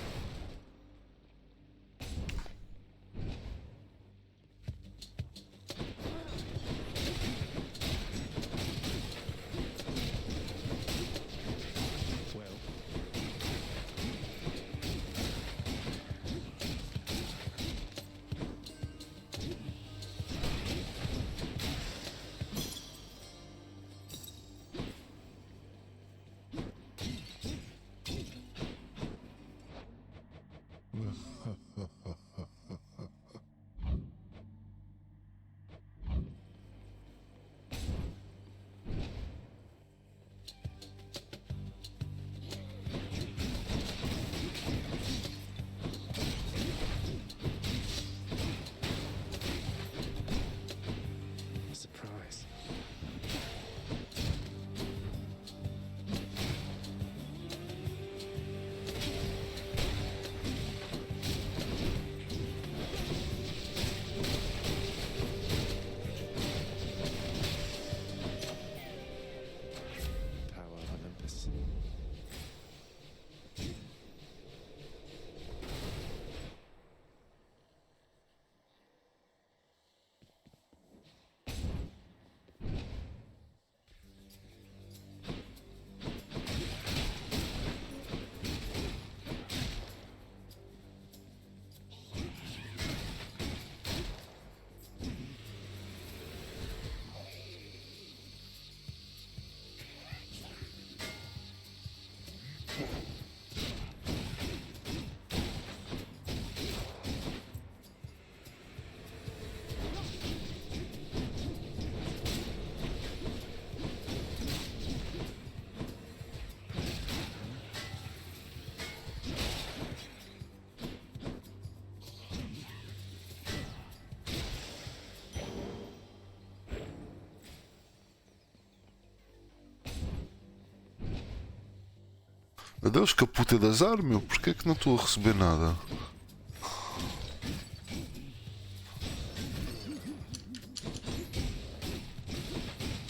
A: Adeus, caputa de azar, meu. Porquê é que não estou a receber nada?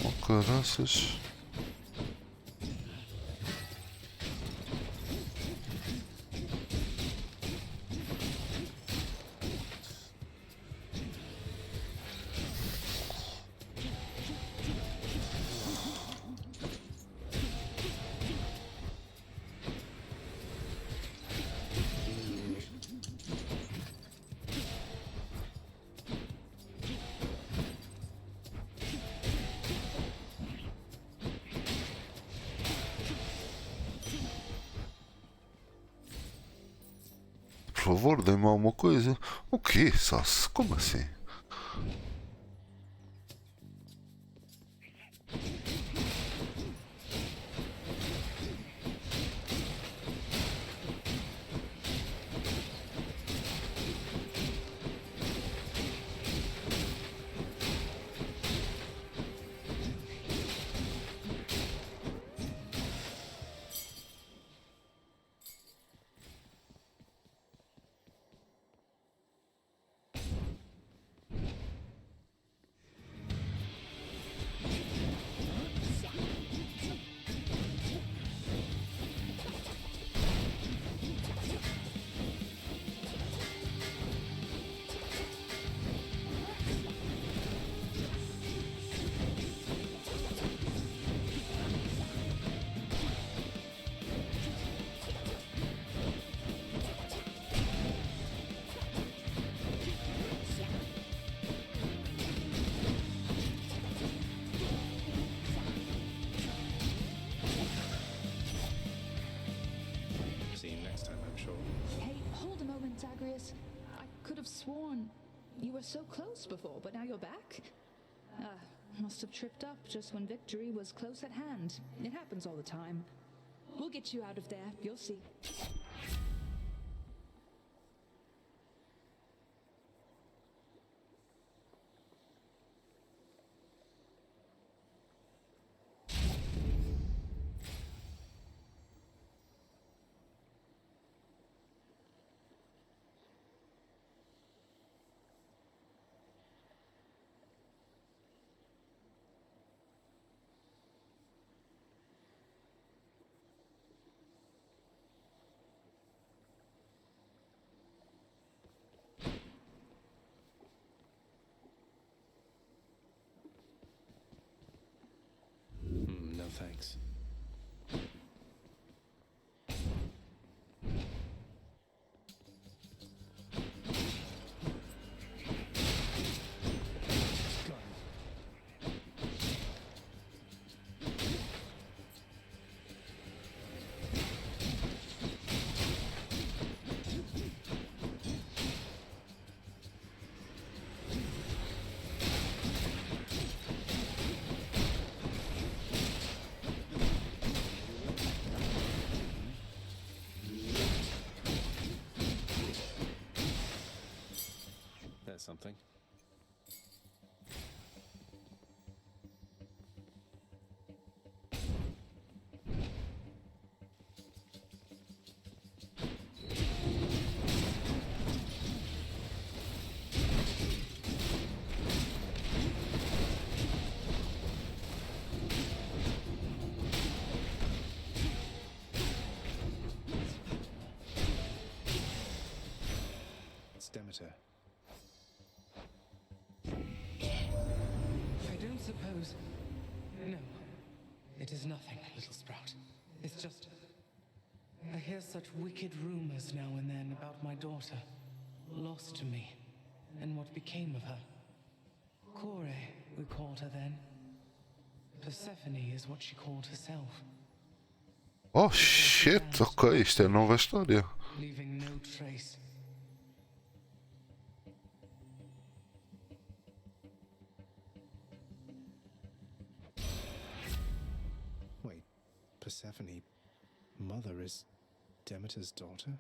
A: Oh, caraças. Por favor, dê-me alguma coisa. O quê, Sassi? Como assim?
B: See you next time, I'm sure.
P: Hey, hold a moment, Zagreus. I could have sworn you were so close before, but now you're back? Must have tripped up just when victory was close at hand. It happens all the time. We'll get you out of there, you'll see.
B: No thanks. There's something. It's Demeter.
E: I don't suppose. No. It is nothing, little sprout. It's just. I hear such wicked rumors now and then about my daughter. Lost to me. And what became of her. Kore, we called her then. Persephone is what she called herself.
A: Oh shit, ok, isto é nova história.
E: Leaving no trace.
B: Wait, Persephone, mother is Demeter's daughter?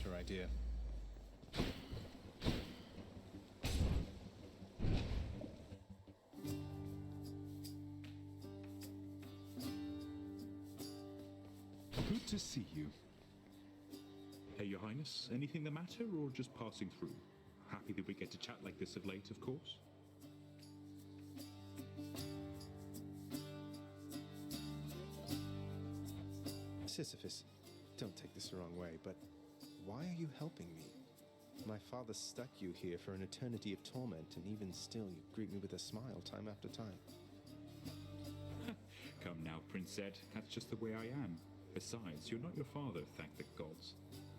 B: better idea.
F: Good to see you. Hey, Your Highness, anything the matter, or just passing through? Happy that we get to chat like this of late, of course.
B: Sisyphus, don't take this the wrong way, but why are you helping me? My father stuck you here for an eternity of torment, and even still you greet me with a smile time after time.
F: Come now, Prince Ed, that's just the way I am. Besides, you're not your father, thank the gods.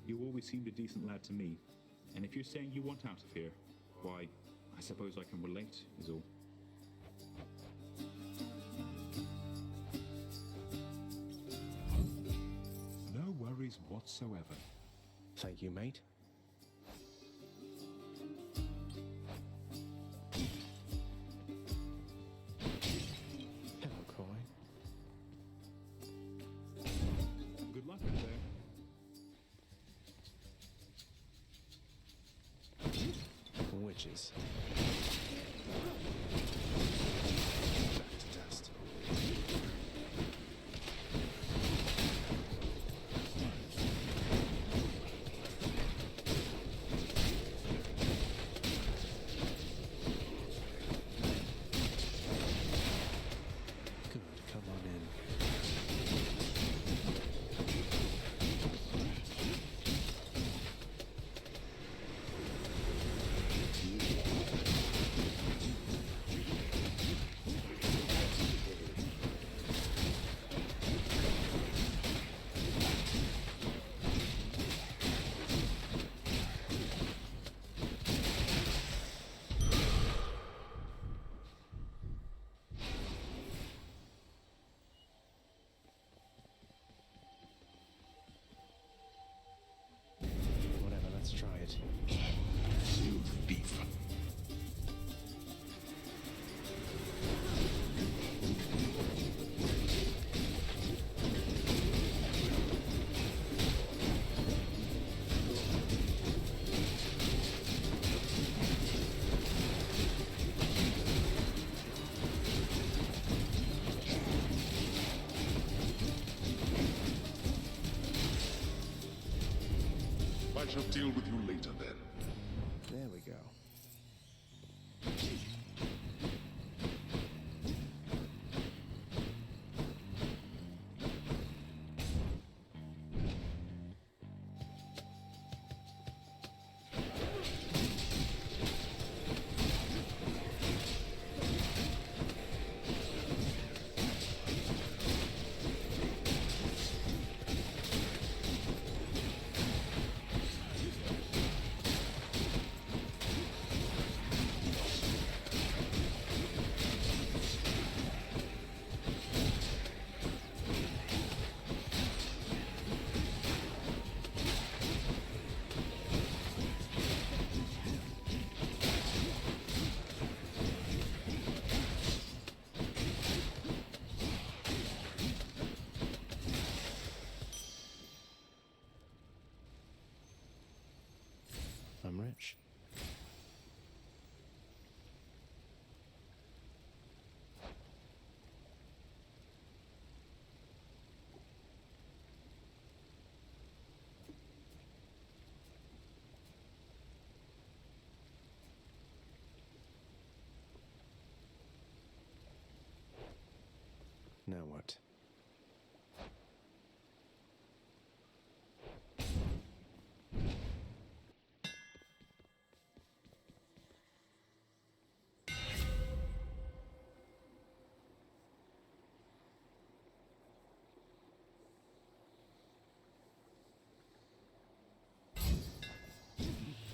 F: You always seemed a decent lad to me, and if you're saying you want out of here, why, I suppose I can relate, is all. No worries whatsoever.
B: Thank you, mate. Hello, Croy.
F: Good luck out there.
B: Witches. Back to dust. Good, come on in. Whatever, let's try it.
F: You thief.
C: I shall deal with you later then.
B: There we go. I'm rich. Now what?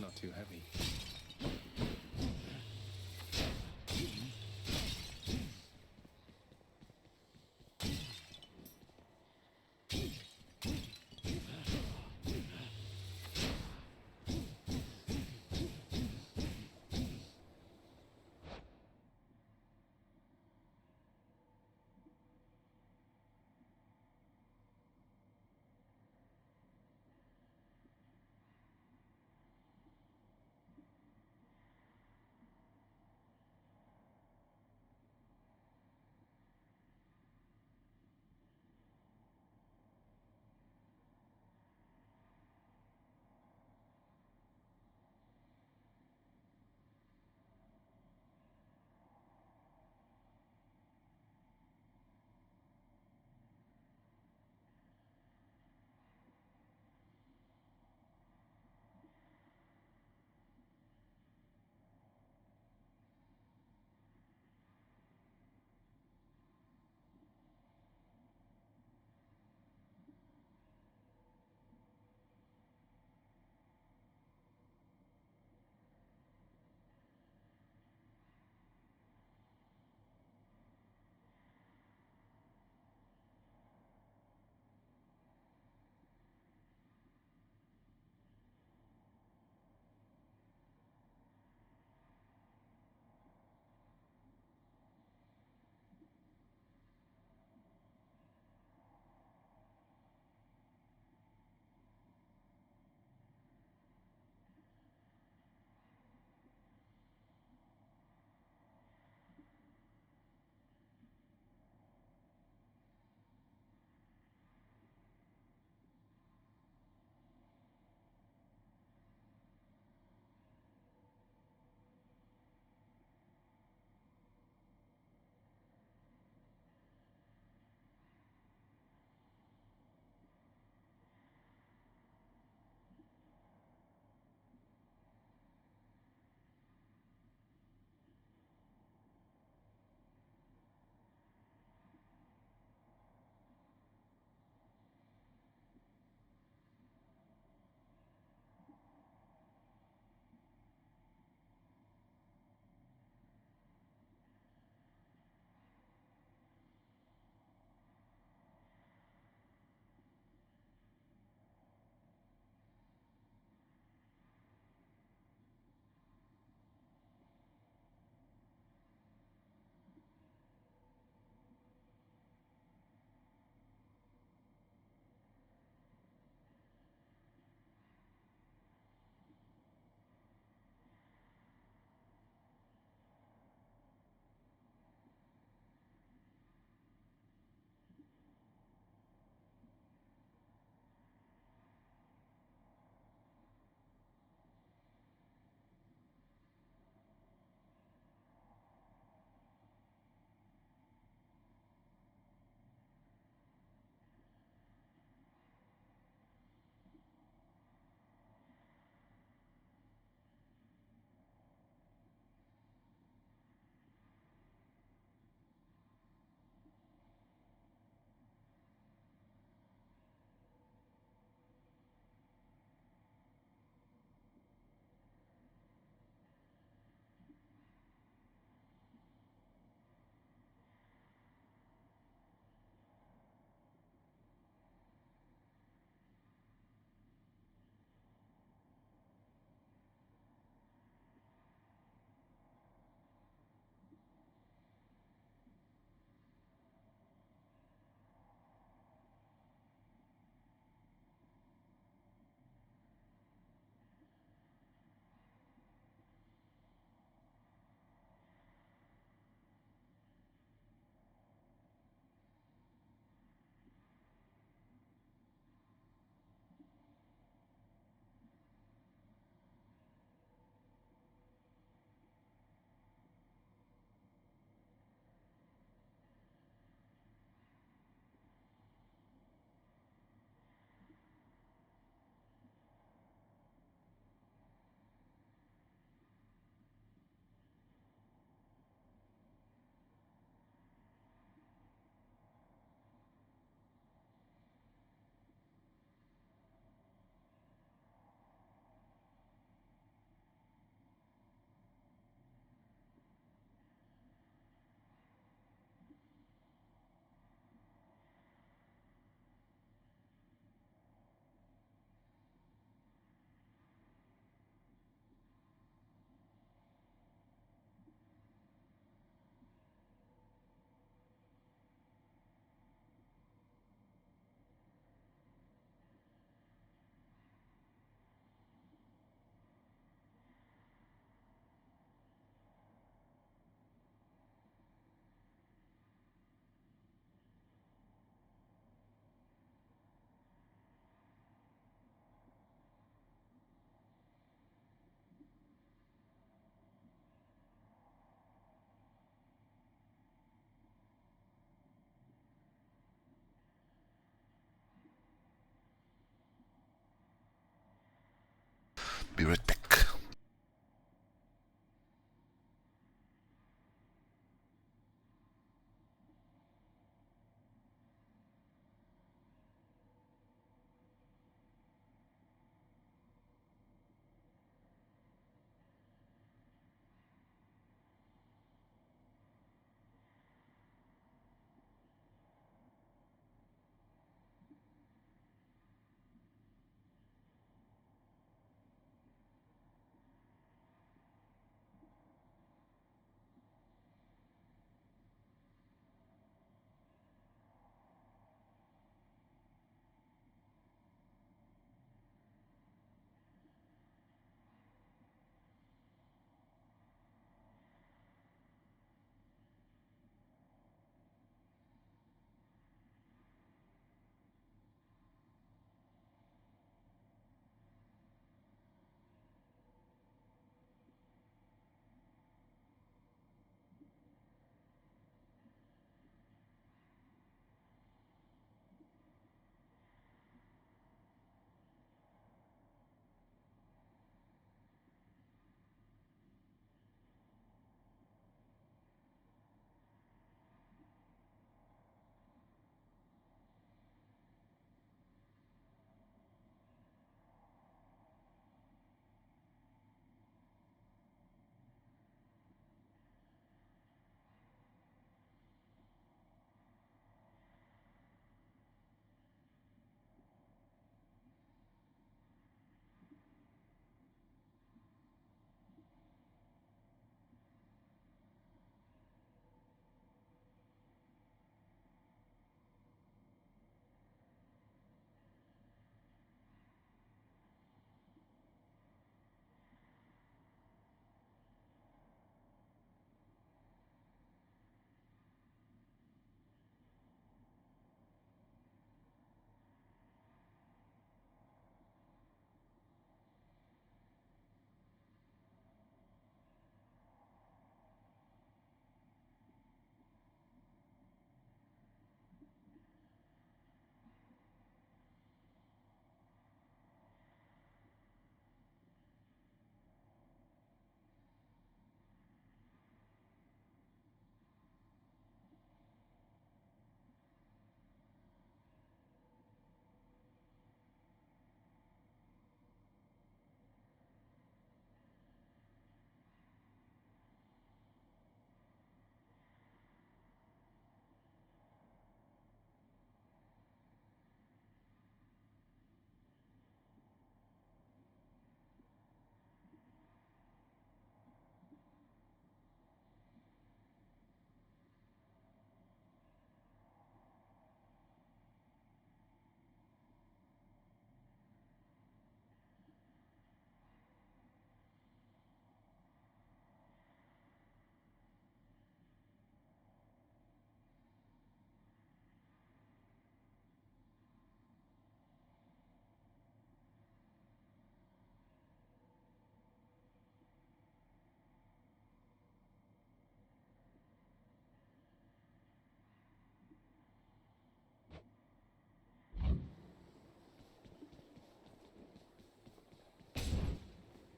B: Not too heavy.
A: Be right back.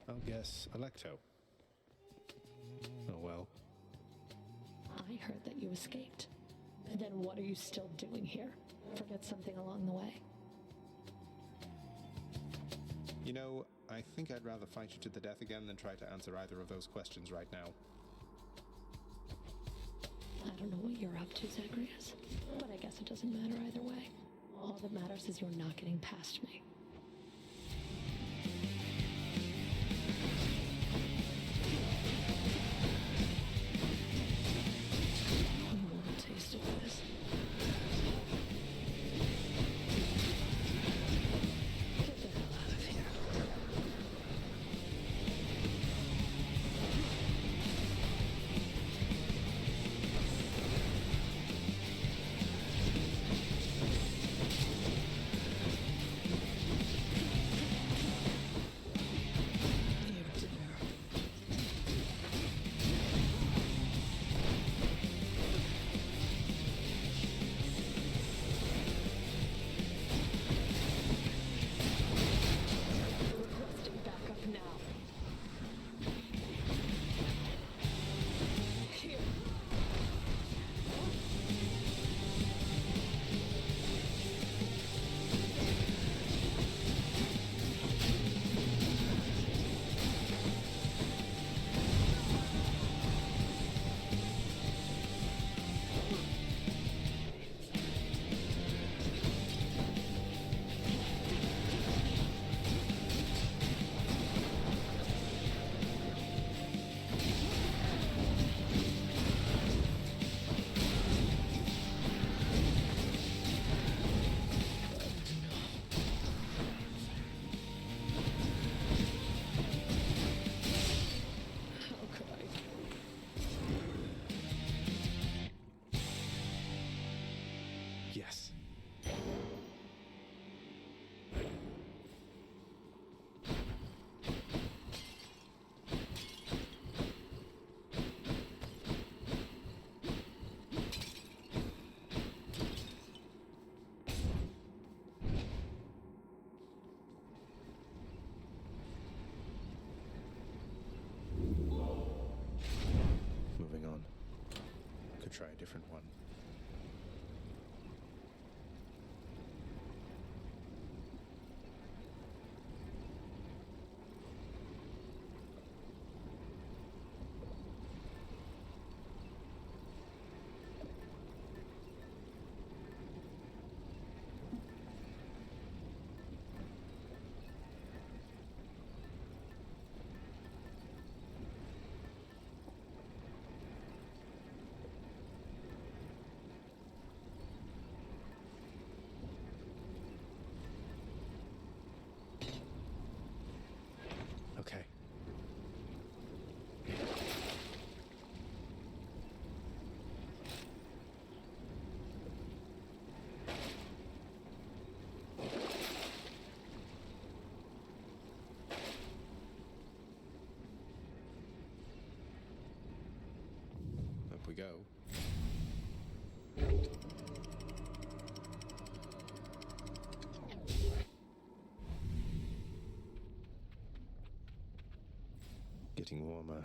B: I'll guess Alecto. Oh well.
U: I heard that you escaped. Then what are you still doing here? Forget something along the way.
B: You know, I think I'd rather fight you to the death again than try to answer either of those questions right now.
U: I don't know what you're up to, Zagreus, but I guess it doesn't matter either way. All that matters is you're not getting past me. You want a taste of this? Get the hell out of here.
B: Yes. Moving on. Could try a different one. Okay. Up we go. Getting warmer.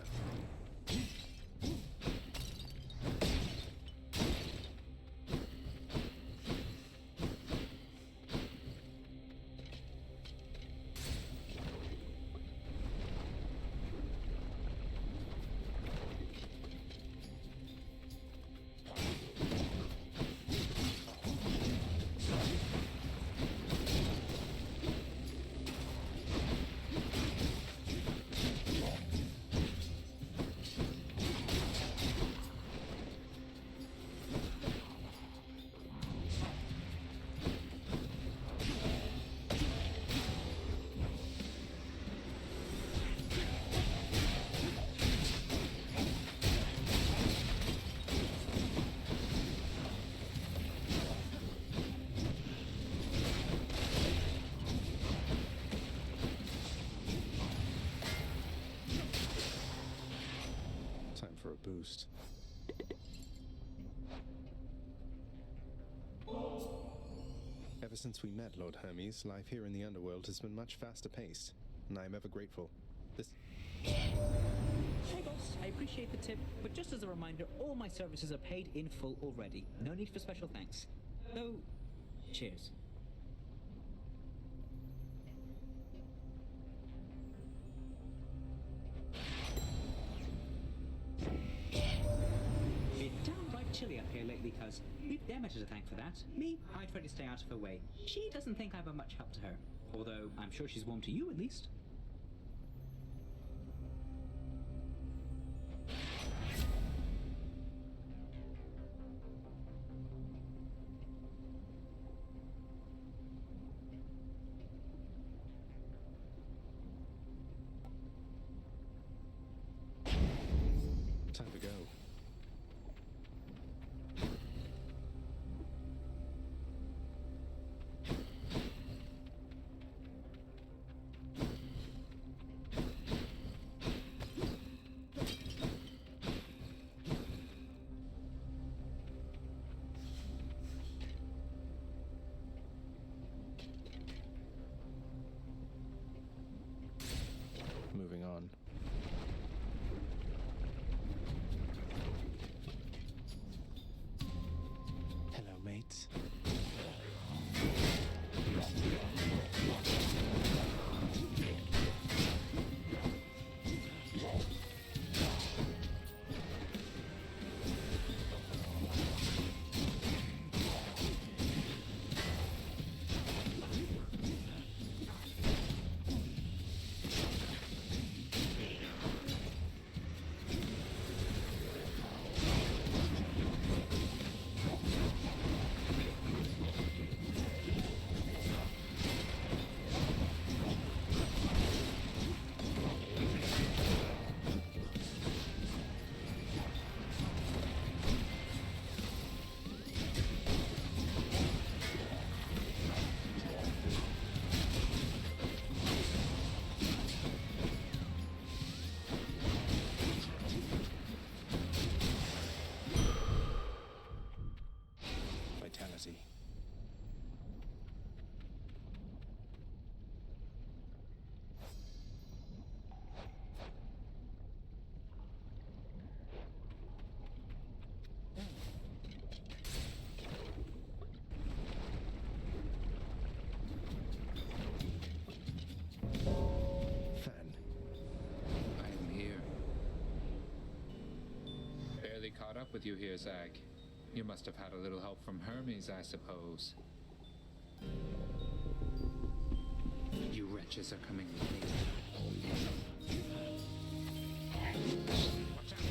B: Time for a boost. Ever since we met, Lord Hermes, life here in the underworld has been much faster paced, and I am ever grateful. This...
H: Hey boss, I appreciate the tip, but just as a reminder, all my services are paid in full already. No need for special thanks. Though, cheers. Been downright chilly up here lately, cuz. We've Demeter to thank for that. Me, I try to stay out of her way. She doesn't think I'm of much help to her. Although, I'm sure she's warm to you at least.
B: Time to go. Moving on. Hello, mates.
M: up with you here, Zag? You must have had a little help from Hermes, I suppose. You wretches are coming with me. Watch out!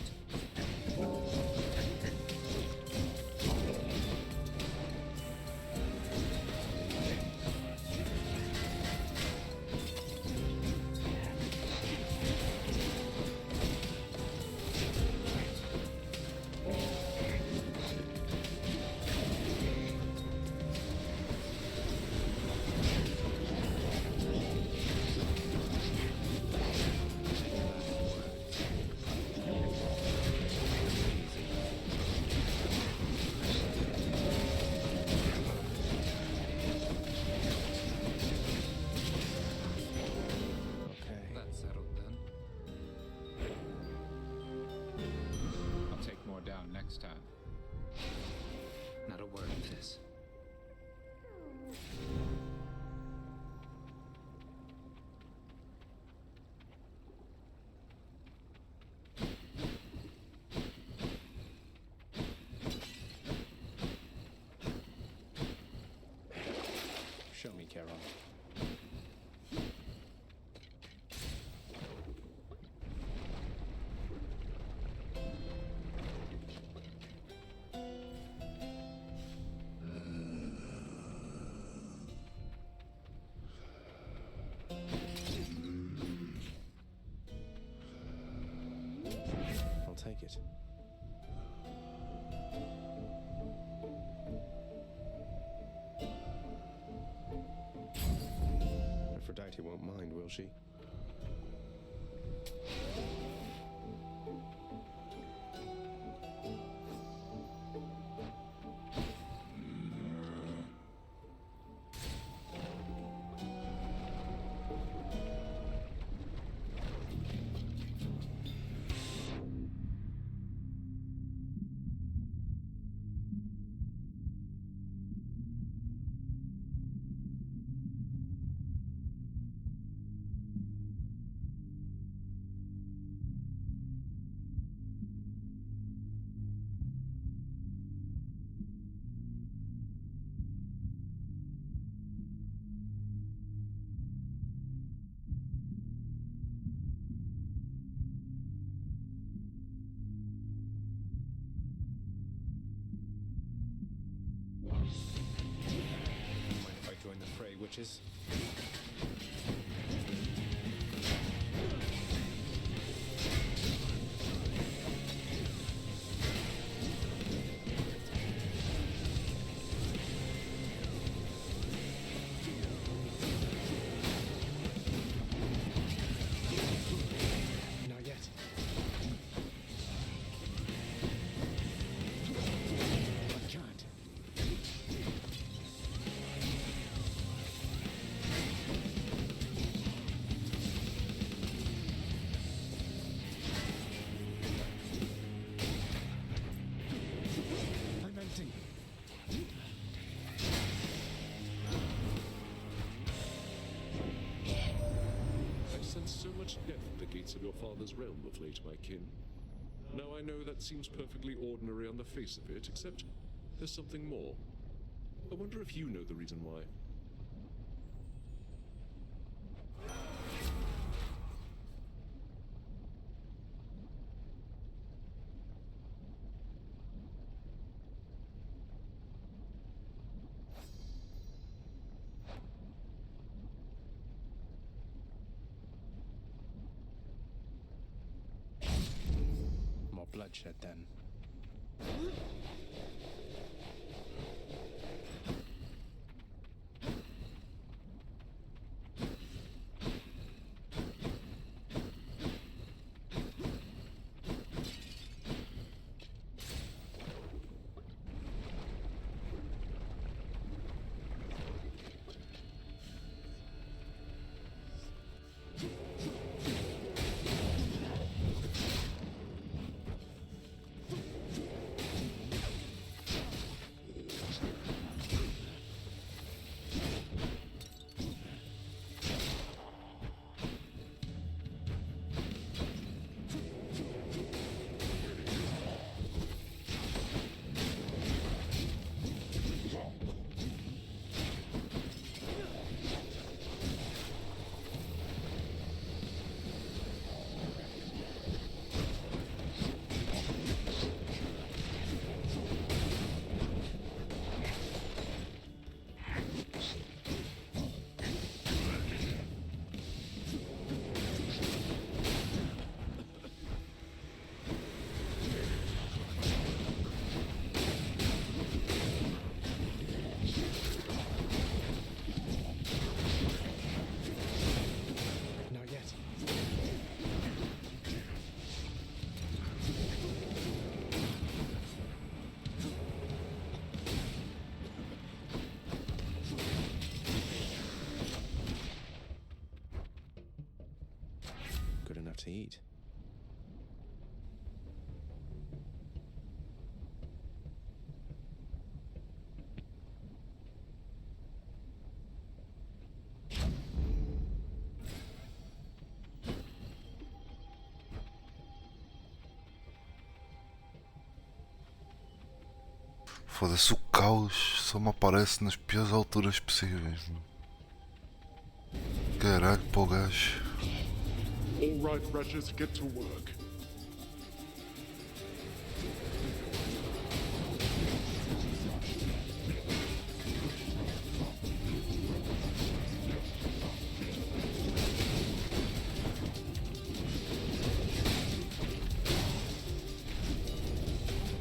M: Next time. Not a word of this.
B: Show me, Charon. Take it. Aphrodite won't mind, will she? Join the fray, witches. Not yet. I can't.
D: I sense so much death at the gates of your father's realm of late, my kin. Now I know that seems perfectly ordinary on the face of it, except there's something more. I wonder if you know the reason why.
B: More bloodshed, then. to eat.
A: Foda-se, o caos só me aparece nas piores alturas possíveis. Caralho, para o gajo.
C: All right, wretches, get to work.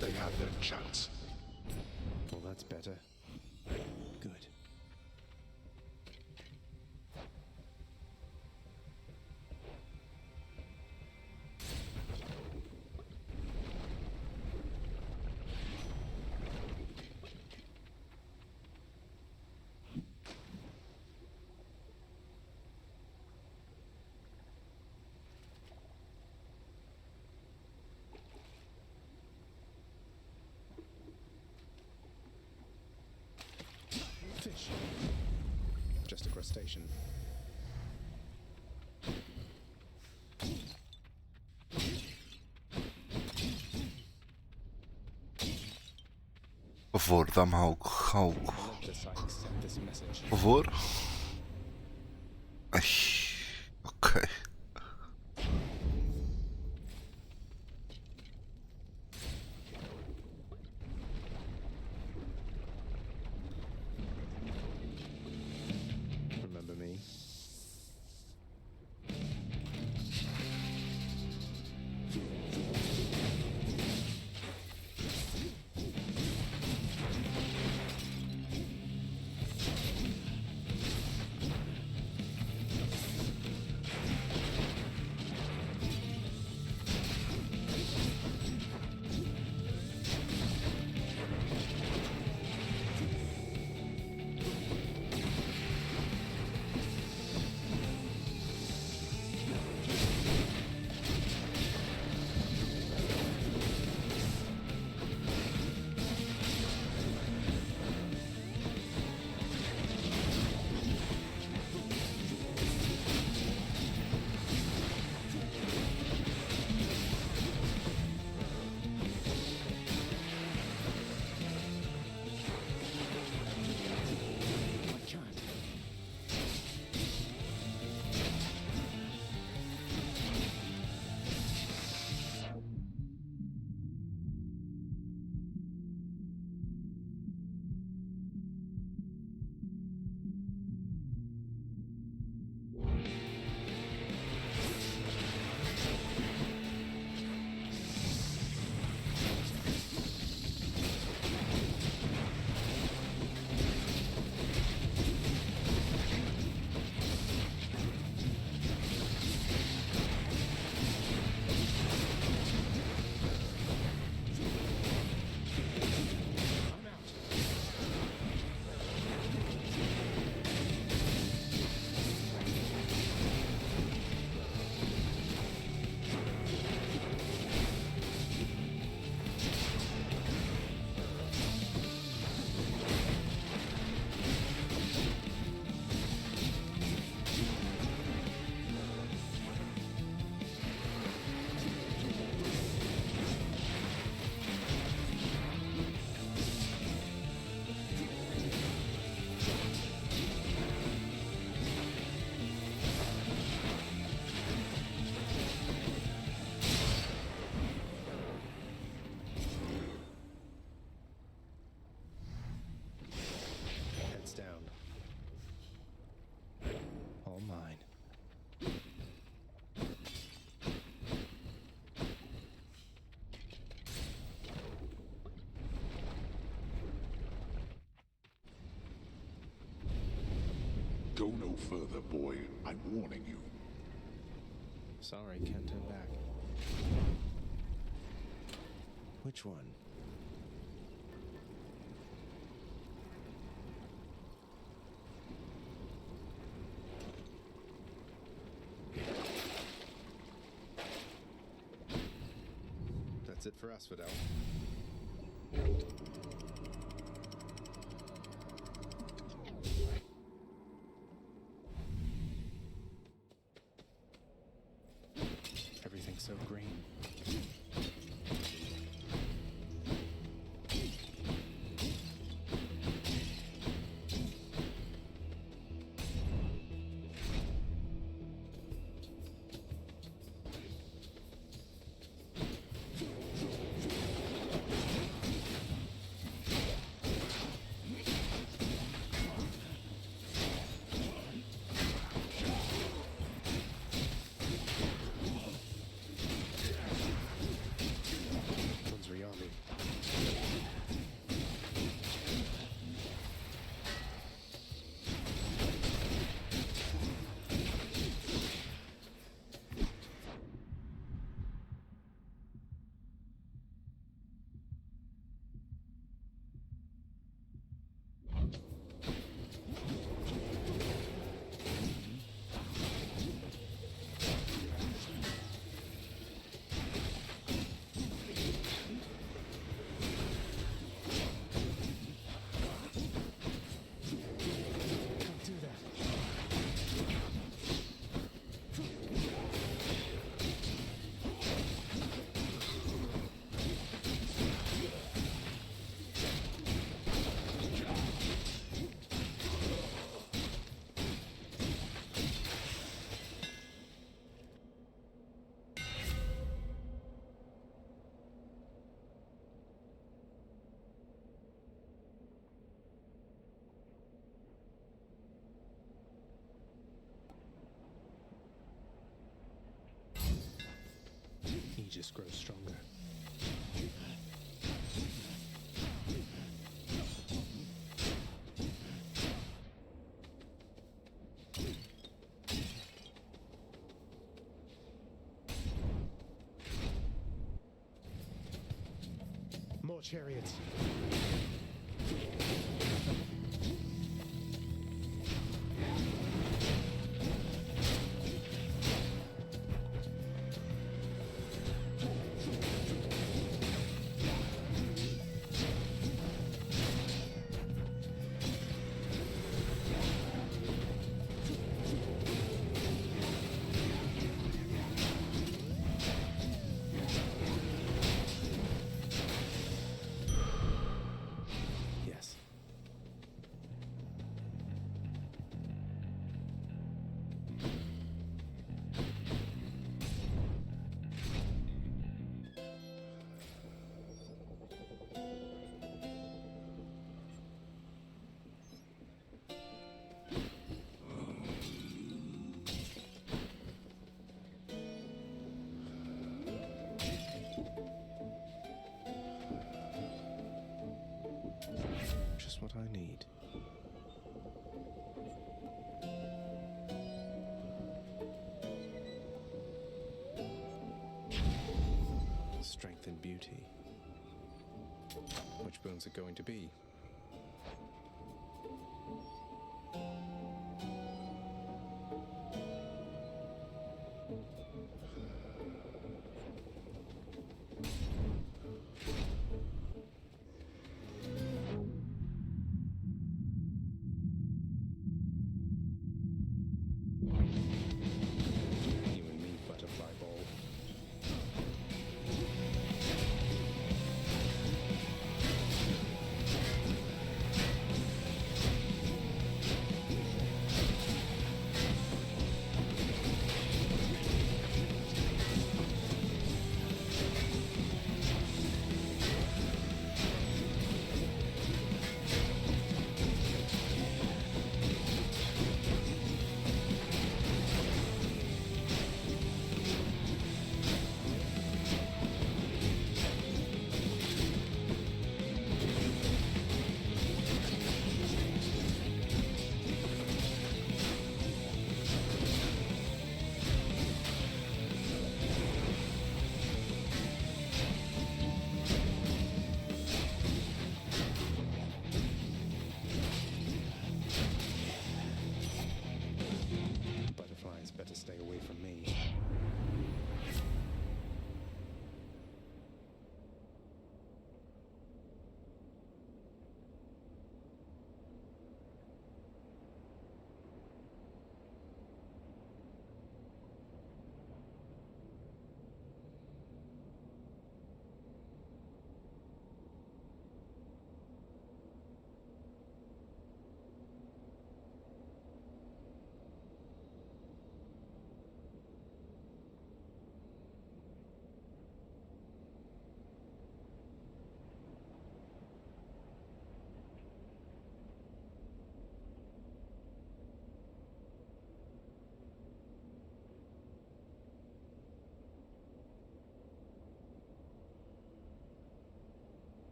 C: They had their chance.
B: Well, that's better. Good. Fish. Just a crustacean.
A: Por favor, dá-me algo.
B: Let this I accept this message.
A: Por favor. Ai, ok.
B: Remember me? Heads down. All mine.
C: Go no further, boy. I'm warning you.
B: Sorry, can't turn back. Which one? That's it for Asphodel. Everything's so green. Just grows stronger.
K: More chariots.
B: Just what I need. Strength and beauty. Which boons are going to be?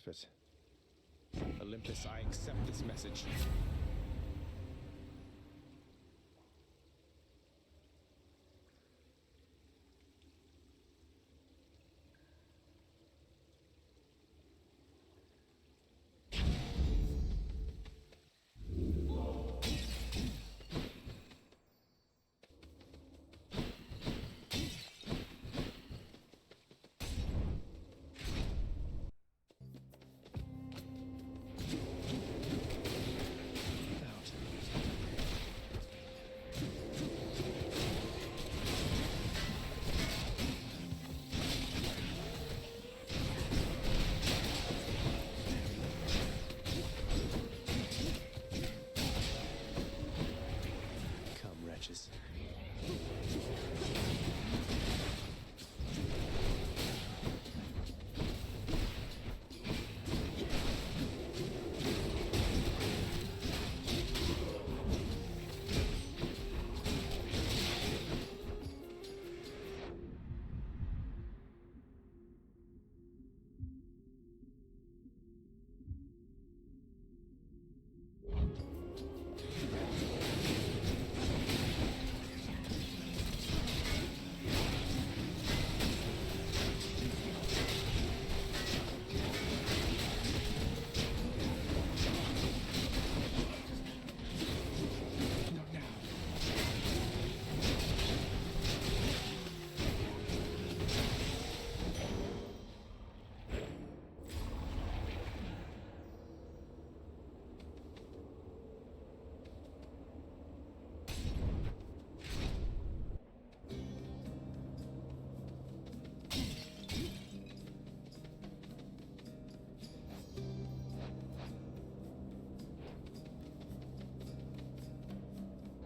B: Respite. Olympus, I accept this message.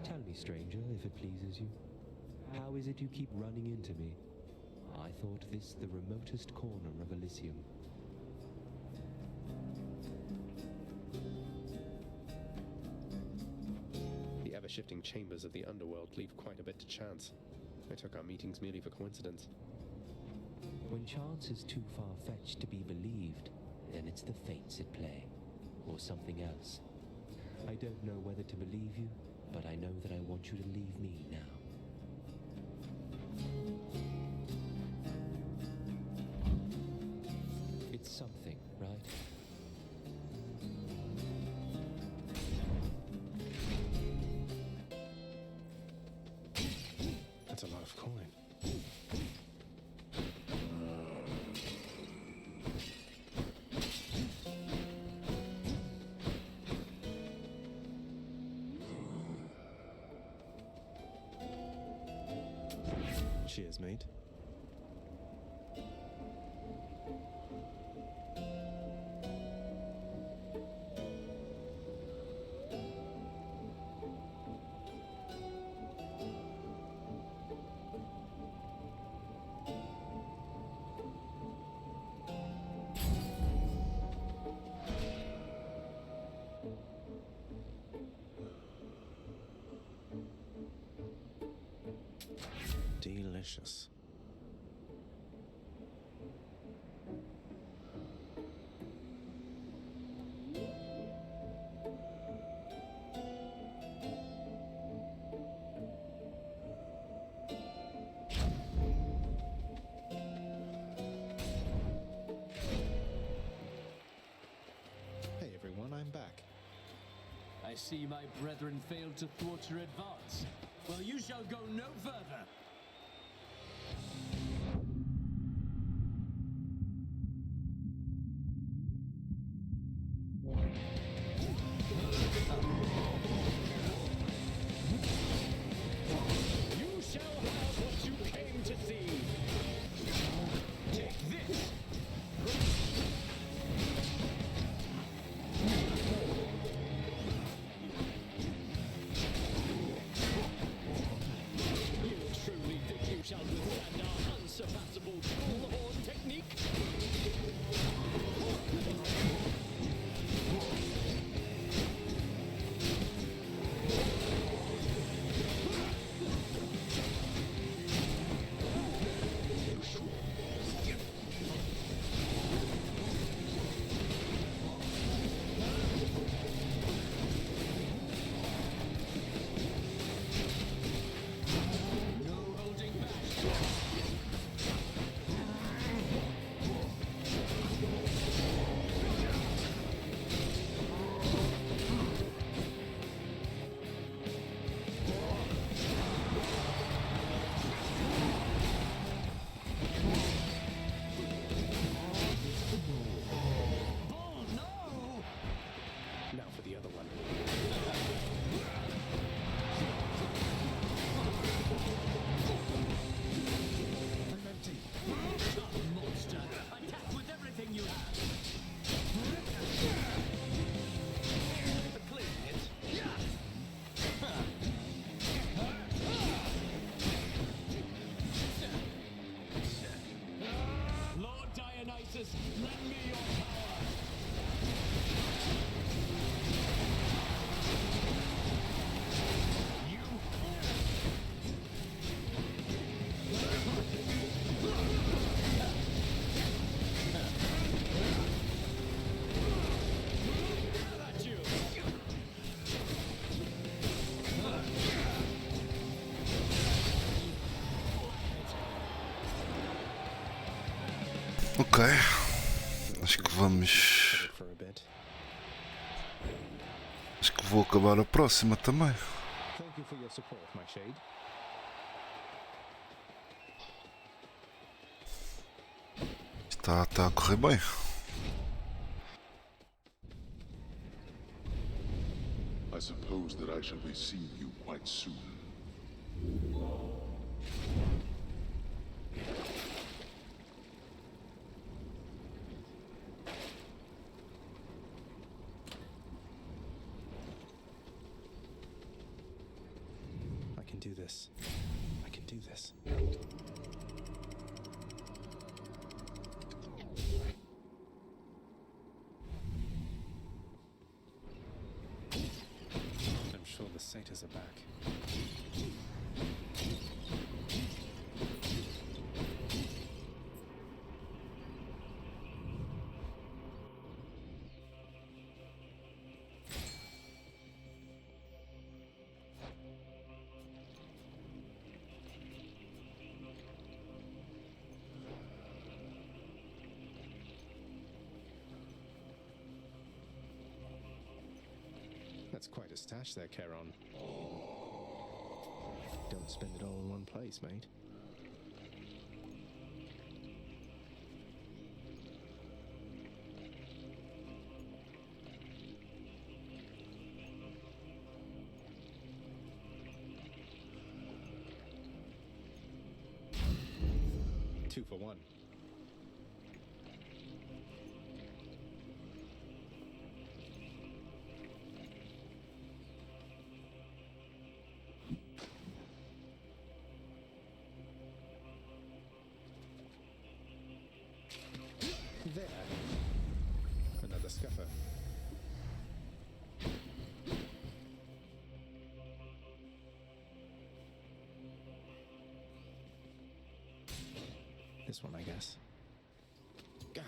G: Tell me, stranger, if it pleases you, how is it you keep running into me? I thought this the remotest corner of Elysium.
B: The ever-shifting chambers of the underworld leave quite a bit to chance. I took our meetings merely for coincidence.
G: When chance is too far-fetched to be believed, then it's the fates at play, or something else. I don't know whether to believe you, but I know that I want you to leave me now. It's something, right?
B: That's a lot of coin. Cheers, mate. Delicious. Hey everyone, I'm back.
L: I see my brethren failed to thwart your advance. Well, you shall go no further. You shall have what you came to see. Take this. You true
A: Ok. Acho que vamos. Acho que vou acabar a próxima também.
B: Thank you for your support, my shade.
A: Está a correr bem.
C: I suppose that I shall be seeing you quite soon.
B: I can do this. I can do this. I'm sure the satyrs are back. That's quite a stash there, Charon. Don't spend it all in one place, mate. Two for one. There. Another scuffer. This one, I guess. Gah.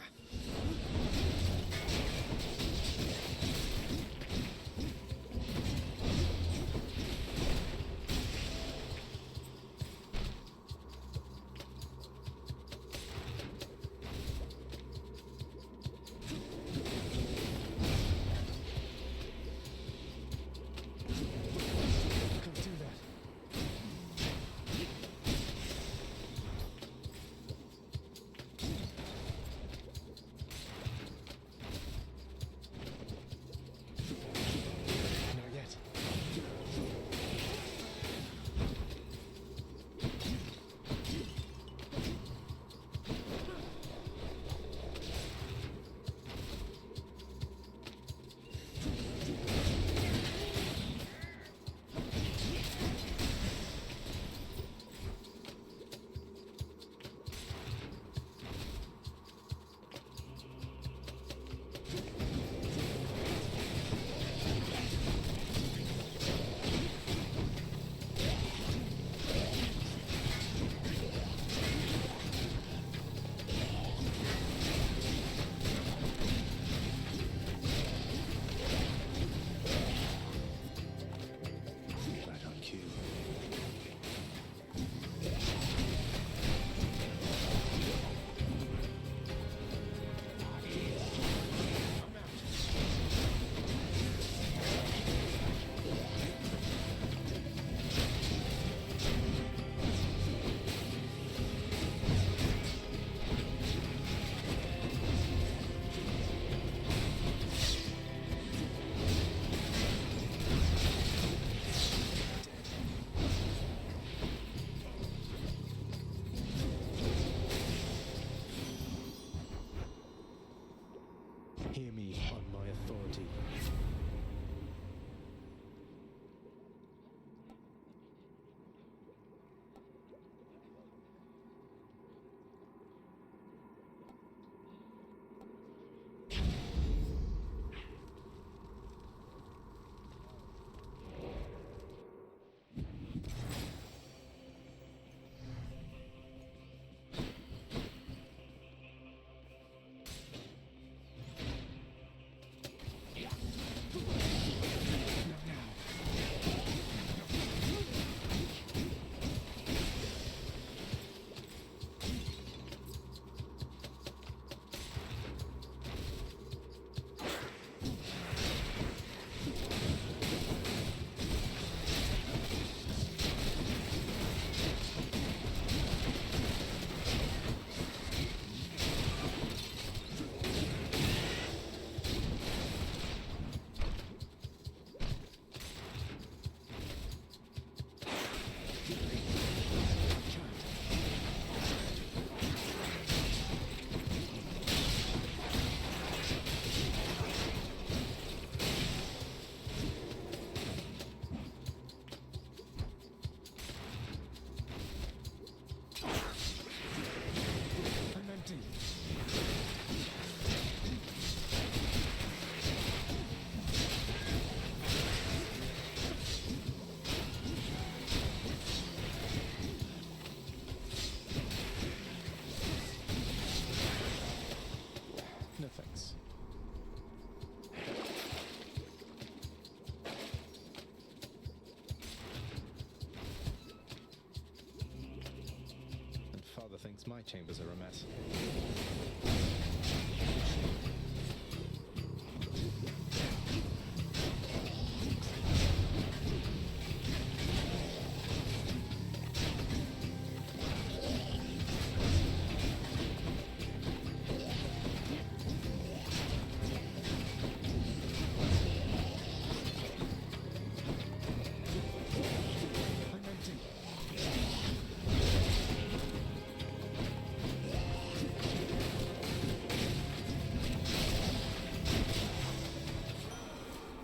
B: Perhaps my chambers are a mess.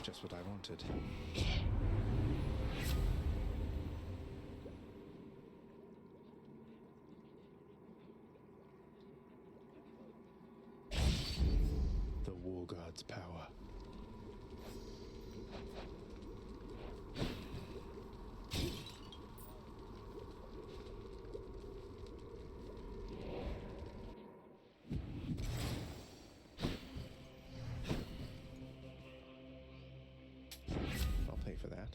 B: Just what I wanted.
K: The War God's power.
B: I'll pay for that.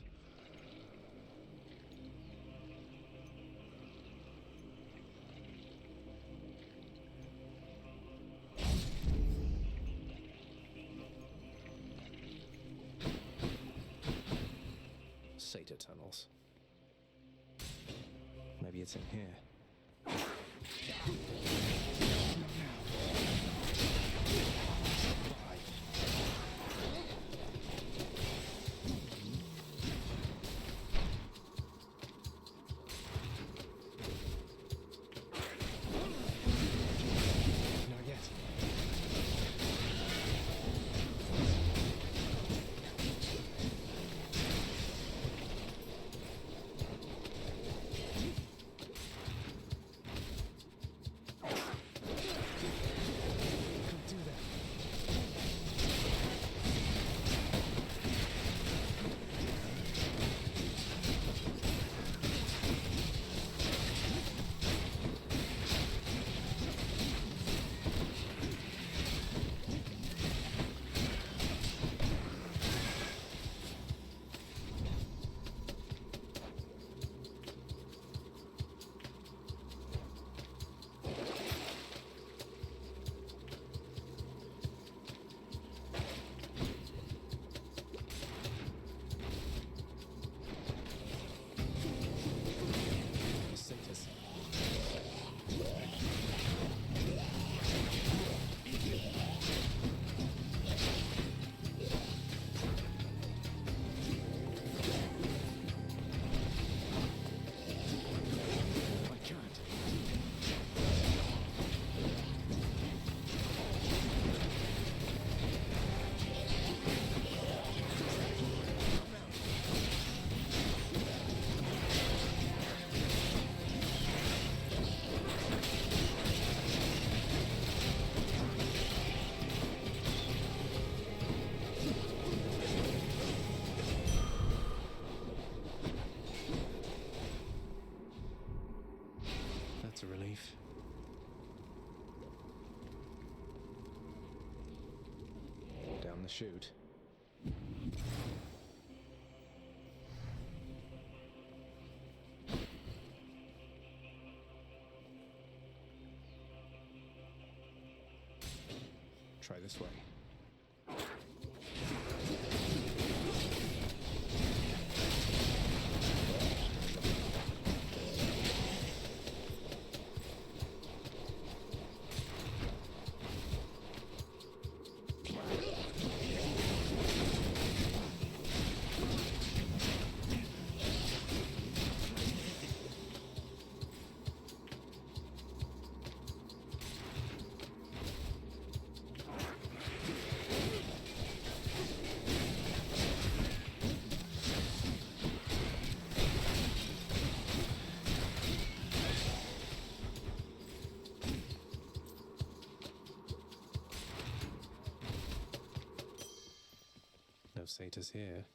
B: Satyr tunnels. Maybe it's in here.
K: Not yet. Can't do that.
B: Satyrs.
K: I can't.
B: That's a relief. Down the chute. Try this way. No satyrs here.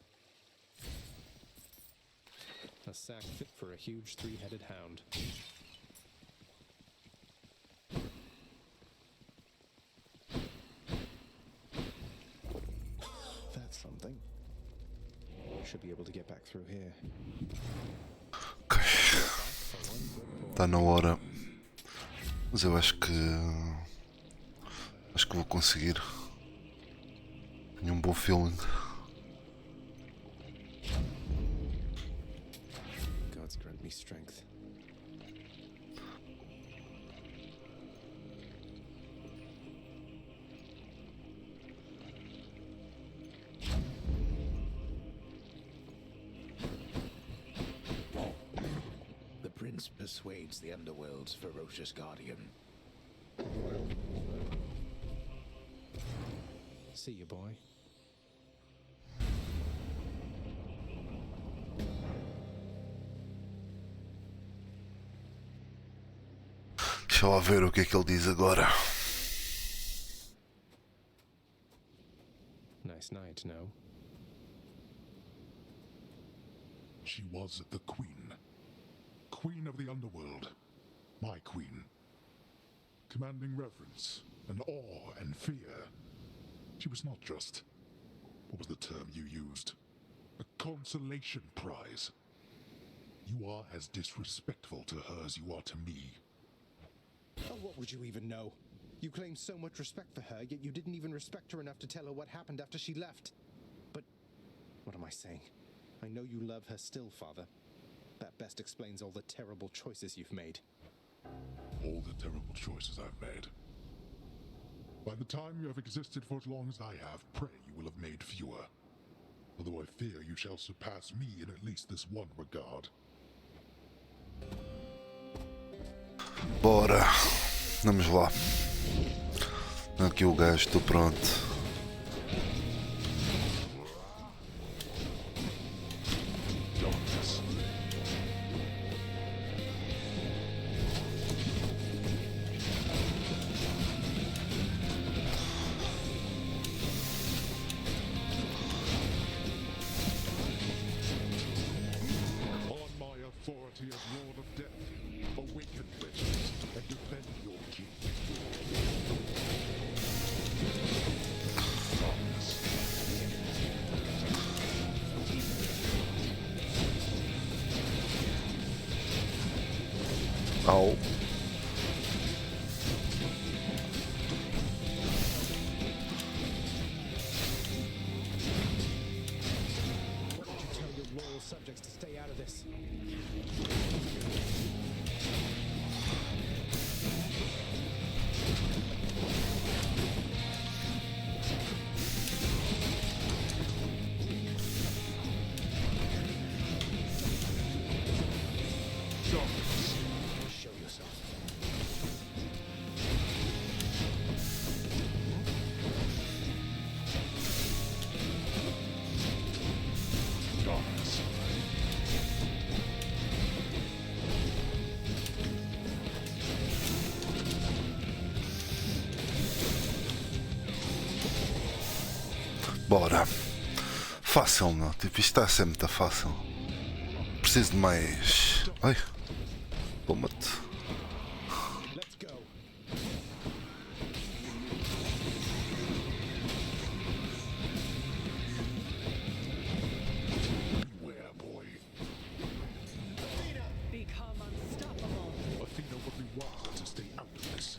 B: A sack fit for a huge three-headed hound. That's something. Should be able to get back through here.
A: Está na hora. Mas eu acho que vou conseguir. Tenho um bom feeling.
B: Gods grant me strength.
J: The prince persuades the underworld's ferocious guardian.
B: See you, boy.
A: Deixa lá ver o que é que ele diz agora.
B: Nice night, no?
C: She was the queen. Queen of the underworld. My queen. Commanding reverence and awe and fear. She was not just, what was the term you used? A consolation prize. You are as disrespectful to her as you are to me.
B: Oh, what would you even know? You claim so much respect for her, yet you didn't even respect her enough to tell her what happened after she left. But what am I saying? I know you love her still, Father. That best explains all the terrible choices you've made.
C: All the terrible choices I've made. By the time you have existed for as long as I have, pray you will have made fewer. Although I fear you shall surpass me in at least this one regard.
A: Bora. Vamos lá. Aqui o gajo, estou pronto. Au.
B: Tell your loyal subjects to stay out of this. Show yourself.
C: Darkness.
A: Bora. Fácil, não? Tipo, isto está a ser muito fácil. Preciso de mais. Ai. Toma-te.
B: Let's go.
C: Beware, boy.
S: Become unstoppable.
C: Athena would be wiser to stay out of this.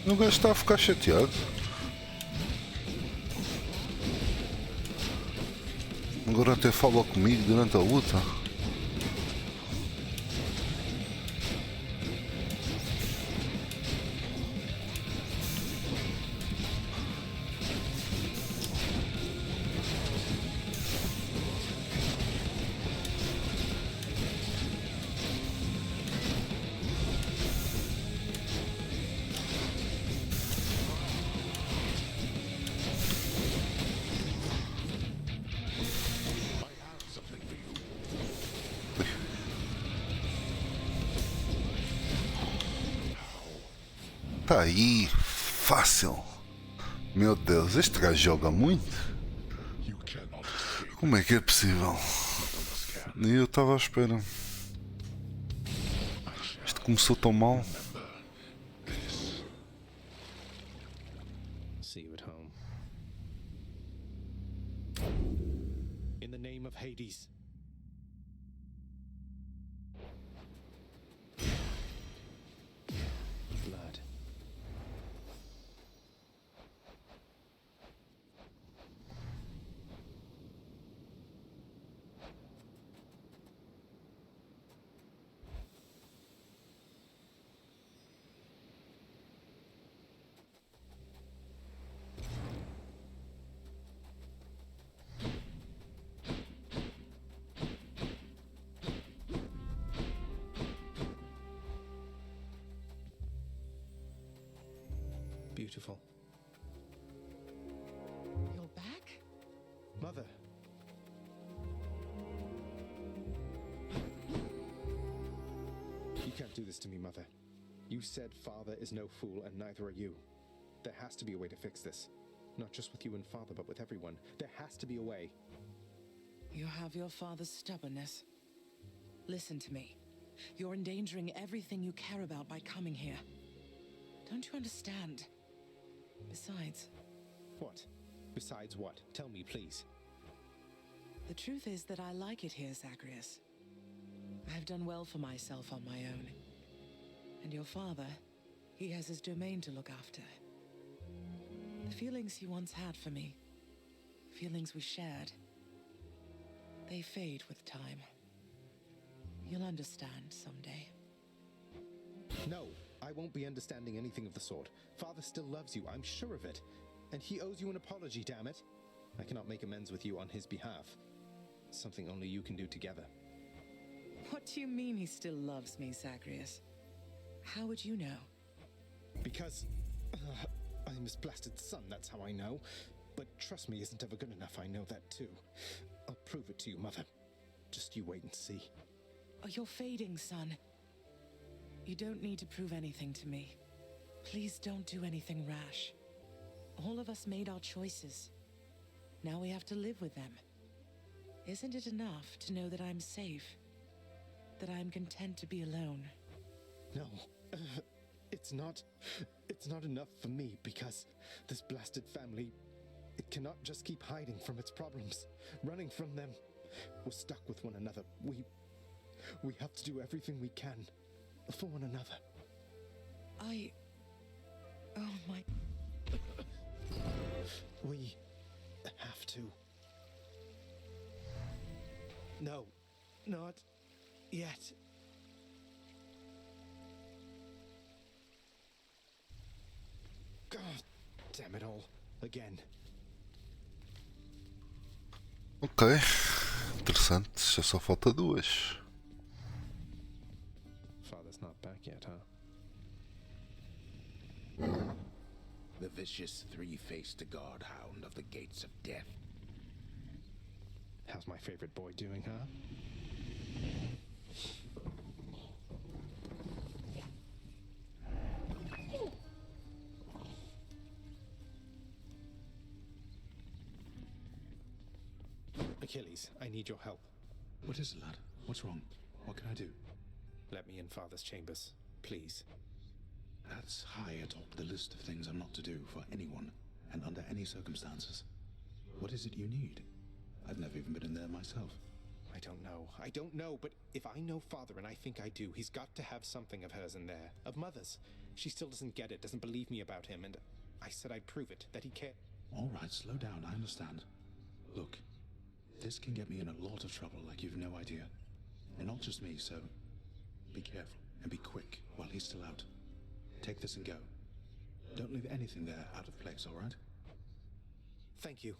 A: O gajo está a ficar chateado. Agora até fala comigo durante a luta. Tá aí, fácil. Meu Deus, este gajo joga muito. Como é que é possível? Nem eu estava à espera. começou tão mal.
B: See you at home. In the name of Hades. Blood. Beautiful.
E: You're back?
B: Mother. You can't do this to me, Mother. You said Father is no fool, and neither are you. There has to be a way to fix this. Not just with you and Father, but with everyone. There has to be a way.
E: You have your father's stubbornness. Listen to me. You're endangering everything you care about by coming here. Don't you understand? Besides...
B: What? Besides what? Tell me, please.
E: The truth is that I like it here, Zagreus. I've done well for myself on my own. And your father, he has his domain to look after. The feelings he once had for me, feelings we shared, they fade with time. You'll understand someday.
B: No, I won't be understanding anything of the sort. Father still loves you, I'm sure of it. And he owes you an apology, damn it. I cannot make amends with you on his behalf. Something only you can do together.
E: What do you mean he still loves me, Zagreus? How would you know?
B: Because... I'm his blasted son, that's how I know. But trust me isn't ever good enough, I know that too. I'll prove it to you, Mother. Just you wait and see.
E: Oh, you're fading, son. You don't need to prove anything to me. Please don't do anything rash. All of us made our choices. Now we have to live with them. Isn't it enough to know that I'm safe? That I'm content to be alone?
B: No, it's not enough for me because this blasted family, it cannot just keep hiding from its problems, running from them. We're stuck with one another. We have to do everything we can for one another.
E: Oh my...
B: We have to. No, not yet. God damn it all. Again.
A: Ok. Interessante. Já só falta duas.
B: Father's not back yet, huh?
J: The vicious three-faced guard-hound of the gates of death.
B: How's my favorite boy doing, huh? Achilles, I need your help.
J: What is it, lad? What's wrong? What can I do?
B: Let me in Father's chambers, please.
J: That's high atop the list of things I'm not to do for anyone, and under any circumstances. What is it you need? I've never even been in there myself.
B: I don't know, but if I know Father, and I think I do, he's got to have something of hers in there. Of Mother's. She still doesn't get it, doesn't believe me about him, and I said I'd prove it, that he cared.
J: All right, slow down, I understand. Look, this can get me in a lot of trouble like you've no idea. And not just me, so be careful and be quick while he's still out. Take this and go. Don't leave anything there out of place, all right?
B: Thank you.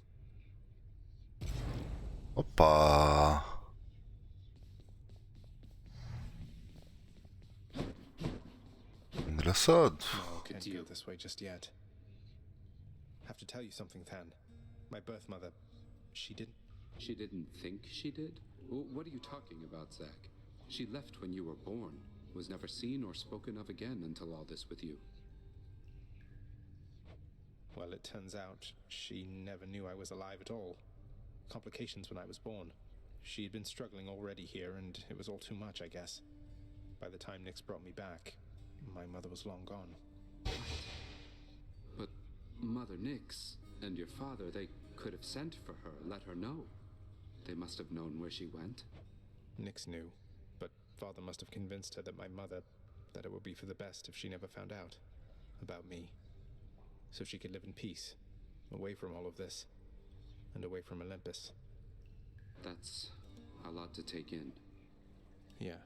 A: Opa! Engraçado.
B: No, can't go this way just yet. Have to tell you something, Than. My birth mother, she didn't...
N: She didn't think she did? What are you talking about, Zach? She left when you were born. Was never seen or spoken of again until all this with you.
B: Well, it turns out she never knew I was alive at all. Complications when I was born. She had been struggling already here, and it was all too much, I guess. by the time Nyx brought me back, my mother was long gone.
N: But Mother Nyx and your father, they could have sent for her, let her know. They must have known where she went.
B: Nyx knew, but Father must have convinced her that that it would be for the best if she never found out about me. So she could live in peace, away from all of this, and away from Olympus.
N: That's a lot to take in.
B: Yeah.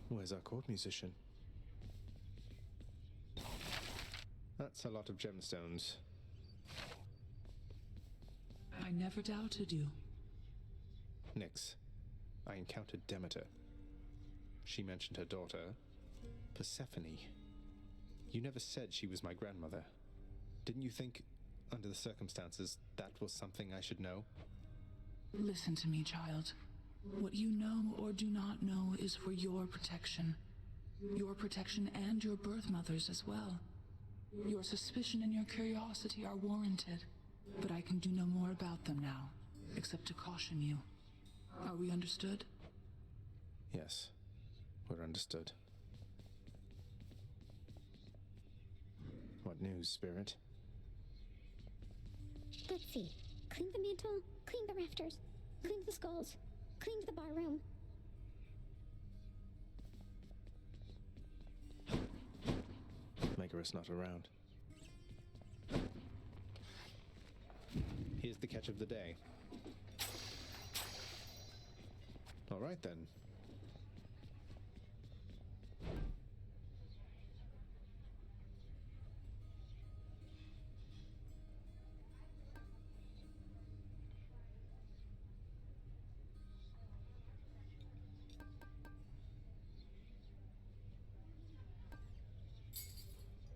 B: Where's our court musician? That's a lot of gemstones.
E: I never doubted you.
B: Nyx, I encountered Demeter. She mentioned her daughter, Persephone. You never said she was my grandmother. Didn't you think, under the circumstances, that was something I should know?
E: Listen to me, child. What you know or do not know is for your protection. Your protection and your birth mother's as well. Your suspicion and your curiosity are warranted, but I can do no more about them now, except to caution you. Are we understood?
B: Yes, we're understood. What news, Spirit?
T: Let's see. Clean the mantle, clean the rafters, clean the skulls, clean the bar room.
B: Megaris not around. Here's the catch of the day. All right then.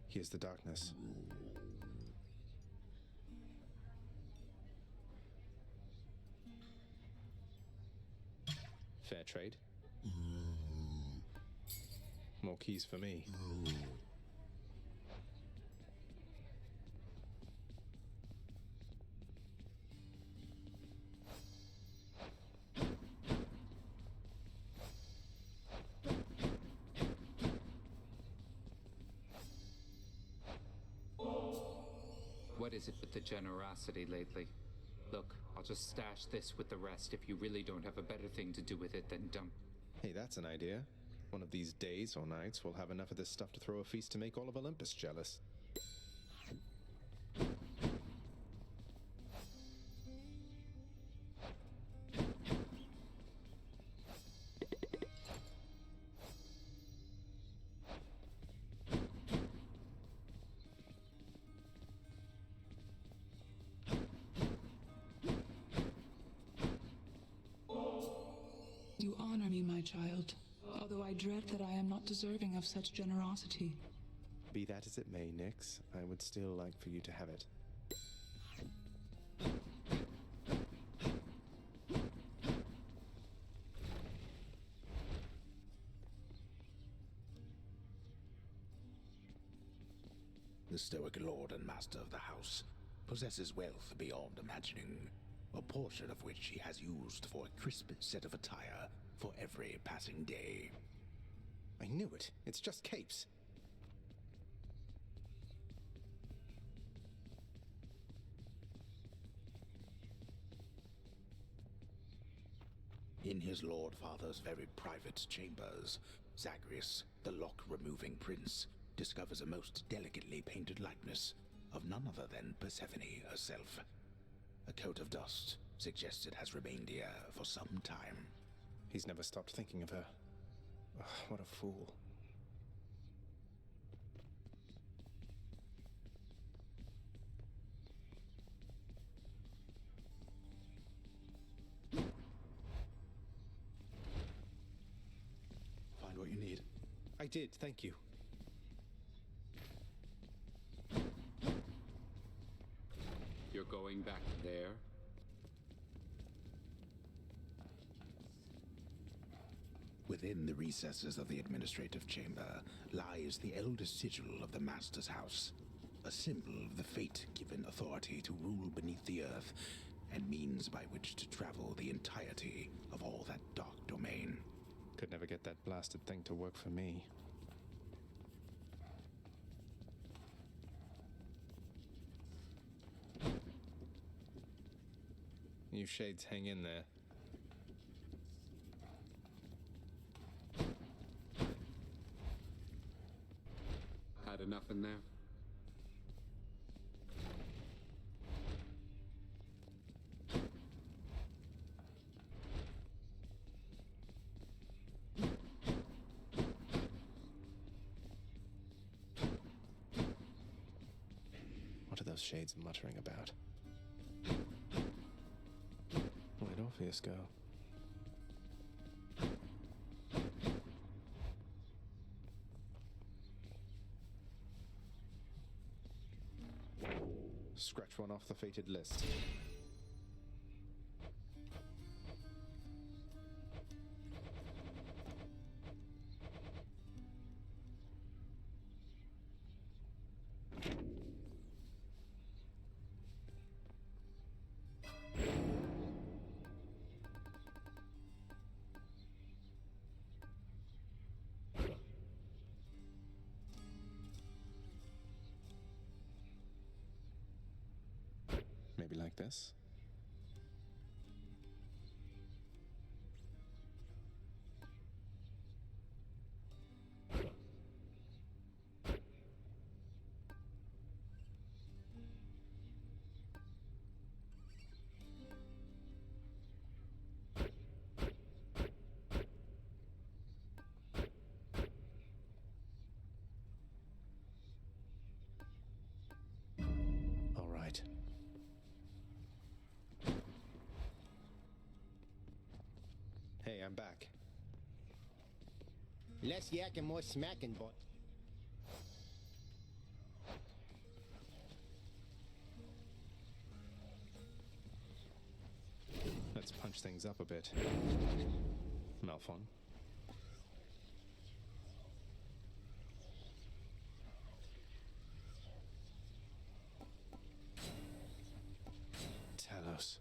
B: Here's the darkness. Fair trade. More keys for me.
M: What is it with the generosity lately? Look, I'll just stash this with the rest if you really don't have a better thing to do with it than dump.
B: Hey, that's an idea. One of these days or nights, we'll have enough of this stuff to throw a feast to make all of Olympus jealous.
E: You honor me, my child, although I dread that I am not deserving of such generosity.
B: Be that as it may, Nyx, I would still like for you to have it.
J: The stoic lord and master of the house possesses wealth beyond imagining, a portion of which he has used for a crisp set of attire for every passing day.
B: I knew it. It's just capes.
J: In his Lord Father's very private chambers, Zagreus, the lock-removing prince, discovers a most delicately painted likeness of none other than Persephone herself. A coat of dust suggests it has remained here for some time.
B: He's never stopped thinking of her. Ugh, what a fool.
J: Find what you need.
B: I did, thank you.
N: You're going back there?
J: Within the recesses of the administrative chamber lies the eldest sigil of the Master's house, a symbol of the fate-given authority to rule beneath the earth and means by which to travel the entirety of all that dark domain.
B: Could never get that blasted thing to work for me. You shades hang in there.
N: Had enough in there?
B: What are those shades muttering about? Where'd Orpheus go? Scratch one off the fated list. Maybe like this? All right. Hey, I'm back.
R: Less yak and more smacking, boy.
B: Let's punch things up a bit. Malphon. Talos.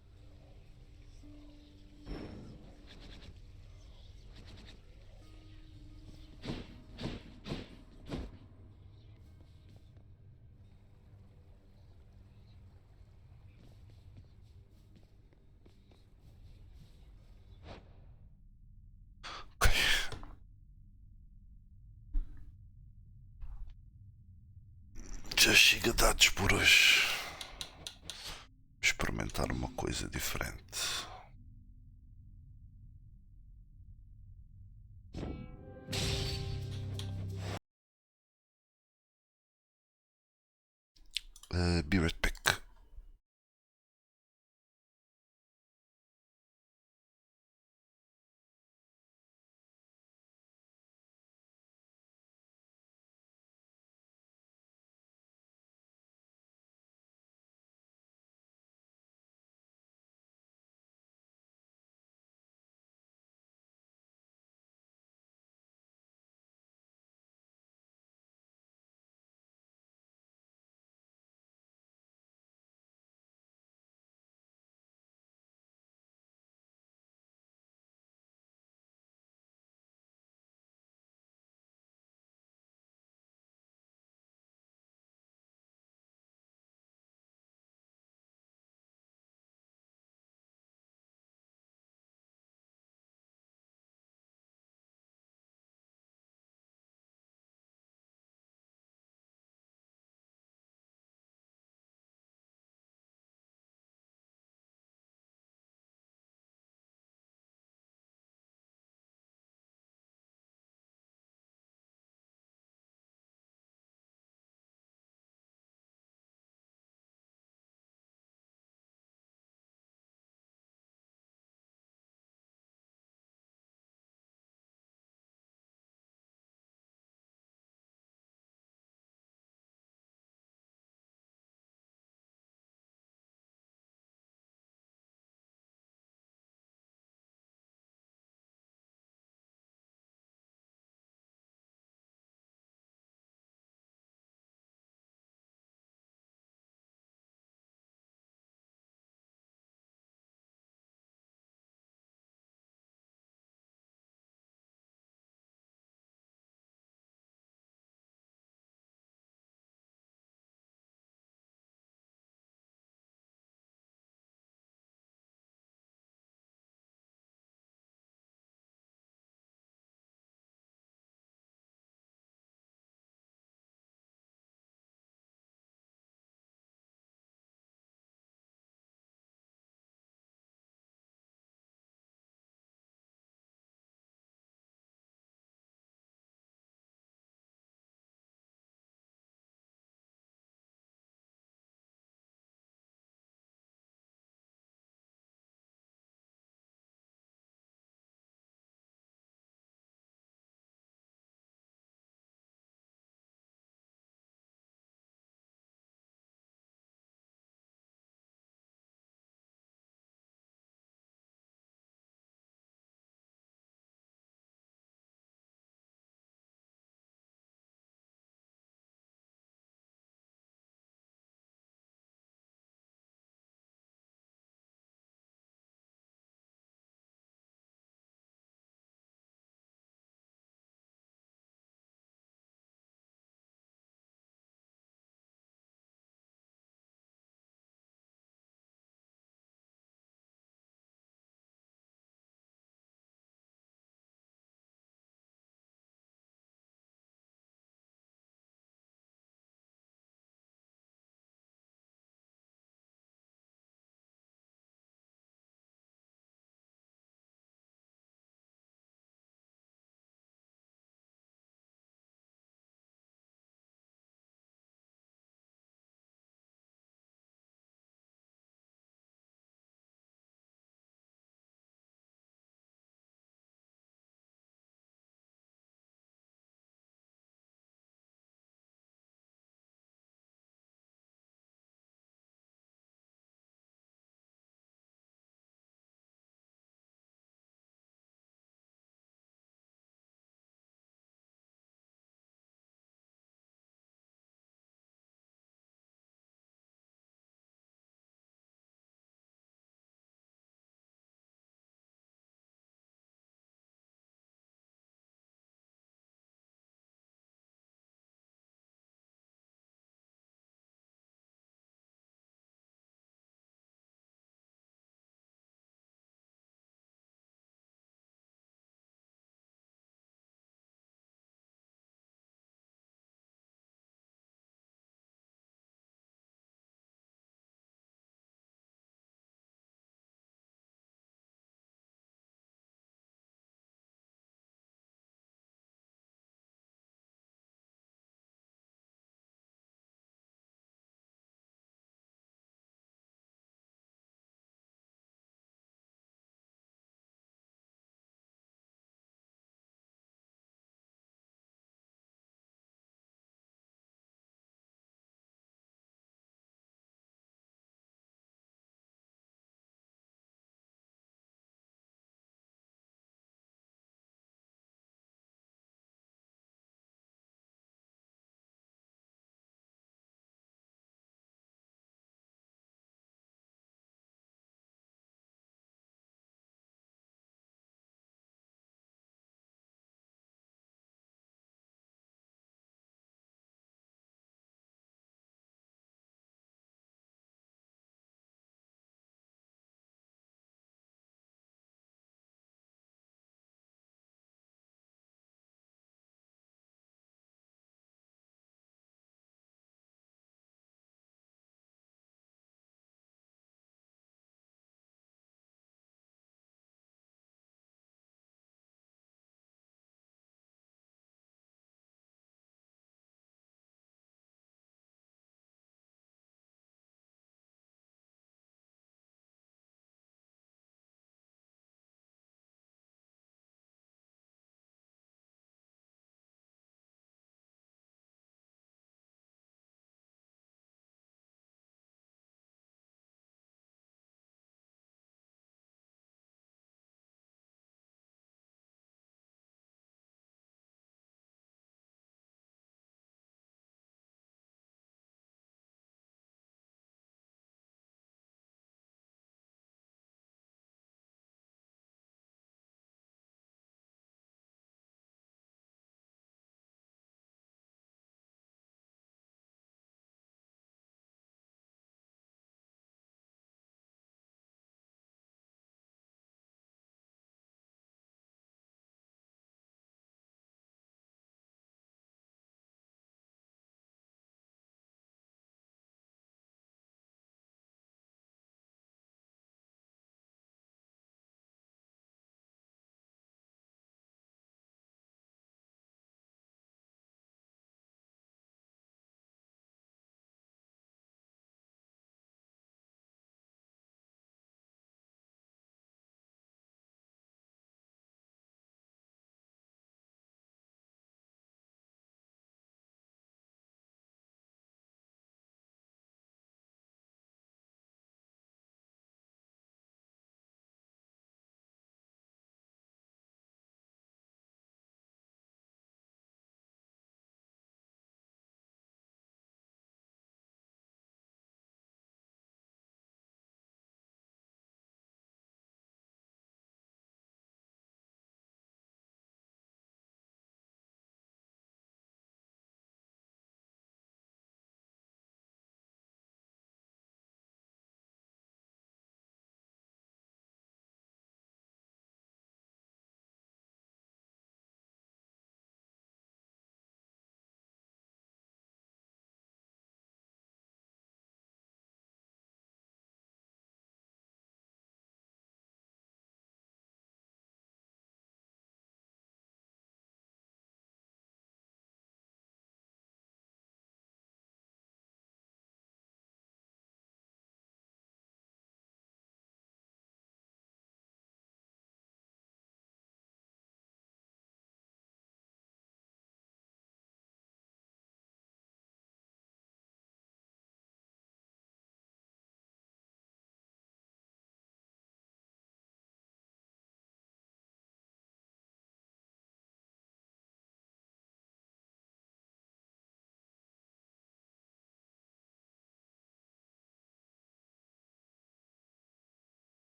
A: Já chega dados por hoje. Experimentar uma coisa diferente. Be right back.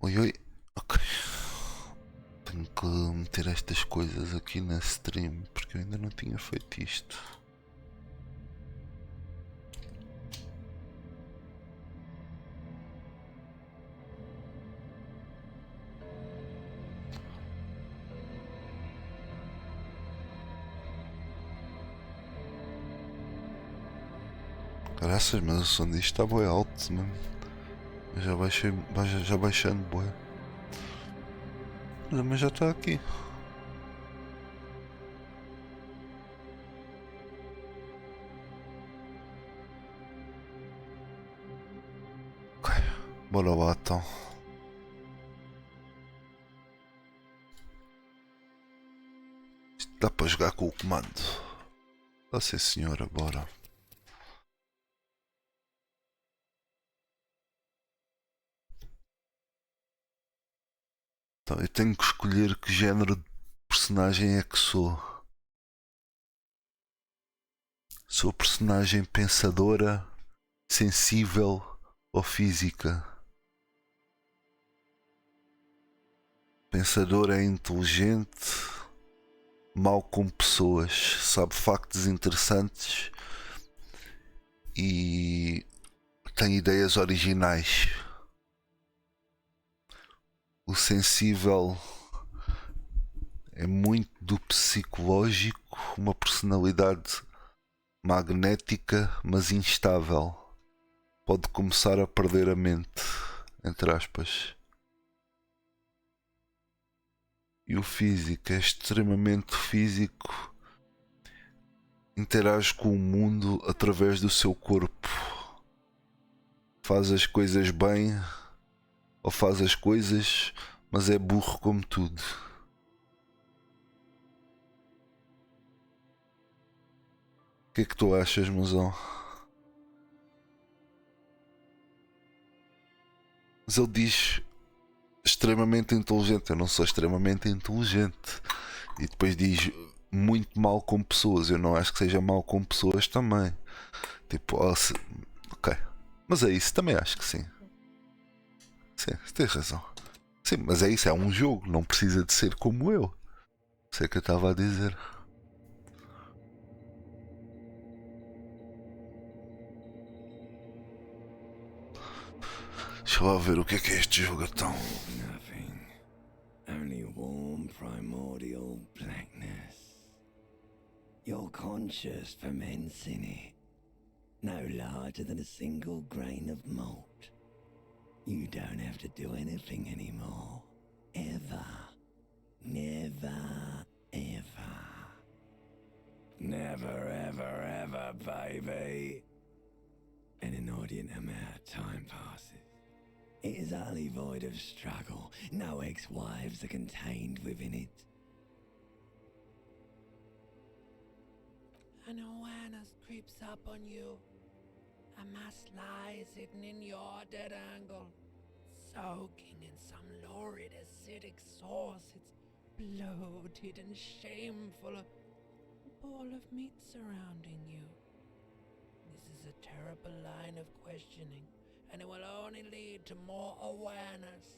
A: Oi, oi. Ok. Tenho que meter estas coisas aqui na stream porque eu ainda não tinha feito isto. Graças, mas o som disto está bem alto, mano. Eu já baixei, já baixando bué. Mas já está aqui. Ok, bora lá então. Isto dá para jogar com o comando. Dá sim senhora, bora. Então, eu tenho que escolher que género de personagem é que sou. Sou personagem pensadora, sensível ou física? Pensadora é inteligente, mal com pessoas, sabe factos interessantes e tem ideias originais. O sensível é muito do psicológico, uma personalidade magnética, mas instável. Pode começar a perder a mente, entre aspas. E o físico é extremamente físico, interage com o mundo através do seu corpo. Faz as coisas bem ou faz as coisas, mas é burro como tudo. O que é que tu achas, mozão? Mas ele diz extremamente inteligente. Eu não sou extremamente inteligente. E depois diz muito mal com pessoas. Eu não acho que seja mal com pessoas também. Tipo, ok. Mas é isso, também acho que sim. Sim, tens razão. Sim, mas é isso, é um jogo. Não precisa de ser como eu. Isso é que eu estava a dizer. Deixa lá ver o que é este jogo então.
I: Nothing. Only warm primordial blackness. Your conscious ferments in it. No larger than a single grain of malt. You don't have to do anything anymore. Ever. Never, ever. Never, ever, ever, baby. An inordinate amount of time passes. It is utterly void of struggle. No ex-wives are contained within it.
V: An awareness creeps up on you. A mass lies hidden in your dead angle, soaking in some lurid acidic sauce. It's bloated and shameful, a ball of meat surrounding you. This is a terrible line of questioning, and it will only lead to more awareness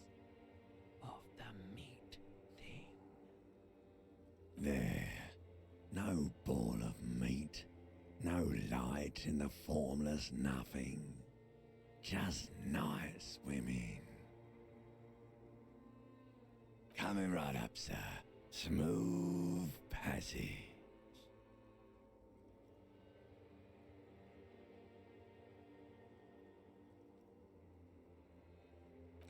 V: of the meat thing.
I: There. No ball of meat. No light in the formless nothing. Just night swimming. Coming right up, sir. Smooth passage.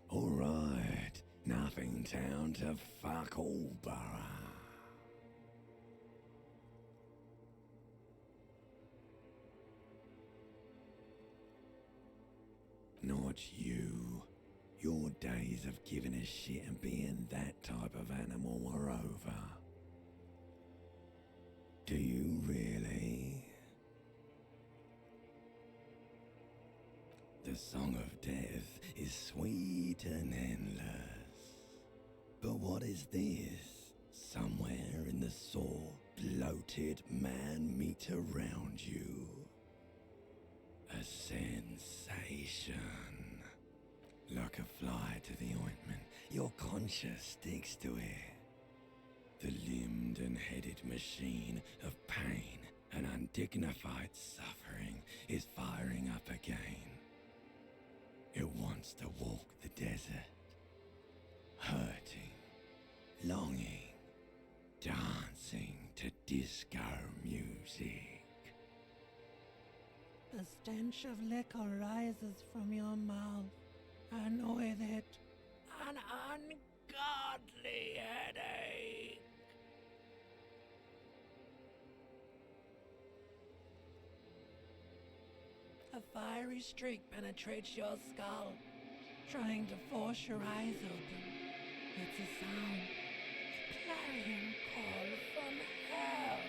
I: All right. Nothing town to fuck all borough. Not you. Your days of giving a shit and being that type of animal are over. Do you really? The song of death is sweet and endless. But what is this? Somewhere in the sore, bloated man meat around you. A sensation. Like a fly to the ointment, your conscience sticks to it. The limbed and headed machine of pain and undignified suffering is firing up again. It wants to walk the desert, hurting, longing, dancing to disco music.
V: The stench of liquor rises from your mouth, and with it, an ungodly headache. A fiery streak penetrates your skull, trying to force your eyes open. It's a sound, a clarion call from hell.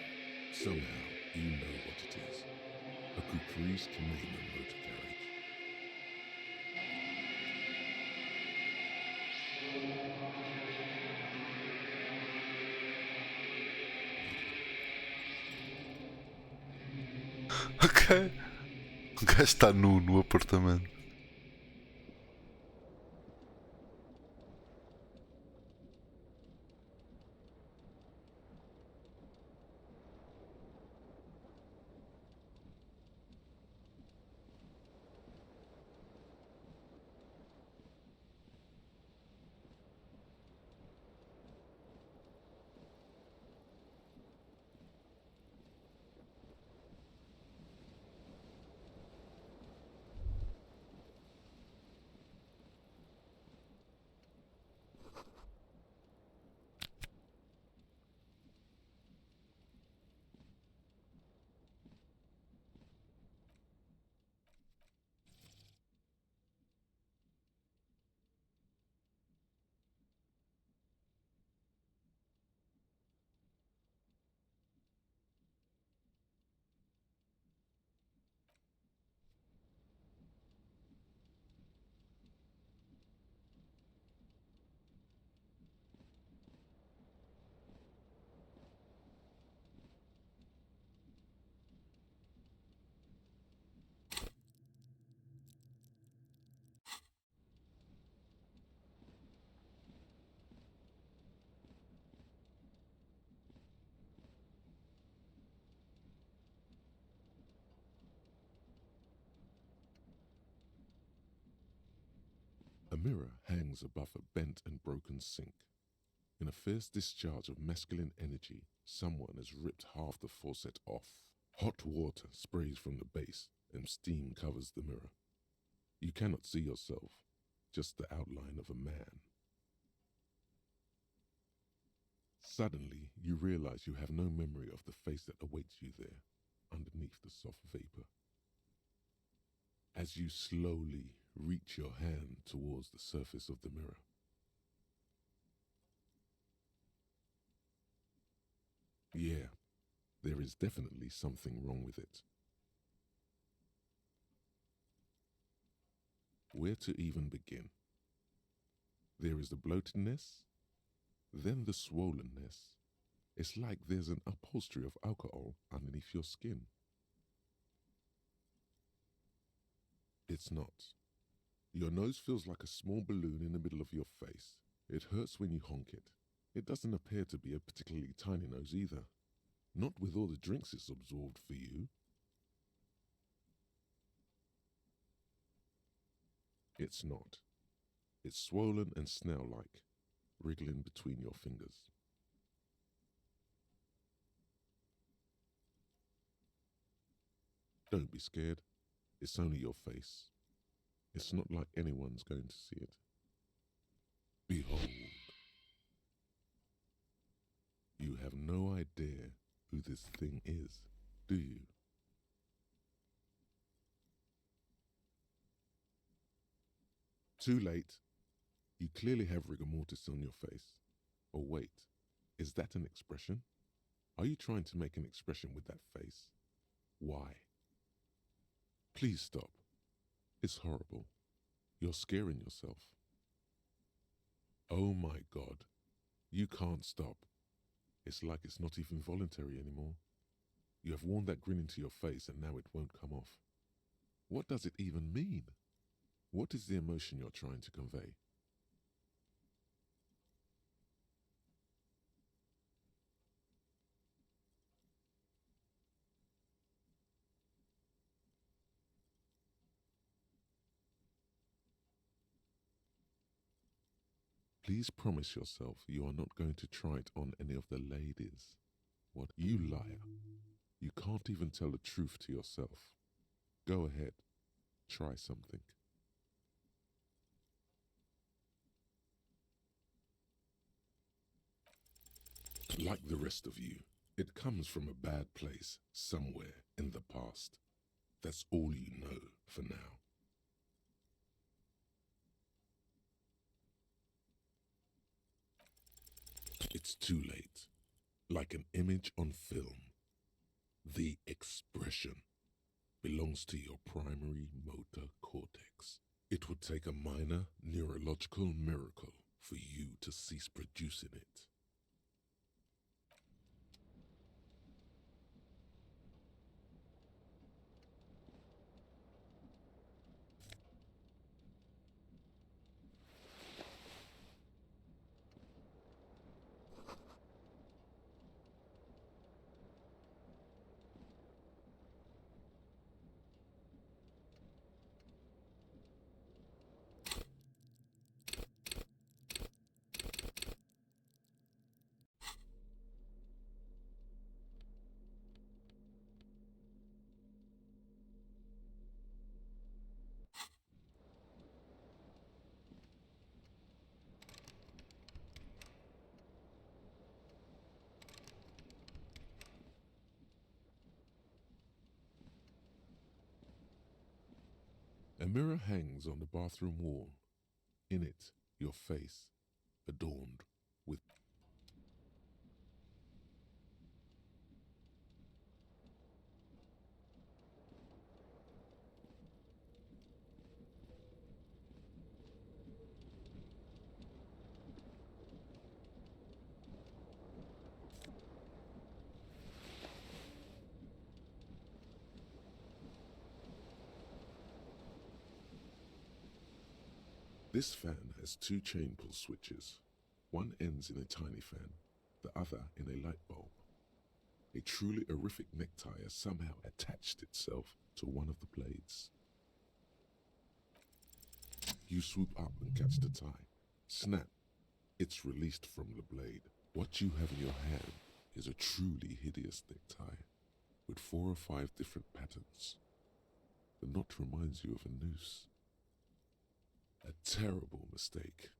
C: Somehow, you know what it is. A Caprice Camino motor carriage.
A: Ok. O gajo está no apartamento.
C: A mirror hangs above a bent and broken sink. In a fierce discharge of masculine energy, someone has ripped half the faucet off. Hot water sprays from the base, and steam covers the mirror. You cannot see yourself, just the outline of a man. Suddenly, you realize you have no memory of the face that awaits you there, underneath the soft vapor. As you slowly reach your hand towards the surface of the mirror, yeah, there is definitely something wrong with it. Where to even begin? There is the bloatedness, then the swollenness. It's like there's an upholstery of alcohol underneath your skin. It's not. Your nose feels like a small balloon in the middle of your face. It hurts when you honk it. It doesn't appear to be a particularly tiny nose either. Not with all the drinks it's absorbed for you. It's not. It's swollen and snail-like, wriggling between your fingers. Don't be scared. It's only your face. It's not like anyone's going to see it. Behold. You have no idea who this thing is, do you? Too late. You clearly have rigor mortis on your face. Oh wait, is that an expression? Are you trying to make an expression with that face? Why? Please stop. It's horrible. You're scaring yourself. Oh my God. You can't stop. It's like it's not even voluntary anymore. You have worn that grin into your face and now it won't come off. What does it even mean?
O: What is the emotion you're trying to convey? Please promise yourself you are not going to try it on any of the ladies. What, you liar? You can't even tell the truth to yourself. Go ahead, try something. Like the rest of you, it comes from a bad place somewhere in the past. That's all you know for now. It's too late. Like an image on film, the expression belongs to your primary motor cortex. It would take a minor neurological miracle for you to cease producing it. A mirror hangs on the bathroom wall. In it, your face, adorned with This fan has two chain pull switches. One ends in a tiny fan, the other in a light bulb. A truly horrific necktie has somehow attached itself to one of the blades. You swoop up and catch the tie. Snap! It's released from the blade. What you have in your hand is a truly hideous necktie, with 4 or 5 different patterns. The knot reminds you of a noose. A terrible mistake.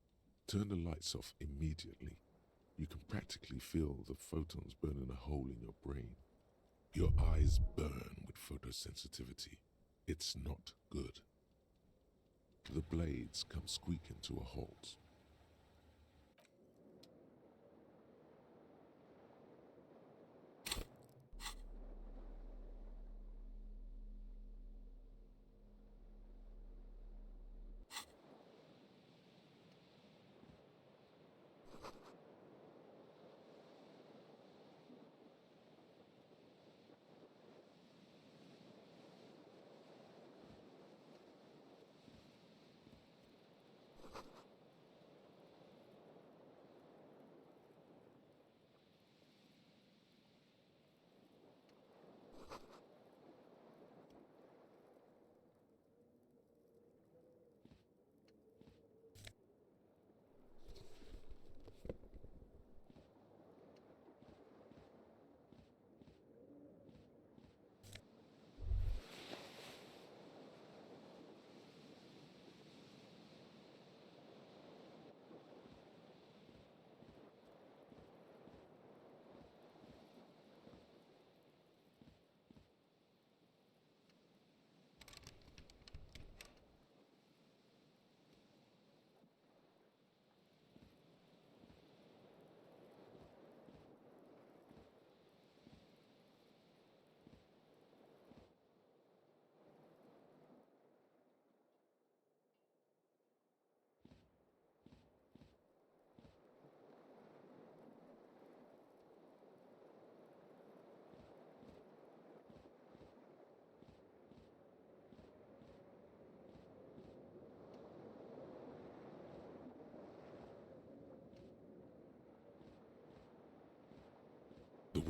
O: Turn the lights off immediately. You can practically feel the photons burning a hole in your brain. Your eyes burn with photosensitivity. It's not good. The blades come squeaking to a halt.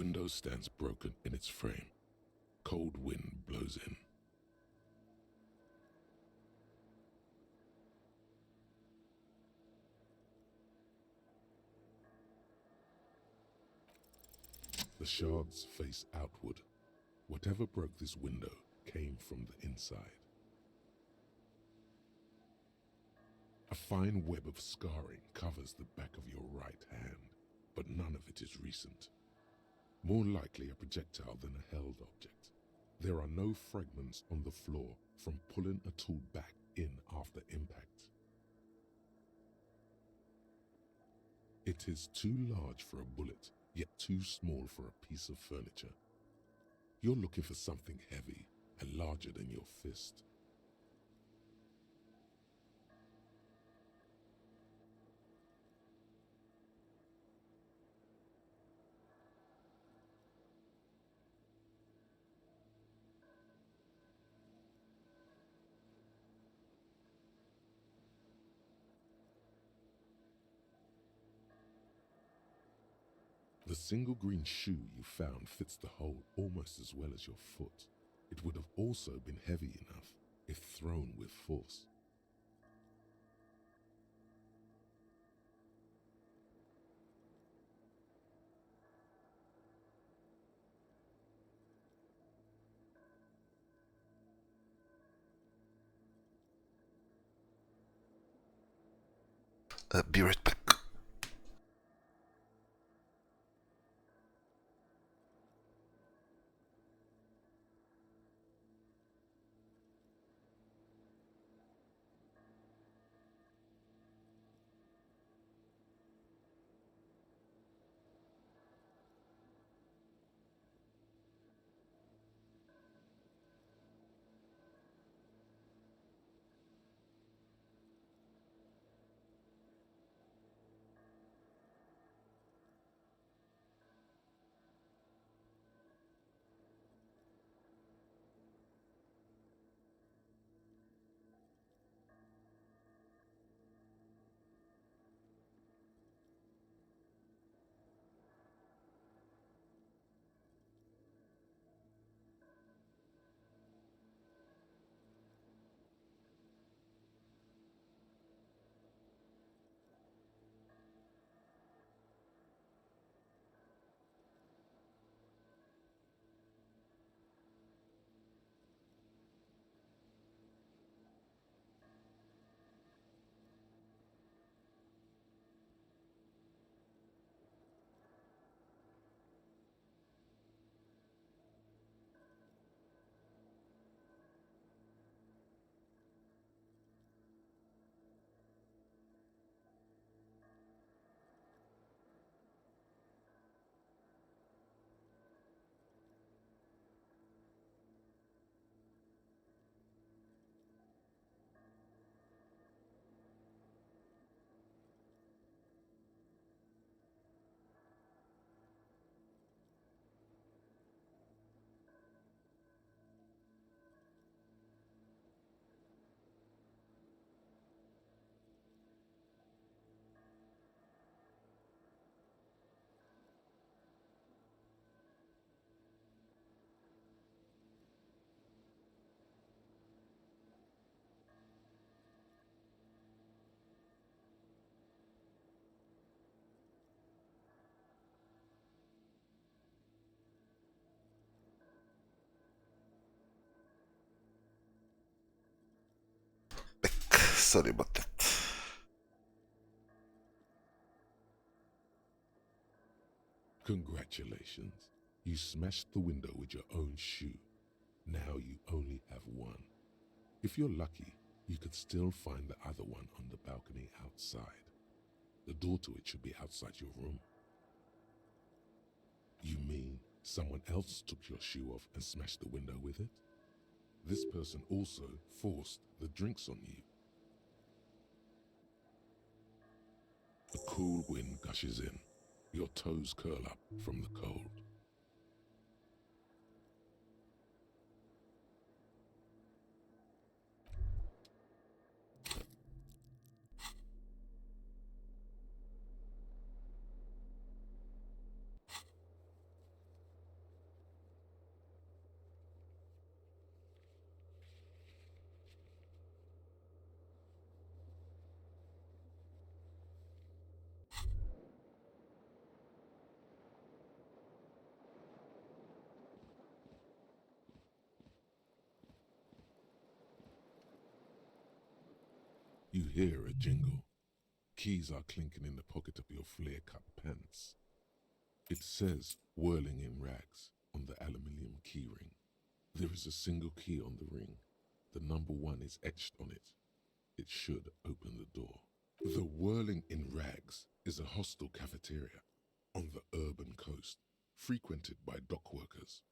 O: window stands broken in its frame. Cold wind blows in. The shards face outward. Whatever broke this window came from the inside. A fine web of scarring covers the back of your right hand, but none of it is recent. More likely a projectile than a held object. There are no fragments on the floor from pulling a tool back in after impact. It is too large for a bullet, yet too small for a piece of furniture. You're looking for something heavy and larger than your fist. The single green shoe you found fits the hole almost as well as your foot. It would have also been heavy enough if thrown with force.
A: Be right back. Sorry about that.
O: Congratulations. You smashed the window with your own shoe. Now you only have one. If you're lucky, you could still find the other one on the balcony outside. The door to it should be outside your room. You mean someone else took your shoe off and smashed the window with it? This person also forced the drinks on you. A cool wind gushes in. Your toes curl up from the cold. hear a jingle. Keys are clinking in the pocket of your flare-cut pants. It says "Whirling in Rags" on the aluminium keyring. There is a single key on the ring. The number 1 is etched on it. It should open the door. The Whirling in Rags is a hostel cafeteria on the urban coast, frequented by dock workers.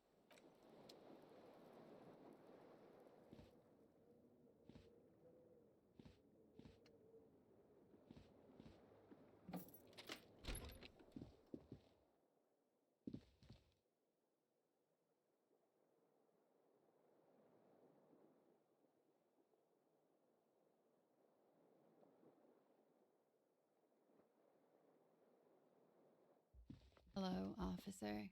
P: Hello, officer.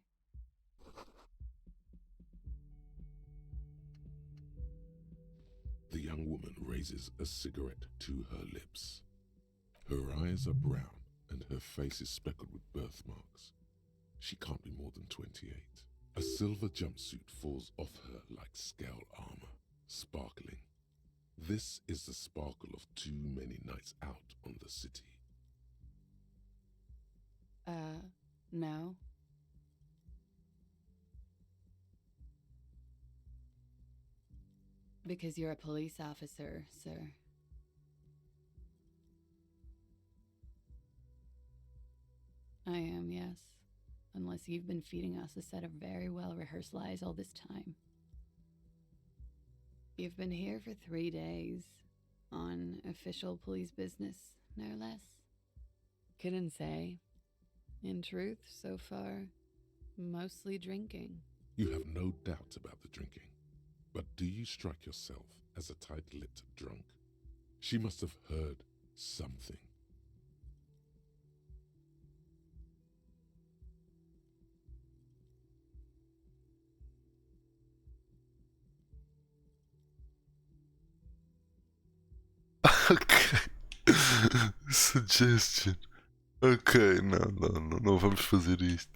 O: The young woman raises a cigarette to her lips. Her eyes are brown and her face is speckled with birthmarks. She can't be more than 28. A silver jumpsuit falls off her like scale armor, sparkling. This is the sparkle of too many nights out on the city.
P: No. Because you're a police officer, sir. I am, yes. Unless you've been feeding us a set of very well-rehearsed lies all this time. You've been here for 3 days, on official police business, no less. Couldn't say. In truth, so far, mostly drinking.
O: You have no doubt about the drinking. But do you strike yourself as a tight-lipped drunk? She must have heard something.
A: Ok. Suggestion. Ok, não vamos fazer isto.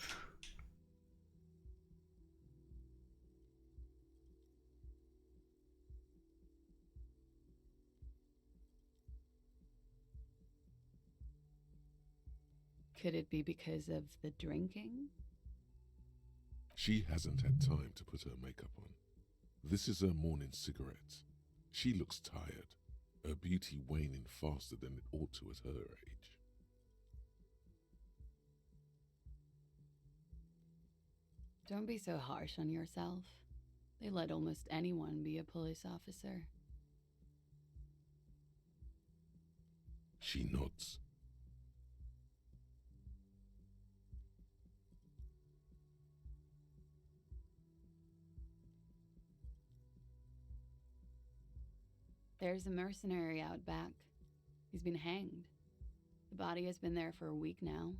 P: Could it be because of the drinking?
O: She hasn't had time to put her makeup on. This is her morning cigarette. She looks tired, her beauty waning faster than it ought to at her age.
P: Don't be so harsh on yourself. They let almost anyone be a police officer.
O: She nods.
P: There's a mercenary out back. He's been hanged. The body has been there for a week now.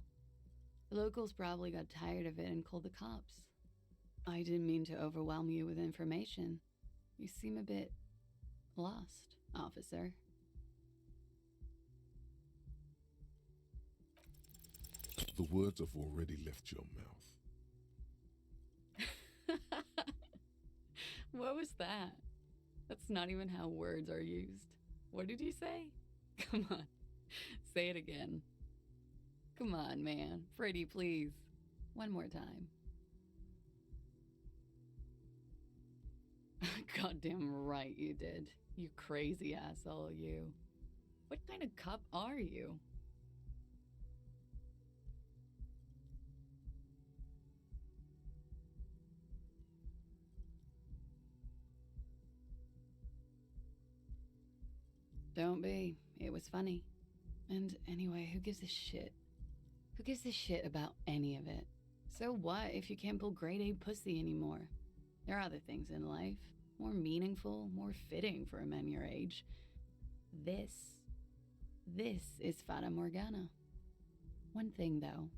P: The locals probably got tired of it and called the cops. I didn't mean to overwhelm you with information. You seem a bit lost, officer.
O: The words have already left your mouth.
P: What was that? That's not even how words are used. What did you say? Come on, say it again. Come on, man. Pretty, please. One more time. Goddamn right you did. You crazy asshole, you. What kind of cop are you? Don't be. It was funny. And anyway, who gives a shit? Who gives a shit about any of it? So what if you can't pull grade A pussy anymore? There are other things in life, more meaningful, more fitting for a man your age. This is Fata Morgana. One thing though,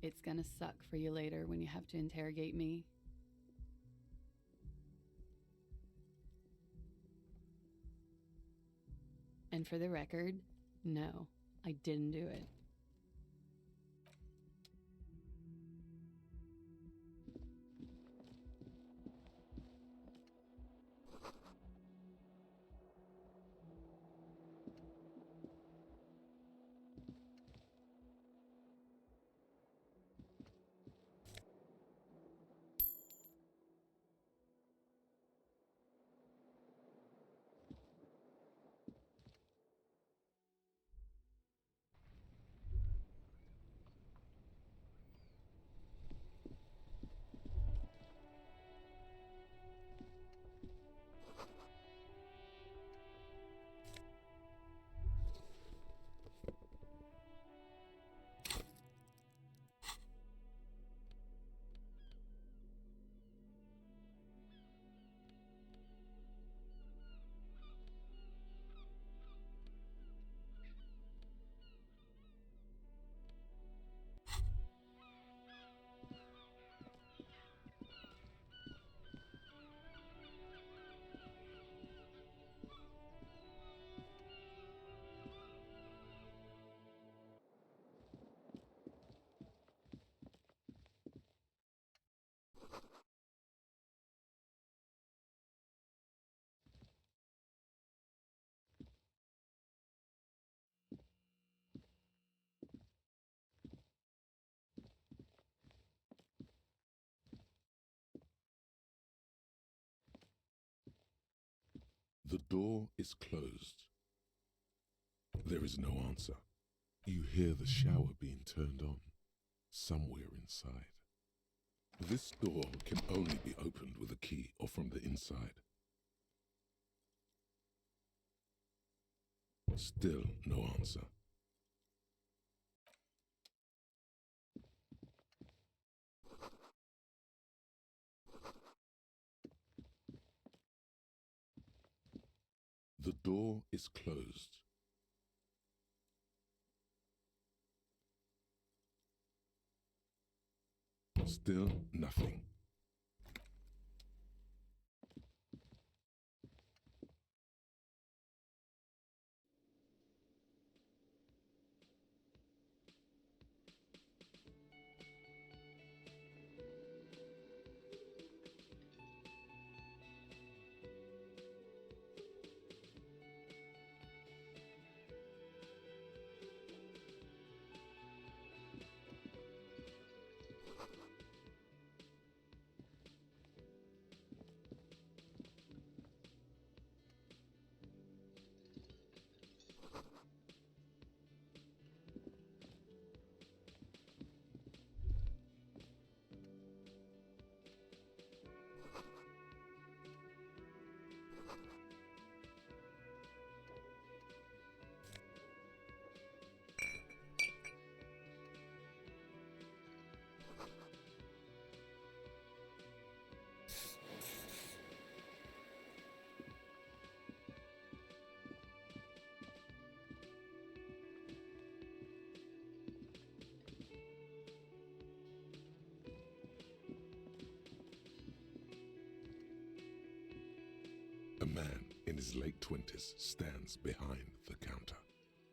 P: it's gonna suck for you later when you have to interrogate me. And for the record, no, I didn't do it.
O: The door is closed. There is no answer. You hear the shower being turned on, somewhere inside. This door can only be opened with a key or from the inside. Still no answer. The door is closed. Still nothing. A man in his late 20s stands behind the counter,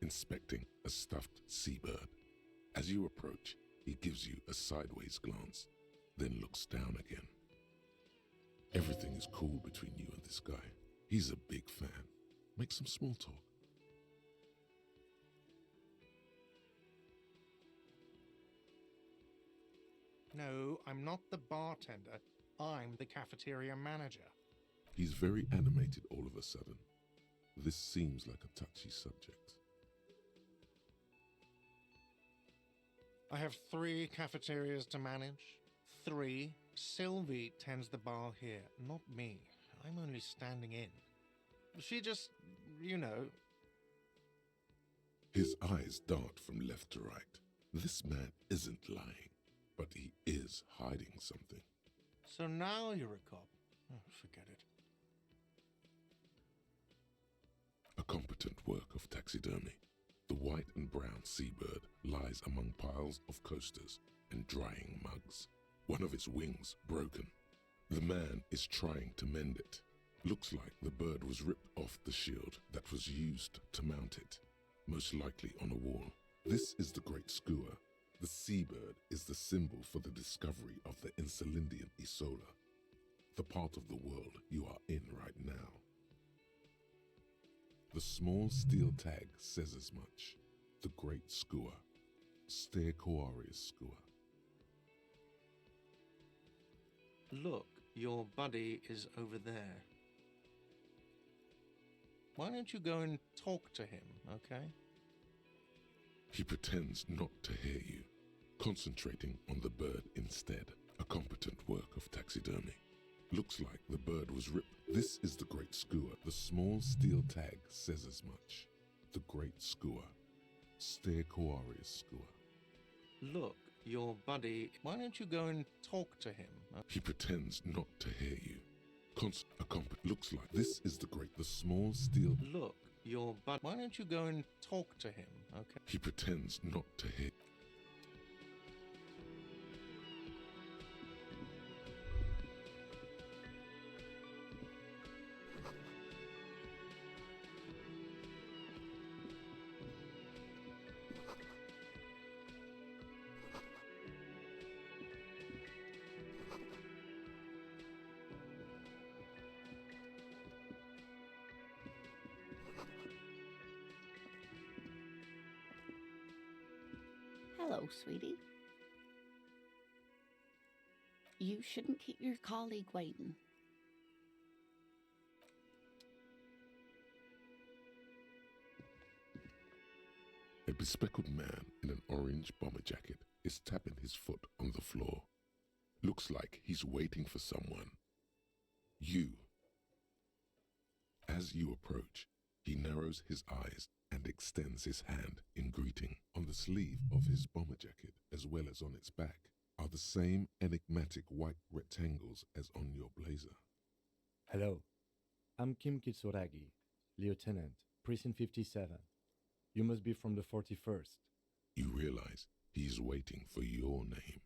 O: inspecting a stuffed seabird. As you approach, he gives you a sideways glance, then looks down again. Everything is cool between you and this guy. He's a big fan. Make some small talk.
F: No, I'm not the bartender. I'm the cafeteria manager.
O: He's very animated all of a sudden. This seems like a touchy subject.
F: I have 3 cafeterias to manage. 3. Sylvie tends the bar here, not me. I'm only standing in. She just, you know.
O: His eyes dart from left to right. This man isn't lying, but he is hiding something.
F: So now you're a cop. Oh, forget it.
O: A competent work of taxidermy. The white and brown seabird lies among piles of coasters and drying mugs. One of its wings broken. The man is trying to mend it. Looks like the bird was ripped off the shield that was used to mount it, most likely on a wall. This is the Great Skua. The seabird is the symbol for the discovery of the Insulindian Isola, the part of the world you are in right now. The small steel tag says as much. The Great Skua. Stercoarius Skua.
F: Look, your buddy is over there. Why don't you go and talk to him, okay?
O: He pretends not to hear you, concentrating on the bird instead. A competent work of taxidermy. Looks like the bird was ripped. This is the Great Skua. The small steel tag says as much. The Great Skua. Stercoarius Skua.
F: Look, your buddy. Why don't you go and talk to him?
O: He pretends not to hear you. Looks like this is the Great. The small steel.
F: Look, your buddy. Why don't you go and talk to him? Okay.
O: He pretends not to hear.
Q: Hello, sweetie. You shouldn't keep your colleague waiting.
O: bespectacled man in an orange bomber jacket is tapping his foot on the floor. Looks like he's waiting for someone. You. As you approach, he narrows his eyes and extends his hand in greeting. On the sleeve of his bomber jacket, as well as on its back, are the same enigmatic white rectangles as on your blazer.
H: Hello, I'm Kim Kitsuragi, Lieutenant, Precinct 57. You must be from the 41st.
O: You realize he's waiting for your name.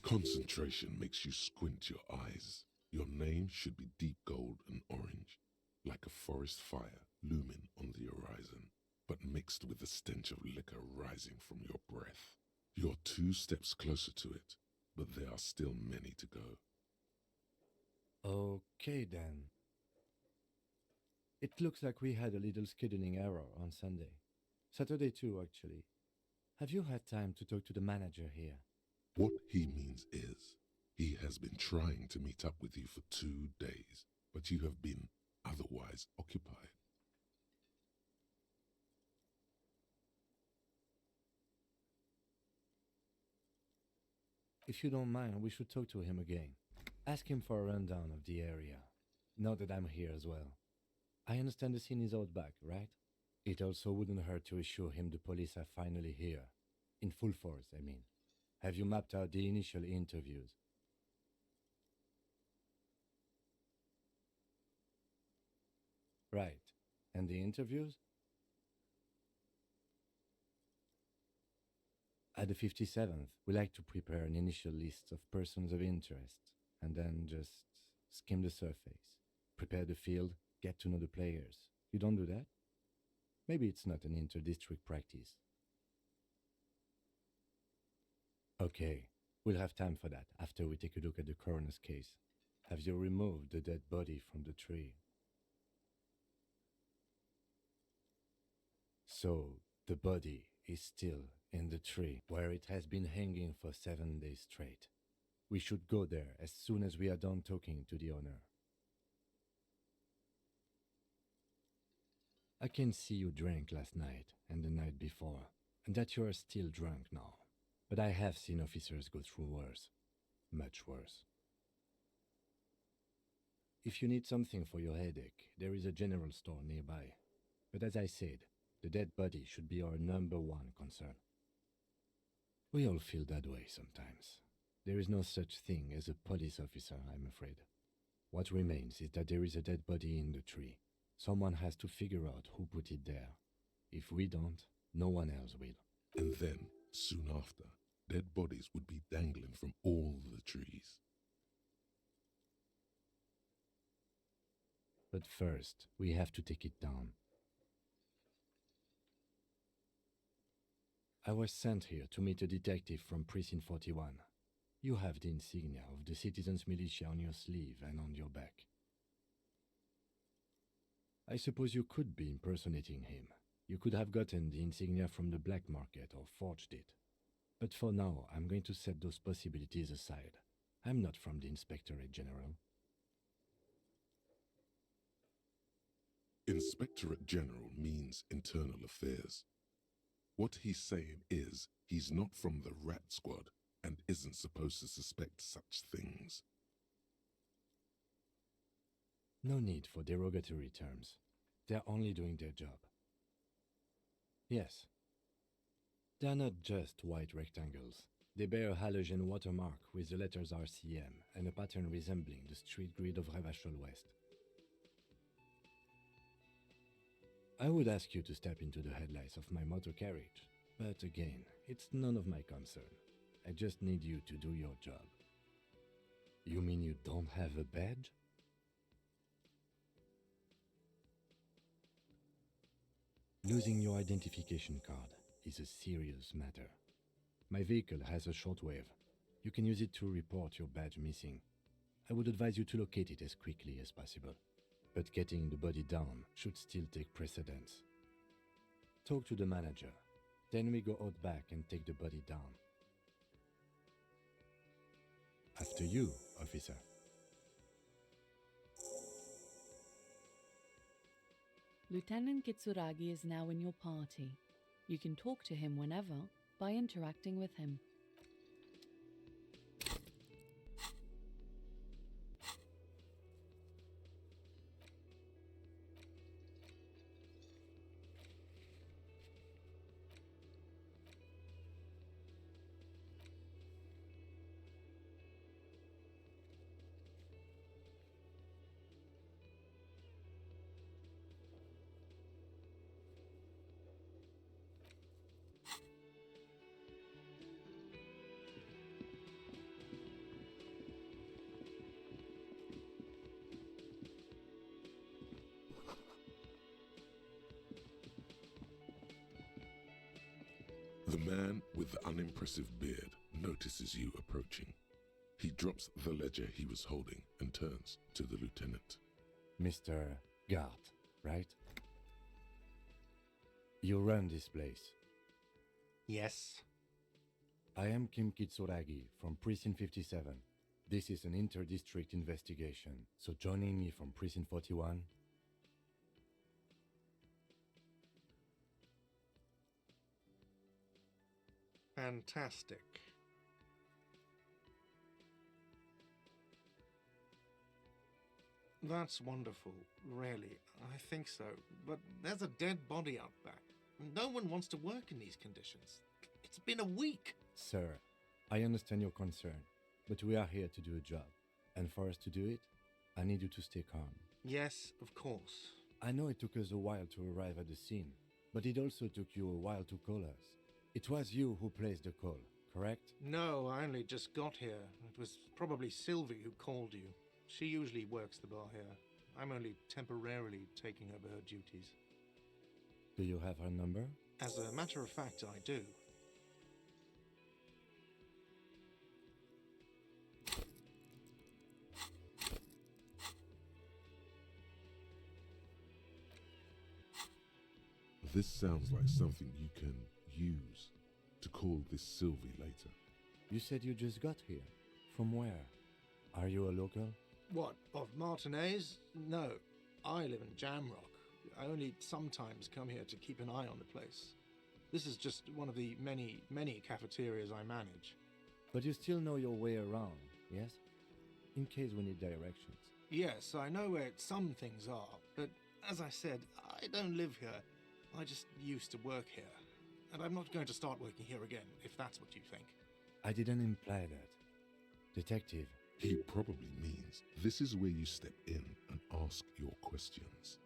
O: Concentration makes you squint your eyes. Your name should be deep gold and orange, like a forest fire looming on the horizon, but mixed with the stench of liquor rising from your breath. You're 2 steps closer to it, but there are still many to go.
H: Okay then. It looks like we had a little scheduling error on Sunday. Saturday too, actually. Have you had time to talk to the manager here?
O: What he means is, he has been trying to meet up with you for 2 days, but you have been otherwise occupied.
H: If you don't mind, we should talk to him again. Ask him for a rundown of the area. Now that I'm here as well. I understand the scene is out back, right? It also wouldn't hurt to assure him the police are finally here. In full force, I mean. Have you mapped out the initial interviews? Right. And the interviews? At the 57th, we like to prepare an initial list of persons of interest, and then just skim the surface. Prepare the field, get to know the players. You don't do that? Maybe it's not an inter-district practice. Okay, we'll have time for that after we take a look at the coroner's case. Have you removed the dead body from the tree? So, the body is still in the tree, where it has been hanging for 7 days straight. We should go there as soon as we are done talking to the owner. I can see you drank last night and the night before, and that you are still drunk now. But I have seen officers go through worse. Much worse. If you need something for your headache, there is a general store nearby. But as I said, the dead body should be our #1 concern. We all feel that way sometimes. There is no such thing as a police officer, I'm afraid. What remains is that there is a dead body in the tree. Someone has to figure out who put it there. If we don't, no one else will.
O: And then, soon after, dead bodies would be dangling from all the trees.
H: But first, we have to take it down. I was sent here to meet a detective from Precinct 41. You have the insignia of the Citizens Militia on your sleeve and on your back. I suppose you could be impersonating him. You could have gotten the insignia from the black market or forged it. But for now, I'm going to set those possibilities aside. I'm not from the Inspectorate General.
O: Inspectorate General means internal affairs. What he's saying is, he's not from the Rat Squad and isn't supposed to suspect such things.
H: No need for derogatory terms. They're only doing their job. Yes. They're not just white rectangles. They bear a halogen watermark with the letters RCM and a pattern resembling the street grid of Revachol West. I would ask you to step into the headlights of my motor carriage, but again, it's none of my concern. I just need you to do your job. You mean you don't have a badge? Losing your identification card is a serious matter. My vehicle has a shortwave. You can use it to report your badge missing. I would advise you to locate it as quickly as possible. But getting the body down should still take precedence. Talk to the manager. Then we go out back and take the body down. After you, officer.
D: Lieutenant Kitsuragi is now in your party. You can talk to him whenever by interacting with him.
O: The man with the unimpressive beard notices you approaching. He drops the ledger he was holding and turns to the lieutenant.
H: Mr. Gart, right? You run this place.
F: Yes.
H: I am Kim Kitsuragi from Precinct 57. This is an inter-district investigation, so joining me from Precinct 41...
F: Fantastic. That's wonderful, really. I think so. But there's a dead body out back. No one wants to work in these conditions. It's been a week.
H: Sir, I understand your concern, but we are here to do a job. And for us to do it, I need you to stay calm.
F: Yes, of course.
H: I know it took us a while to arrive at the scene, but it also took you a while to call us. It was you who placed the call, correct?
F: No, I only just got here. It was probably Sylvie who called you. She usually works the bar here. I'm only temporarily taking over her duties.
H: Do you have her number?
F: As a matter of fact, I do.
O: This sounds like something you can use to call this Sylvie later.
H: You said you just got here. From where? Are you a local?
F: What, of Martinez? No, I live in Jamrock. I only sometimes come here to keep an eye on the place. This is just one of the many, many cafeterias I manage.
H: But you still know your way around, yes? In case we need directions.
F: Yes, I know where some things are, but as I said, I don't live here. I just used to work here. And I'm not going to start working here again, if that's what you think.
H: I didn't imply that. Detective.
O: He probably means this is where you step in and ask your questions.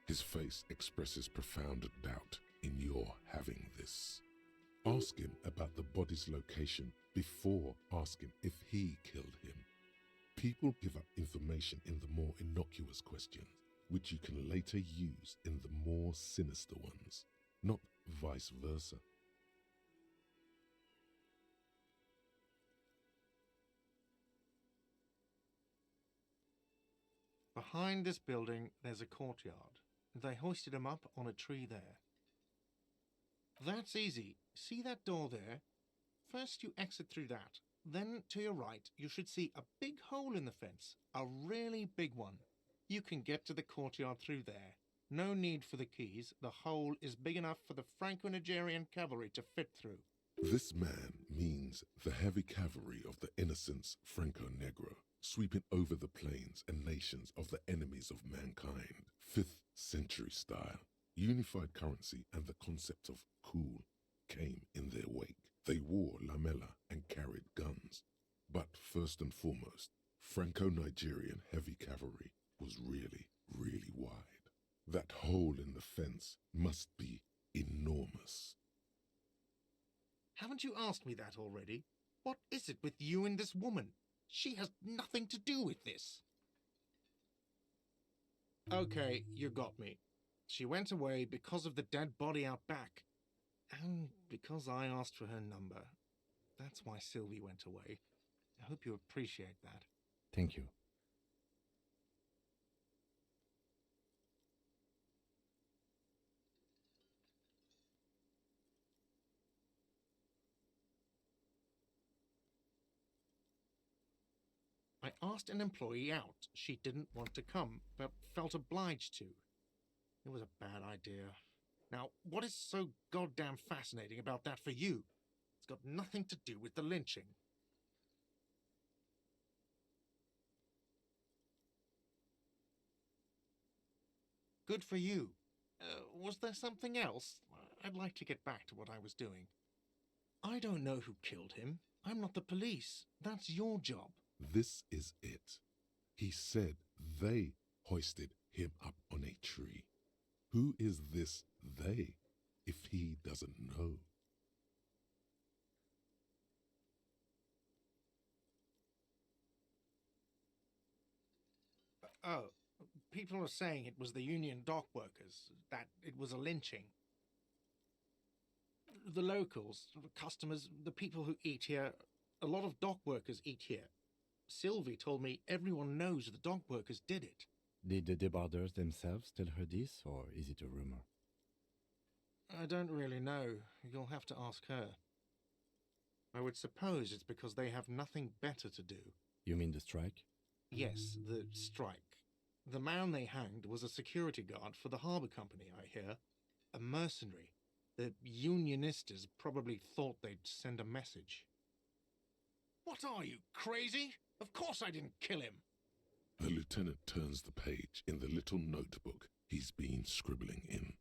O: His face expresses profound doubt in your having this. Ask him about the body's location before asking if he killed him. People give up information in the more innocuous questions, which you can later use in the more sinister ones, not vice versa.
F: Behind this building, there's a courtyard. They hoisted him up on a tree there. That's easy. See that door there? First you exit through that. Then, to your right, you should see a big hole in the fence. A really big one. You can get to the courtyard through there. No need for the keys. The hole is big enough for the Franco-Nigerian cavalry to fit through.
O: This man means the heavy cavalry of the innocents Franco-Negro, sweeping over the plains and nations of the enemies of mankind. 5th century style. Unified currency and the concept of cool came in their wake. They wore lamella and carried guns. But first and foremost, Franco-Nigerian heavy cavalry was really, really wide. That hole in the fence must be enormous.
F: Haven't you asked me that already? What is it with you and this woman? She has nothing to do with this. Okay, you got me. She went away because of the dead body out back. And because I asked for her number. That's why Sylvie went away. I hope you appreciate that.
H: Thank you.
F: I asked an employee out. She didn't want to come, but felt obliged to. It was a bad idea. Now, what is so goddamn fascinating about that for you? It's got nothing to do with the lynching. Good for you. Was there something else? I'd like to get back to what I was doing. I don't know who killed him. I'm not the police. That's your job.
O: This is it. He said they hoisted him up on a tree. Who is this they, if he doesn't know?
F: Oh, people are saying it was the union dock workers, that it was a lynching. The locals, the customers, the people who eat here, a lot of dock workers eat here. Sylvie told me everyone knows the dock workers did it.
H: Did the debarders themselves tell her this, or is it a rumor?
F: I don't really know. You'll have to ask her. I would suppose it's because they have nothing better to do.
H: You mean the strike?
F: Yes, the strike. The man they hanged was a security guard for the harbour company, I hear. A mercenary. The unionistas probably thought they'd send a message. What are you, crazy? Of course I didn't kill him.
O: The lieutenant turns the page in the little notebook he's been scribbling in.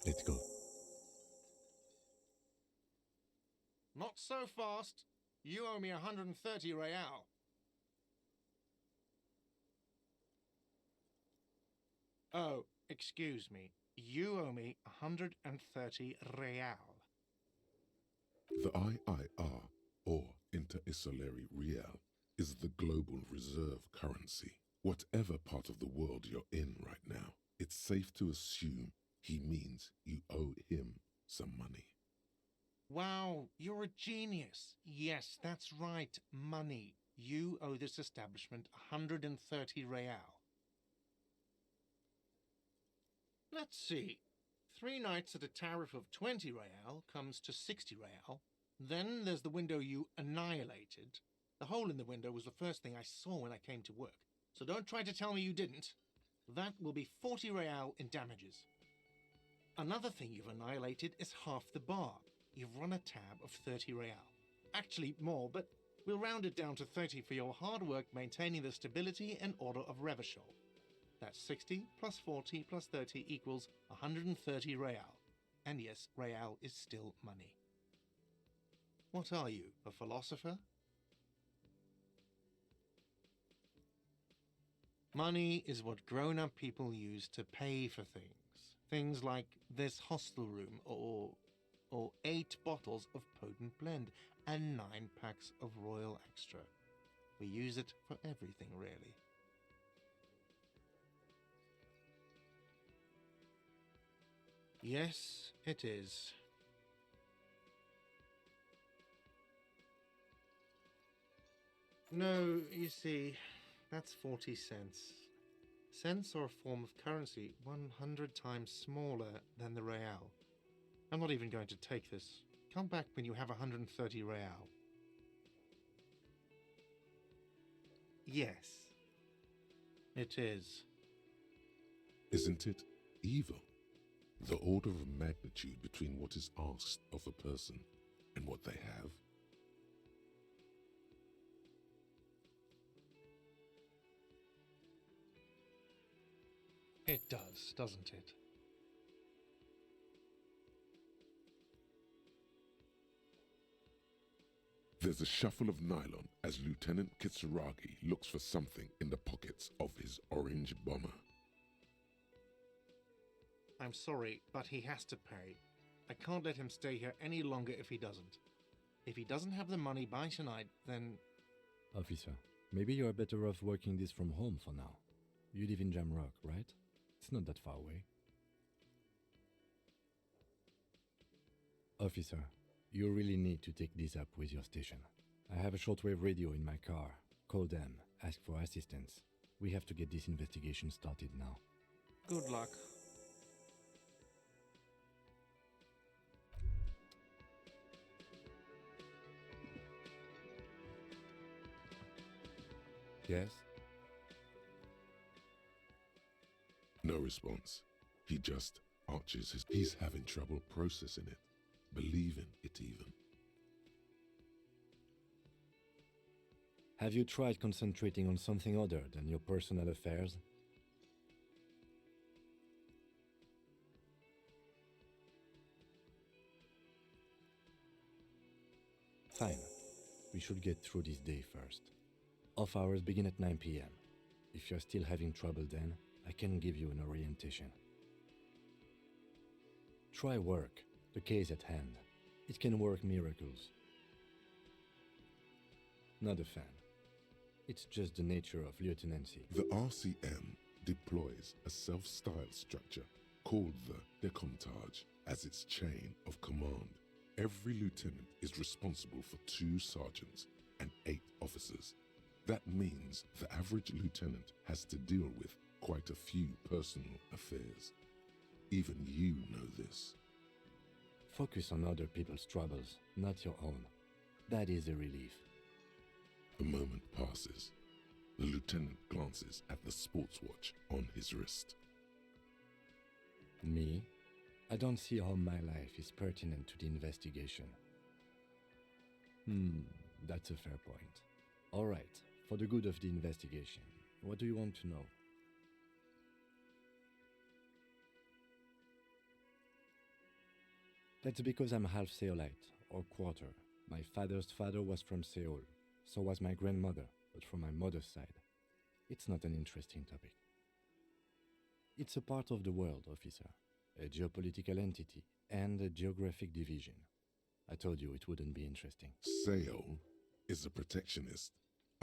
H: Let's go.
F: Not so fast. You owe me 130 real. Oh, excuse me. You owe me 130 real.
O: The IIR, or Inter-Isolary Real, is the global reserve currency. Whatever part of the world you're in right now, it's safe to assume he means you owe him some money.
F: Wow, you're a genius. Yes, that's right, money. You owe this establishment 130 real. Let's see. 3 nights at a tariff of 20 real comes to 60 real. Then there's the window you annihilated. The hole in the window was the first thing I saw when I came to work. So don't try to tell me you didn't. That will be 40 real in damages. Another thing you've annihilated is half the bar. You've run a tab of 30 real. Actually more, but we'll round it down to 30 for your hard work maintaining the stability and order of Revachol. That's 60 plus 40 plus 30 equals 130 real. And yes, real is still money. What are you, a philosopher? Money is what grown-up people use to pay for things. Things like this hostel room or 8 bottles of potent blend and 9 packs of Royal Extra. We use it for everything, really. Yes, it is. No, you see, that's 40 cents. Cents are a form of currency 100 times smaller than the real. I'm not even going to take this. Come back when you have 130 real. Yes, it is.
O: Isn't it evil? The order of magnitude between what is asked of a person and what they have.
F: It does, doesn't it?
O: There's a shuffle of nylon as Lieutenant Kitsuragi looks for something in the pockets of his orange bomber.
F: I'm sorry, but he has to pay. I can't let him stay here any longer if he doesn't. If he doesn't have the money by tonight, then...
H: Officer, maybe you're better off working this from home for now. You live in Jamrock, right? It's not that far away. Officer, you really need to take this up with your station. I have a shortwave radio in my car. Call them, ask for assistance. We have to get this investigation started now.
F: Good luck.
H: Yes?
O: No response. He just arches his... He's having trouble processing it, believing it even.
H: Have you tried concentrating on something other than your personal affairs? Fine. We should get through this day first. Off hours begin at 9 p.m. If you're still having trouble then, I can give you an orientation. Try work, the case at hand. It can work miracles. Not a fan. It's just the nature of lieutenancy.
O: The RCM deploys a self-styled structure called the Decomptage as its chain of command. Every lieutenant is responsible for 2 sergeants and 8 officers. That means the average lieutenant has to deal with quite a few personal affairs. Even you know this.
H: Focus on other people's troubles, not your own. That is a relief.
O: A moment passes. The lieutenant glances at the sports watch on his wrist.
H: Me? I don't see how my life is pertinent to the investigation. That's a fair point. All right, for the good of the investigation, what do you want to know? That's because I'm half Seolite, or quarter. My father's father was from Seoul, so was my grandmother, but from my mother's side. It's not an interesting topic. It's a part of the world, officer. A geopolitical entity and a geographic division. I told you it wouldn't be interesting.
O: Seoul is a protectionist,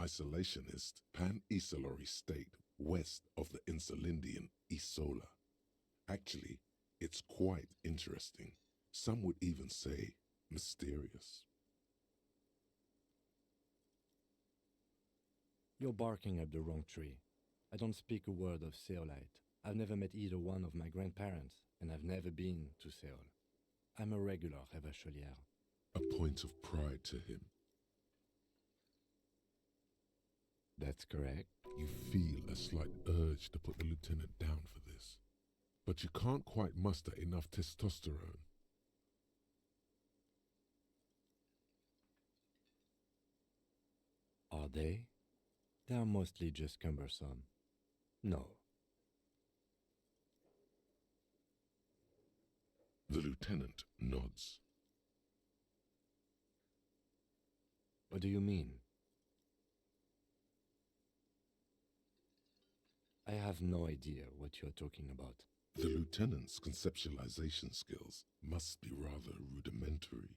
O: isolationist, pan-Isolari state west of the Insulindian Isola. Actually, it's quite interesting. Some would even say mysterious.
H: You're barking up the wrong tree. I don't speak a word of Seolite. I've never met either one of my grandparents, and I've never been to Seoul. I'm a regular Revacholière.
O: A point of pride to him.
H: That's correct.
O: You feel a slight urge to put the lieutenant down for this, but you can't quite muster enough testosterone.
H: Are they? They are mostly just cumbersome. No.
O: The lieutenant nods.
H: What do you mean? I have no idea what you're talking about.
O: The lieutenant's conceptualization skills must be rather rudimentary.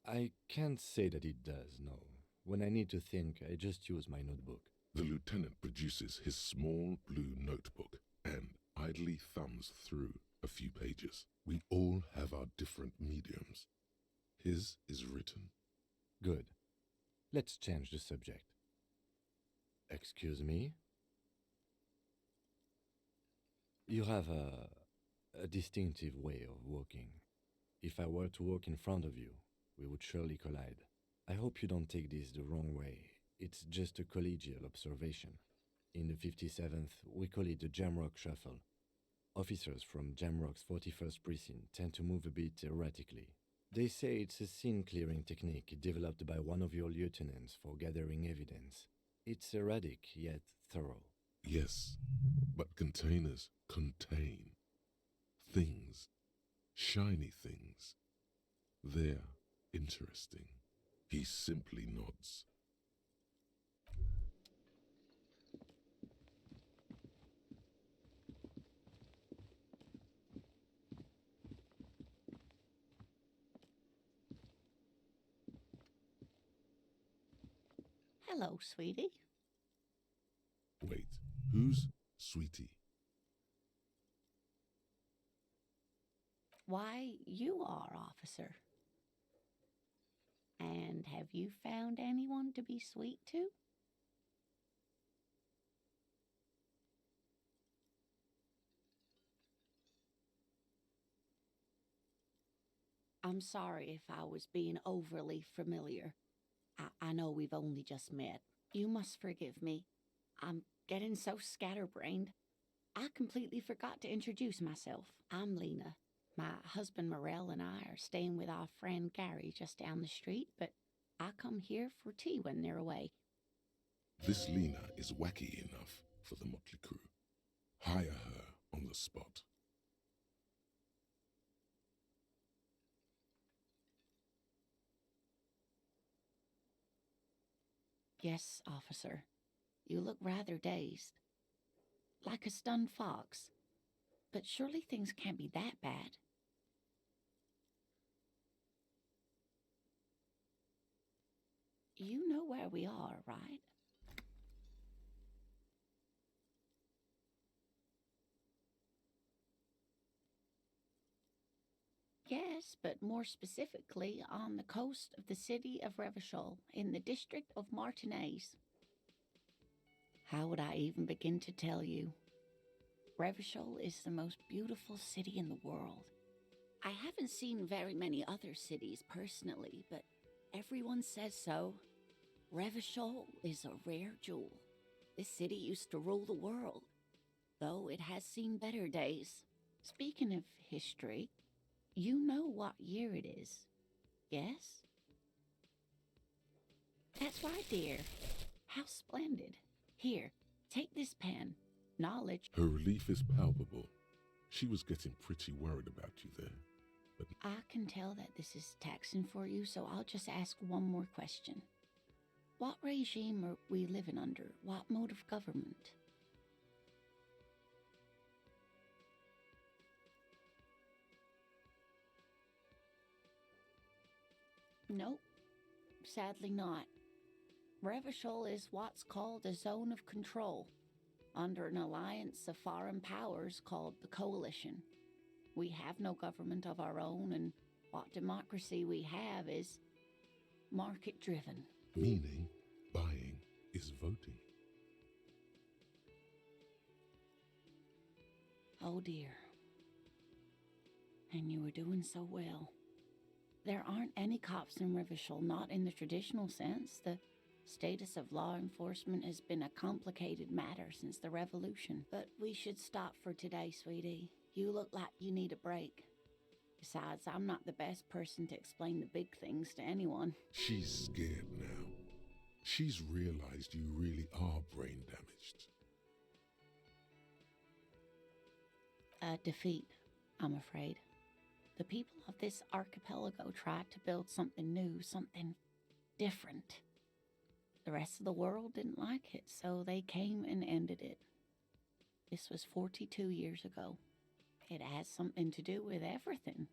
H: I can't say that it does, no. When I need to think, I just use my notebook.
O: The lieutenant produces his small blue notebook and idly thumbs through a few pages. We all have our different mediums. His is written.
H: Good. Let's change the subject. Excuse me? You have a distinctive way of walking. If I were to walk in front of you, we would surely collide. I hope you don't take this the wrong way. It's just a collegial observation. In the 57th, we call it the Jamrock Shuffle. Officers from Jamrock's 41st Precinct tend to move a bit erratically. They say it's a scene-clearing technique developed by one of your lieutenants for gathering evidence. It's erratic, yet thorough.
O: Yes, but containers contain things, shiny things. They're interesting. He simply nods.
Q: Hello, sweetie.
O: Wait, who's Sweetie?
Q: Why, you are, officer. And have you found anyone to be sweet to? I'm sorry if I was being overly familiar. I know we've only just met. You must forgive me. I'm getting so scatterbrained. I completely forgot to introduce myself. I'm Lena. My husband Morel and I are staying with our friend Gary just down the street, but I come here for tea when they're away.
O: This Lena is wacky enough for the Motley Crew. Hire her on the spot.
Q: Yes, officer. You look rather dazed. Like a stunned fox. But surely things can't be that bad. You know where we are, right? Yes, but more specifically on the coast of the city of Revachol, in the district of Martinez. How would I even begin to tell you? Revachol is the most beautiful city in the world. I haven't seen very many other cities personally, but everyone says so. Revachol is a rare jewel. This city used to rule the world, though it has seen better days. Speaking of history, you know what year it is, yes? That's right, dear. How splendid. Here, take this pen. Knowledge.
O: Her relief is palpable. She was getting pretty worried about you there. But
Q: I can tell that this is taxing for you, so I'll just ask one more question. What regime are we living under? What mode of government? Nope, sadly not. Revachol is what's called a zone of control, under an alliance of foreign powers called the Coalition. We have no government of our own, and what democracy we have is market-driven.
O: meaning buying is voting.
Q: Oh dear. And you were doing so well. There aren't any cops in Revachol, not in the traditional sense. The status of law enforcement has been a complicated matter since the revolution. But we should stop for today, sweetie. You look like you need a break. Besides, I'm not the best person to explain the big things to anyone.
O: She's scared now. She's realized you really are brain damaged.
Q: A defeat, I'm afraid. The people of this archipelago tried to build something new, something different. The rest of the world didn't like it, so they came and ended it. This was 42 years ago. It has something to do with everything.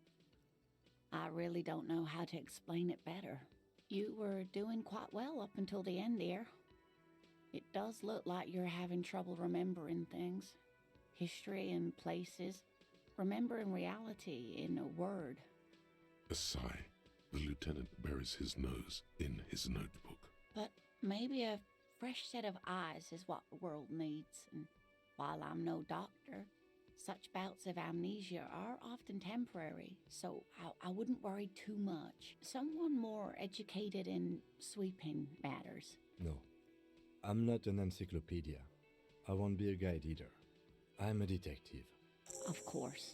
Q: I really don't know how to explain it better. You were doing quite well up until the end, dear. It does look like you're having trouble remembering things. History and places. Remembering reality in a word.
O: A sigh. The lieutenant buries his nose in his notebook.
Q: But maybe a fresh set of eyes is what the world needs. And while I'm no doctor, such bouts of amnesia are often temporary, so I wouldn't worry too much. Someone more educated in sweeping matters.
H: No, I'm not an encyclopedia. I won't be a guide either. I'm a detective.
Q: Of course.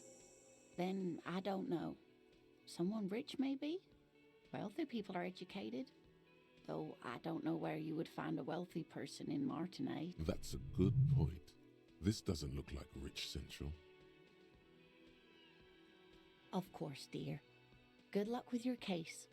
Q: Then I don't know. Someone rich, maybe? Wealthy people are educated. Though I don't know where you would find a wealthy person in Martinez.
O: That's a good point. This doesn't look like Rich Central.
Q: Of course, dear. Good luck with your case.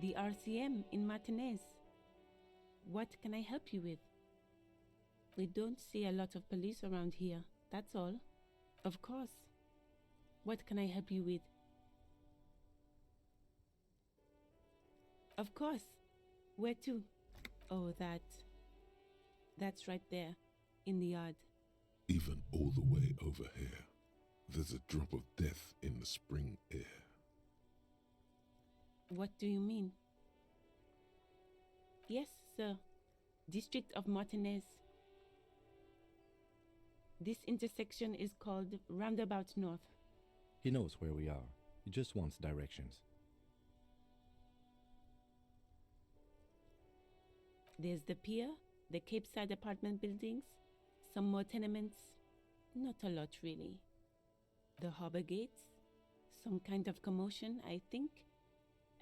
G: The RCM in Martinez. What can I help you with? We don't see a lot of police around here, that's all. Of course. What can I help you with? Of course. Where to? Oh, that's right there, in the yard.
O: Even all the way over here, there's a drop of death in the spring air.
G: What do you mean? Yes, sir. District of Martinez. This intersection is called Roundabout North.
H: He knows where we are. He just wants directions.
G: There's the pier, the Cape Side apartment buildings, some more tenements. Not a lot, really. The harbor gates, some kind of commotion, I think.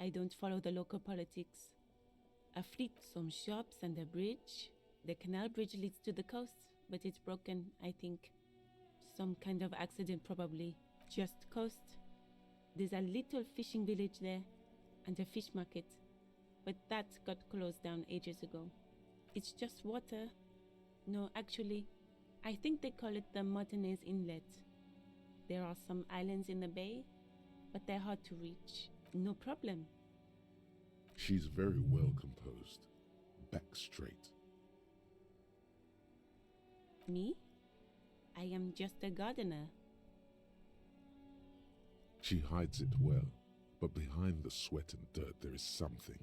G: I don't follow the local politics. A fleet, some shops and a bridge. The canal bridge leads to the coast, but it's broken, I think. Some kind of accident, probably. Just coast. There's a little fishing village there, and a fish market. But that got closed down ages ago. It's just water. No, actually, I think they call it the Martinez Inlet. There are some islands in the bay, but they're hard to reach. No problem.
O: She's very well composed. Back straight.
G: Me? I am just a gardener.
O: She hides it well, but behind the sweat and dirt there is something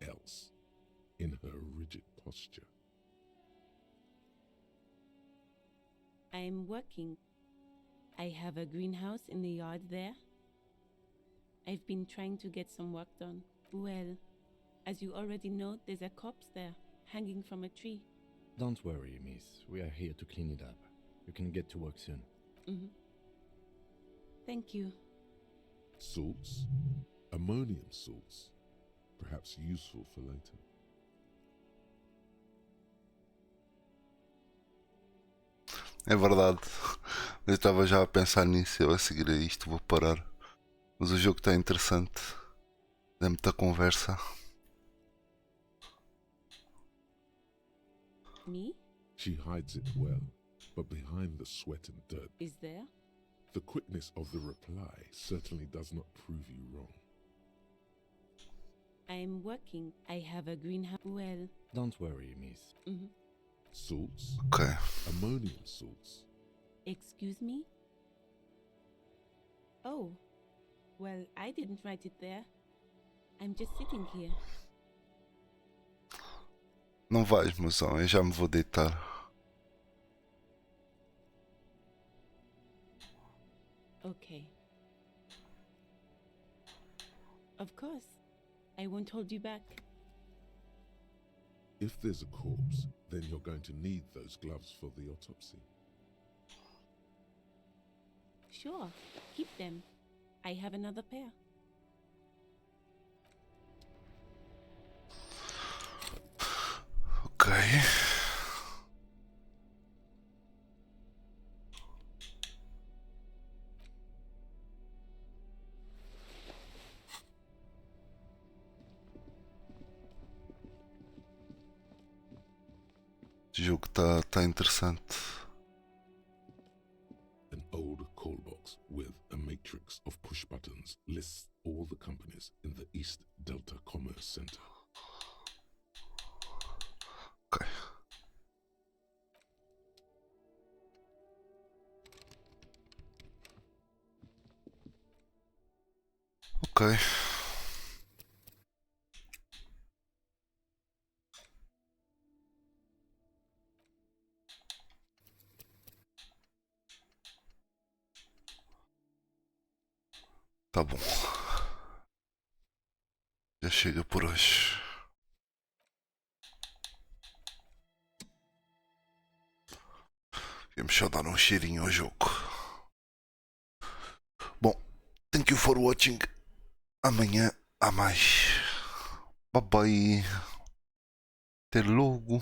O: else in her rigid posture.
G: I'm working. I have a greenhouse in the yard there. I've been trying to get some work done. Well, as you already know, there's a corpse there, hanging from a tree.
H: Don't worry, miss. We are here to clean it up. You can get to work soon.
G: Thank you.
O: Salts? Ammonium salts. Perhaps useful for later.
A: É verdade. Eu estava já a pensar nisso. Eu a seguir a isto vou parar. Mas o jogo está interessante. É muita conversa.
G: Me?
O: She hides it well, but behind the sweat and dirt.
G: Is there?
O: The quickness of the reply certainly does not prove you wrong.
G: I'm working. I have a greenhouse. Well.
H: Don't worry, miss.
O: Salts?
A: Okay.
O: Ammonium salts.
G: Excuse me? Oh. Well, I didn't write it there. I'm just sitting here.
A: Não vais, mozão. Eu já me vou deitar.
G: Okay. Of course. I won't hold you back.
O: If there's a corpse, then you're going to need those gloves for the autopsy.
G: Sure. Keep them. I have another pair.
A: Ok. Este jogo tá interessante.
O: An old call box with a matrix of push buttons lists all the companies in the East Delta Commerce Center.
A: Ok. Ok. Tá bom. Já chega por hoje. Vamos só dar um cheirinho ao jogo. Bom, thank you for watching. Amanhã há mais. Bye bye. Até logo.